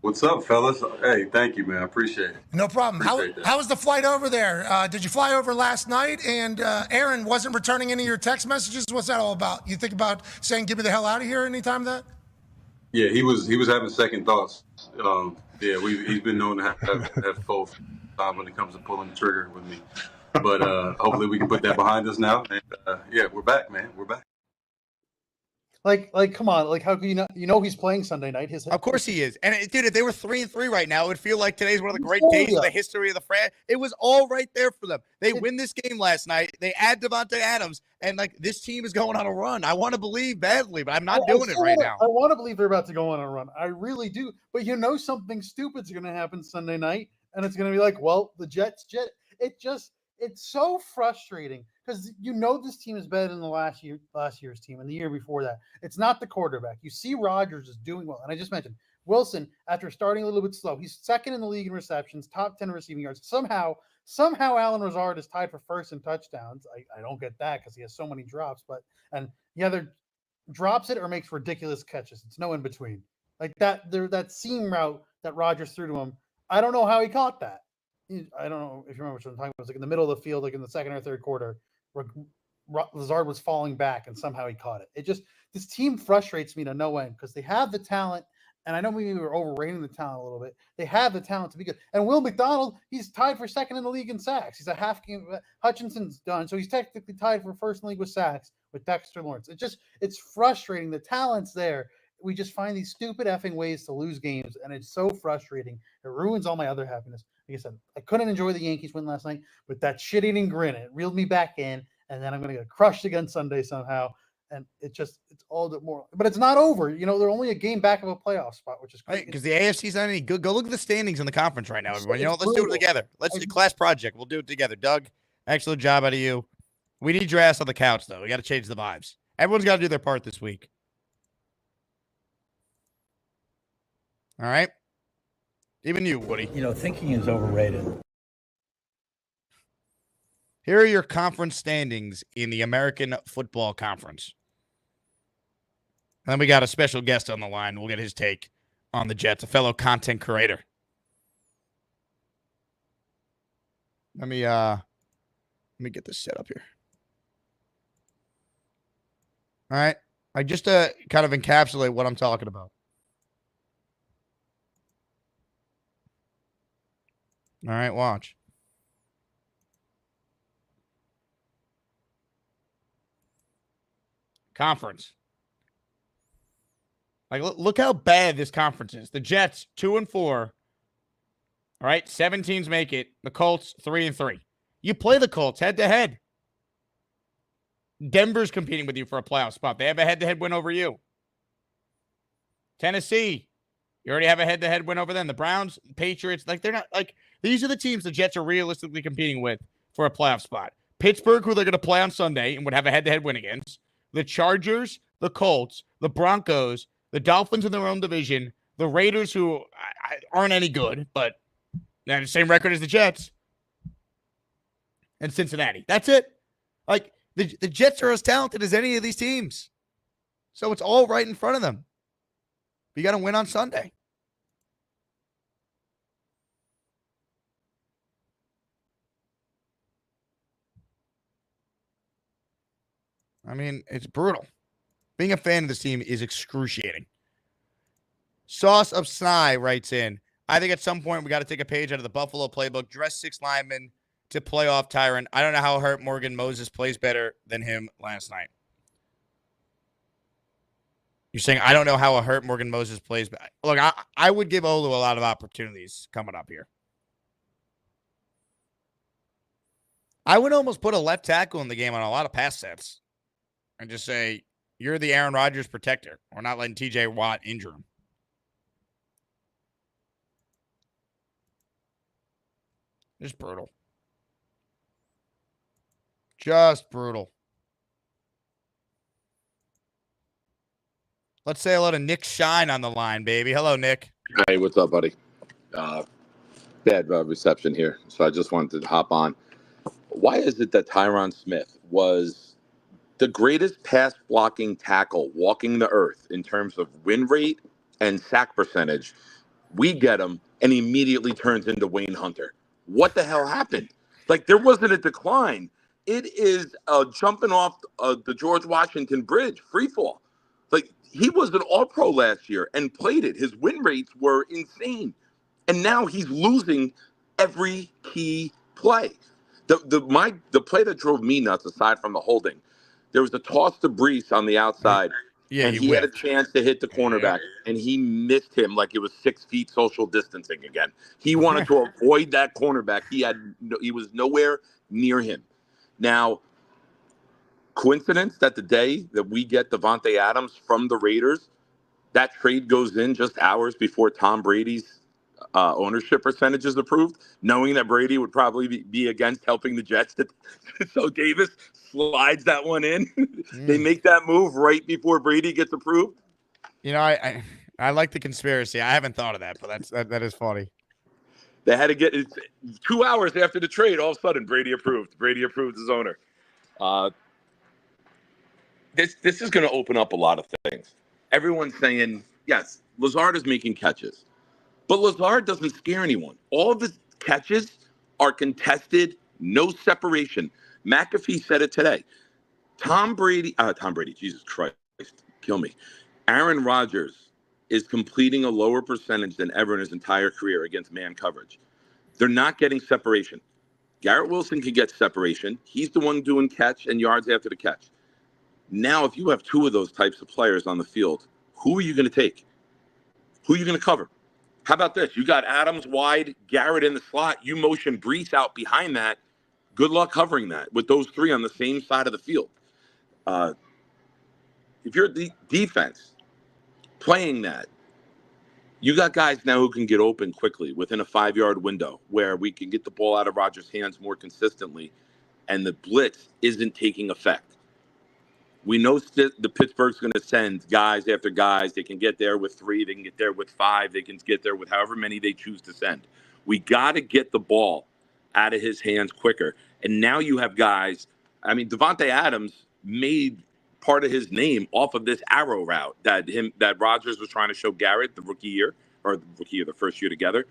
D: What's up, fellas? Hey, thank you, man. I appreciate it.
E: No problem. How was the flight over there? Did you fly over last night and Aaron wasn't returning any of your text messages? What's that all about? You think about saying, get me the hell out of here anytime that?
D: Yeah, he was having second thoughts. He's been known to have both when it comes to pulling the trigger with me. But hopefully we can put that behind us now. And we're back, man. We're back.
P: Like, come on. Like, how can you not? You know he's playing Sunday night.
B: Of course he is. And dude, if they were 3-3 right now, it would feel like today's one of the great days of the history of the franchise. It was all right there for them. They win this game last night. They add Davante Adams, and like this team is going on a run. I want to believe badly, but I'm not doing it right now.
P: I want to believe they're about to go on a run. I really do. But you know something stupid's going to happen Sunday night, and it's going to be like, well, the Jets. It's so frustrating because you know this team is better than the last year's team and the year before that. It's not the quarterback. You see Rodgers is doing well. And I just mentioned Wilson, after starting a little bit slow, he's second in the league in receptions, top 10 receiving yards. Somehow Allen Lazard is tied for first in touchdowns. I don't get that because he has so many drops, and he either drops it or makes ridiculous catches. It's no in between. Like that seam route that Rodgers threw to him. I don't know how he caught that. I don't know if you remember what I'm talking about. It was like in the middle of the field, like in the second or third quarter, where Lazard was falling back and somehow he caught it. This team frustrates me to no end because they have the talent, and I know maybe we were overrating the talent a little bit. They have the talent to be good. And Will McDonald, he's tied for second in the league in sacks. He's a half game. Hutchinson's done, so he's technically tied for first in the league with sacks with Dexter Lawrence. It's frustrating. The talent's there. We just find these stupid effing ways to lose games, and it's so frustrating. It ruins all my other happiness. Like I said, I couldn't enjoy the Yankees win last night, but that shit-eating grin, it reeled me back in, and then I'm going to get crushed again Sunday somehow, and it's all the more. But it's not over. You know, they're only a game back of a playoff spot, which is great.
B: Because the AFC's not any good. Go look at the standings in the conference right now, everyone. You know, let's do it together. Let's do a class project. We'll do it together. Doug, excellent job out of you. We need your ass on the couch, though. We got to change the vibes. Everyone's got to do their part this week. All right? Even you, Woody.
G: You know, thinking is overrated.
B: Here are your conference standings in the American Football Conference. And then we got a special guest on the line. We'll get his take on the Jets, a fellow content creator. Let me get this set up here. All right. I just kind of encapsulate what I'm talking about. All right, watch. Conference. Like, look how bad this conference is. The Jets, 2-4. All right, 7 teams make it. The Colts, 3-3. You play the Colts head-to-head. Denver's competing with you for a playoff spot. They have a head-to-head win over you. Tennessee, you already have a head-to-head win over them. The Browns, Patriots, like they're not like these are the teams the Jets are realistically competing with for a playoff spot. Pittsburgh, who they're going to play on Sunday and would have a head-to-head win against. The Chargers, the Colts, the Broncos, the Dolphins in their own division, the Raiders, who aren't any good, but they have the same record as the Jets, and Cincinnati. That's it. Like, the Jets are as talented as any of these teams. So it's all right in front of them. You got to win on Sunday. I mean, it's brutal. Being a fan of this team is excruciating. Sauce of Sny writes in, I think at some point we got to take a page out of the Buffalo playbook, dress 6 linemen to play off Tyron. I don't know how hurt Morgan Moses plays better than him last night. You're saying I don't know how a hurt Morgan Moses plays. But look, I would give Olu a lot of opportunities coming up here. I would almost put a left tackle in the game on a lot of pass sets and just say, you're the Aaron Rodgers protector. We're not letting TJ Watt injure him. Just brutal. Just brutal. Let's say hello to Nick Shine on the line, baby. Hello, Nick.
Q: Hey, what's up, buddy? Bad reception here, so I just wanted to hop on. Why is it that Tyron Smith was the greatest pass-blocking tackle walking the earth in terms of win rate and sack percentage? We get him, and he immediately turns into Wayne Hunter. What the hell happened? Like, there wasn't a decline. It is jumping off the George Washington Bridge, free fall. Like, he was an all-pro last year and played it. His win rates were insane. And now he's losing every key play. The play that drove me nuts, aside from the holding, there was a toss to Brees on the outside.
B: Yeah,
Q: and
B: he
Q: he had a
B: whiffed.
Q: chance to hit the cornerback, and he missed him like it was 6 feet social distancing again. He wanted to avoid that cornerback. He was nowhere near him. Now, coincidence that the day that we get Davante Adams from the Raiders, that trade goes in just hours before Tom Brady's ownership percentage is approved, knowing that Brady would probably be against helping the Jets. So Davis slides that one in. They make that move right before Brady gets approved.
B: You know, I like the conspiracy. I haven't thought of that, but that is funny.
Q: They had to get it 2 hours after the trade. All of a sudden, Brady approved. Brady approved his owner. This is going to open up a lot of things. Everyone's saying, yes, Lazard is making catches. But Lazard doesn't scare anyone. All of his catches are contested, no separation. McAfee said it today. Tom Brady, Jesus Christ, kill me. Aaron Rodgers is completing a lower percentage than ever in his entire career against man coverage. They're not getting separation. Garrett Wilson can get separation. He's the one doing catch and yards after the catch. Now, if you have two of those types of players on the field, who are you going to take? Who are you going to cover? How about this? You got Adams wide, Garrett in the slot. You motion Brees out behind that. Good luck covering that with those three on the same side of the field. If you're the defense playing that, you got guys now who can get open quickly within a 5-yard window where we can get the ball out of Rodgers' hands more consistently, and the blitz isn't taking effect. We know the Pittsburgh's going to send guys after guys. They can get there with 3. They can get there with 5. They can get there with however many they choose to send. We got to get the ball out of his hands quicker. And now you have guys. I mean, Davante Adams made part of his name off of this arrow route that Rodgers was trying to show Garrett the first year together.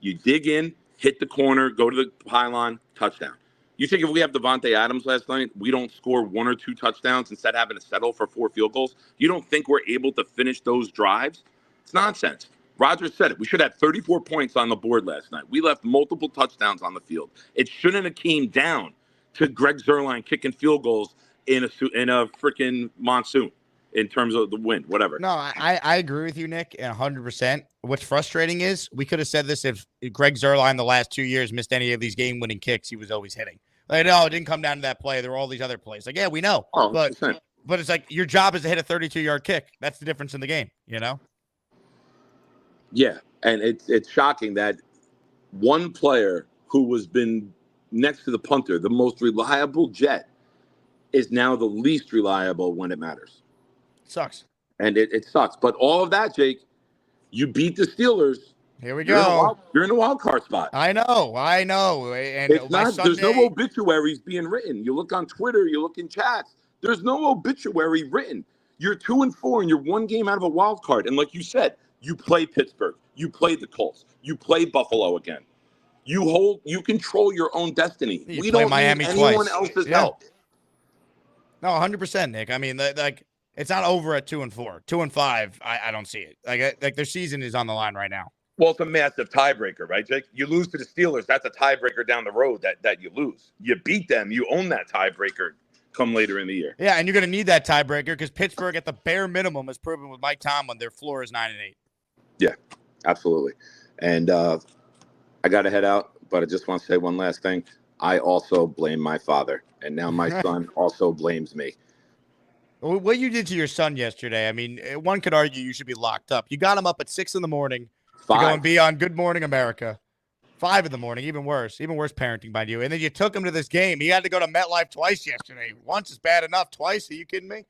Q: You dig in, hit the corner, go to the pylon, touchdown. You think if we have Davante Adams last night, we don't score 1 or 2 touchdowns instead of having to settle for 4 field goals? You don't think we're able to finish those drives? It's nonsense. Rodgers said it. We should have 34 points on the board last night. We left multiple touchdowns on the field. It shouldn't have came down to Greg Zuerlein kicking field goals in a freaking monsoon in terms of the wind, whatever.
B: No, I agree with you, Nick, 100%. What's frustrating is we could have said this if Greg Zuerlein the last 2 years missed any of these game-winning kicks, he was always hitting. Like, no, it didn't come down to that play. There were all these other plays. Like, yeah, we know. But it's like your job is to hit a 32-yard kick. That's the difference in the game, you know?
Q: Yeah, and it's shocking that one player who was been next to the punter, the most reliable Jet, is now the least reliable when it matters.
B: Sucks.
Q: And it sucks. But all of that, Jake, you beat the Steelers.
B: Here we go.
Q: You're in a wild card spot.
B: I know. And
Q: it's not. There's no obituaries being written. You look on Twitter. You look in chats. There's no obituary written. You're 2-4, and you're 1 game out of a wild card. And like you said, you play Pittsburgh. You play the Colts. You play Buffalo again. You control your own destiny. We don't
B: Miami
Q: need anyone
B: twice.
Q: else's help.
B: No, 100%, Nick. I mean, like it's not over at 2-4, 2-5. I don't see it. Like their season is on the line right now.
Q: Well, it's a massive tiebreaker, right, Jake? You lose to the Steelers. That's a tiebreaker down the road that you lose. You beat them. You own that tiebreaker come later in the year.
B: Yeah, and you're going to need that tiebreaker because Pittsburgh, at the bare minimum, has proven with Mike Tomlin their floor is 9-8.
Q: Yeah, absolutely. And I got to head out, but I just want to say one last thing. I also blame my father, and now my son also blames me.
B: What you did to your son yesterday, I mean, one could argue you should be locked up. You got him up at 6 a.m. to go and be on Good Morning America. 5 a.m, even worse parenting by you. And then you took him to this game. He had to go to MetLife twice yesterday. Once is bad enough. Twice? Are you kidding me?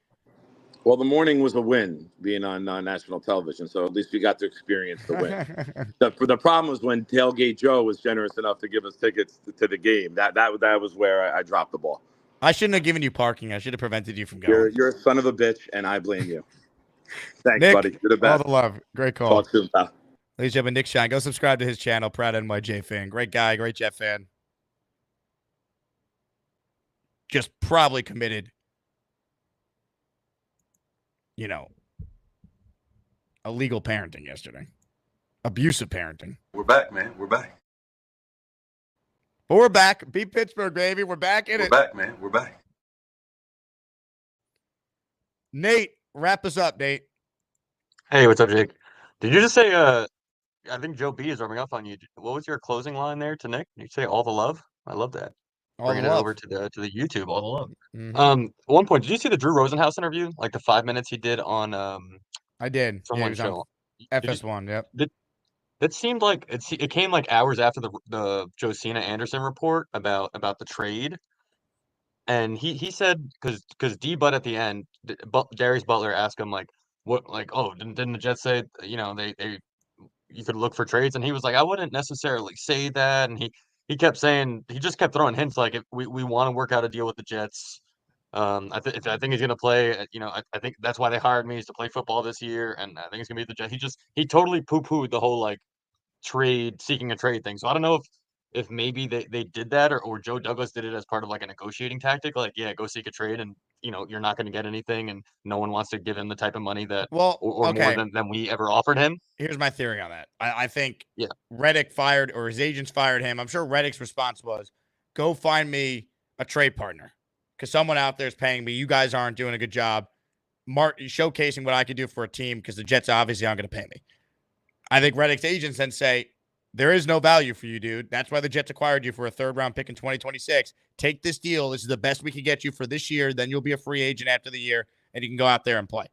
Q: Well, the morning was a win being on national television, so at least we got to experience the win. The problem was when Tailgate Joe was generous enough to give us tickets to the game. That was where I dropped the ball.
B: I shouldn't have given you parking. I should have prevented you from going.
Q: You're a son of a bitch, and I blame you. Thanks,
B: Nick,
Q: buddy. You're the best.
B: All the love. Great call.
Q: Talk soon, pal.
B: Ladies and gentlemen, Nick Shine. Go subscribe to his channel. Proud NYJ fan. Great guy. Great Jet fan. Just probably committed, illegal parenting yesterday. Abusive parenting.
D: We're back, man. We're back.
B: But we're back. Beat Pittsburgh, baby. We're back in it.
D: We're back, man. We're back.
B: Nate, wrap us up, Nate.
R: Hey, what's up, Jake? Did you just say, I think Joe B is warming up on you. What was your closing line there to Nick? Did you say all the love? I love that.
B: All
R: Bringing
B: the
R: it
B: love.
R: over to the YouTube, all the love.
B: Mhm.
R: At one point, did you see the Drew Rosenhaus interview? Like the 5 minutes he did on
B: I did. Yeah, he
R: someone's
B: was on
R: show.
B: FS1. Yep.
R: That seemed like it came like hours after the Josina Anderson report about the trade. And he said because D Butt at the end, Darius Butler asked him like what like oh didn't the Jets say they you could look for trades, and he was like I wouldn't necessarily say that, and he kept saying he just kept throwing hints like if we want to work out a deal with the Jets. I think he's gonna play. I think that's why they hired me is to play football this year, and I think he's gonna be the Jets. He totally poo pooed the whole like seeking a trade thing. So I don't know if maybe they did that or Joe Douglas did it as part of like a negotiating tactic. Like, yeah, go seek a trade and you're not going to get anything and no one wants to give him the type of money that
B: Well,
R: or more
B: okay.
R: than we ever offered him.
B: Here's my theory on that. I think
R: Yeah.
B: Reddick fired or his agents fired him. I'm sure Reddick's response was, go find me a trade partner because someone out there is paying me. You guys aren't doing a good job showcasing what I could do for a team because the Jets obviously aren't going to pay me. I think Reddick's agents then say, there is no value for you, dude. That's why the Jets acquired you for a third-round pick in 2026. Take this deal. This is the best we can get you for this year. Then you'll be a free agent after the year, and you can go out there and play.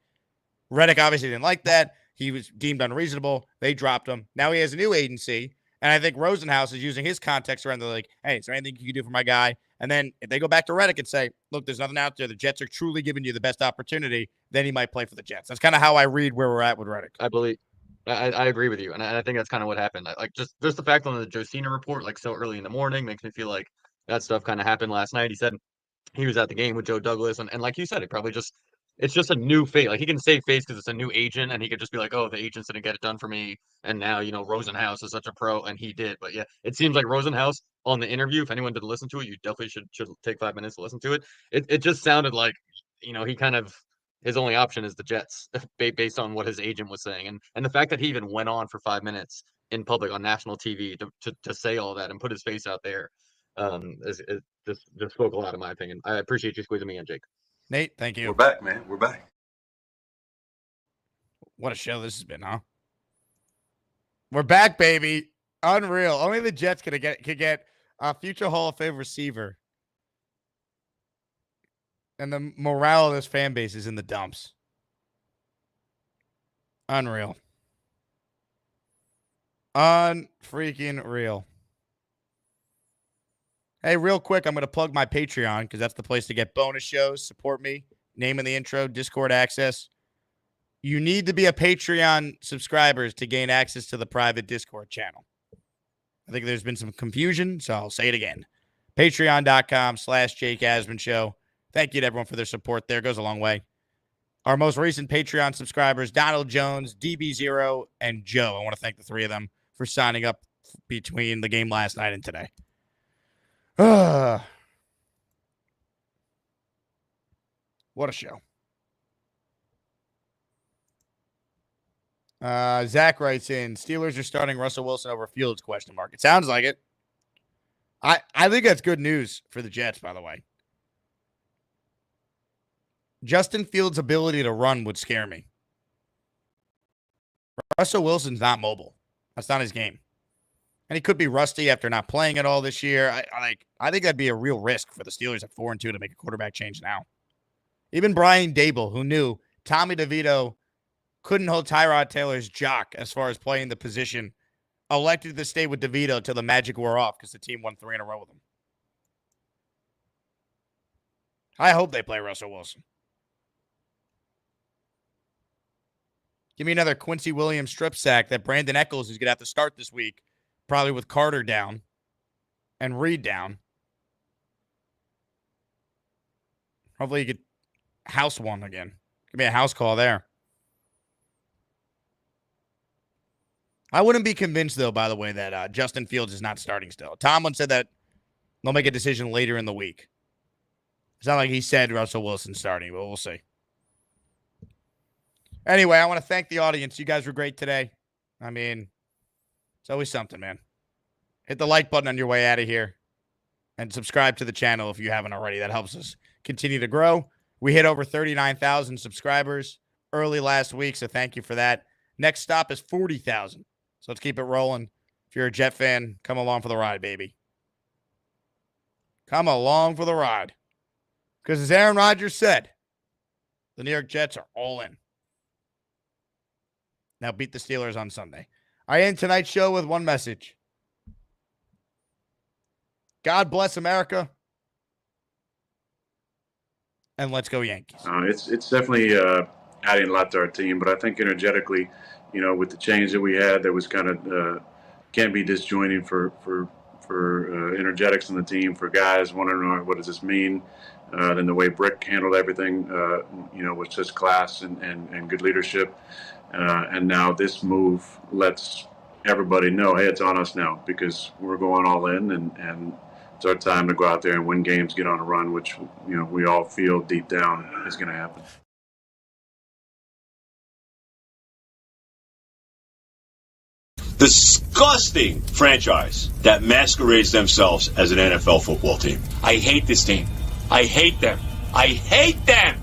B: Reddick obviously didn't like that. He was deemed unreasonable. They dropped him. Now he has a new agency, and I think Rosenhaus is using his context around the like, hey, is there anything you can do for my guy? And then if they go back to Reddick and say, look, there's nothing out there. The Jets are truly giving you the best opportunity. Then he might play for the Jets. That's kind of how I read where we're at with Reddick.
R: I agree with you, and I think that's kind of what happened. Like just the fact on the Josina report, like so early in the morning, makes me feel like that stuff kind of happened last night. He said he was at the game with Joe Douglas, and like you said, it's just a new face. Like he can save face because it's a new agent, and he could just be like, oh, the agents didn't get it done for me, and now Rosenhaus is such a pro, and he did. But yeah, it seems like Rosenhaus on the interview. If anyone did listen to it, you definitely should take 5 minutes to listen to it. It just sounded like he kind of. His only option is the Jets, based on what his agent was saying, and the fact that he even went on for 5 minutes in public on national TV to say all that and put his face out there, is just spoke a lot in my opinion. I appreciate you squeezing me in, Jake.
B: Nate, thank you.
D: We're back, man. We're back.
B: What a show this has been, huh? We're back, baby. Unreal. Only the Jets could get a future Hall of Fame receiver. And the morale of this fan base is in the dumps. Unreal. Unfreaking real. Hey, real quick, I'm going to plug my Patreon because that's the place to get bonus shows. Support me. Name in the intro, Discord access. You need to be a Patreon subscribers to gain access to the private Discord channel. I think there's been some confusion, so I'll say it again. Patreon.com/Jake Asman Show. Thank you to everyone for their support there. It goes a long way. Our most recent Patreon subscribers, Donald Jones, DB0, and Joe. I want to thank the three of them for signing up between the game last night and today. What a show. Zach writes in, Steelers are starting Russell Wilson over Fields, ? It sounds like it. I think that's good news for the Jets, by the way. Justin Fields' ability to run would scare me. Russell Wilson's not mobile. That's not his game. And he could be rusty after not playing at all this year. I think that'd be a real risk for the Steelers at 4-2 to make a quarterback change now. Even Brian Dable, who knew Tommy DeVito couldn't hold Tyrod Taylor's jock as far as playing the position, elected to stay with DeVito till the magic wore off because the team won 3 in a row with him. I hope they play Russell Wilson. Give me another Quincy Williams strip sack that Brandon Echols is going to have to start this week, probably with Carter down and Reed down. Hopefully you could house one again. Give me a house call there. I wouldn't be convinced, though, by the way, that Justin Fields is not starting still. Tomlin said that they'll make a decision later in the week. It's not like he said Russell Wilson's starting, but we'll see. Anyway, I want to thank the audience. You guys were great today. I mean, it's always something, man. Hit the like button on your way out of here and subscribe to the channel if you haven't already. That helps us continue to grow. We hit over 39,000 subscribers early last week, so thank you for that. Next stop is 40,000. So let's keep it rolling. If you're a Jet fan, come along for the ride, baby. Come along for the ride. Because as Aaron Rodgers said, the New York Jets are all in. Now beat the Steelers on Sunday. I end tonight's show with one message. God bless America. And let's go Yankees.
S: It's definitely adding a lot to our team, but I think energetically, with the change that we had, that was kind of can't be disjointing for energetics in the team, for guys wondering what does this mean. Then the way Brick handled everything, was just class and good leadership. And now this move lets everybody know, hey, it's on us now, because we're going all in, and it's our time to go out there and win games, get on a run, which we all feel deep down is going to happen.
T: Disgusting franchise that masquerades themselves as an NFL football team. I hate this team. I hate them. I hate them.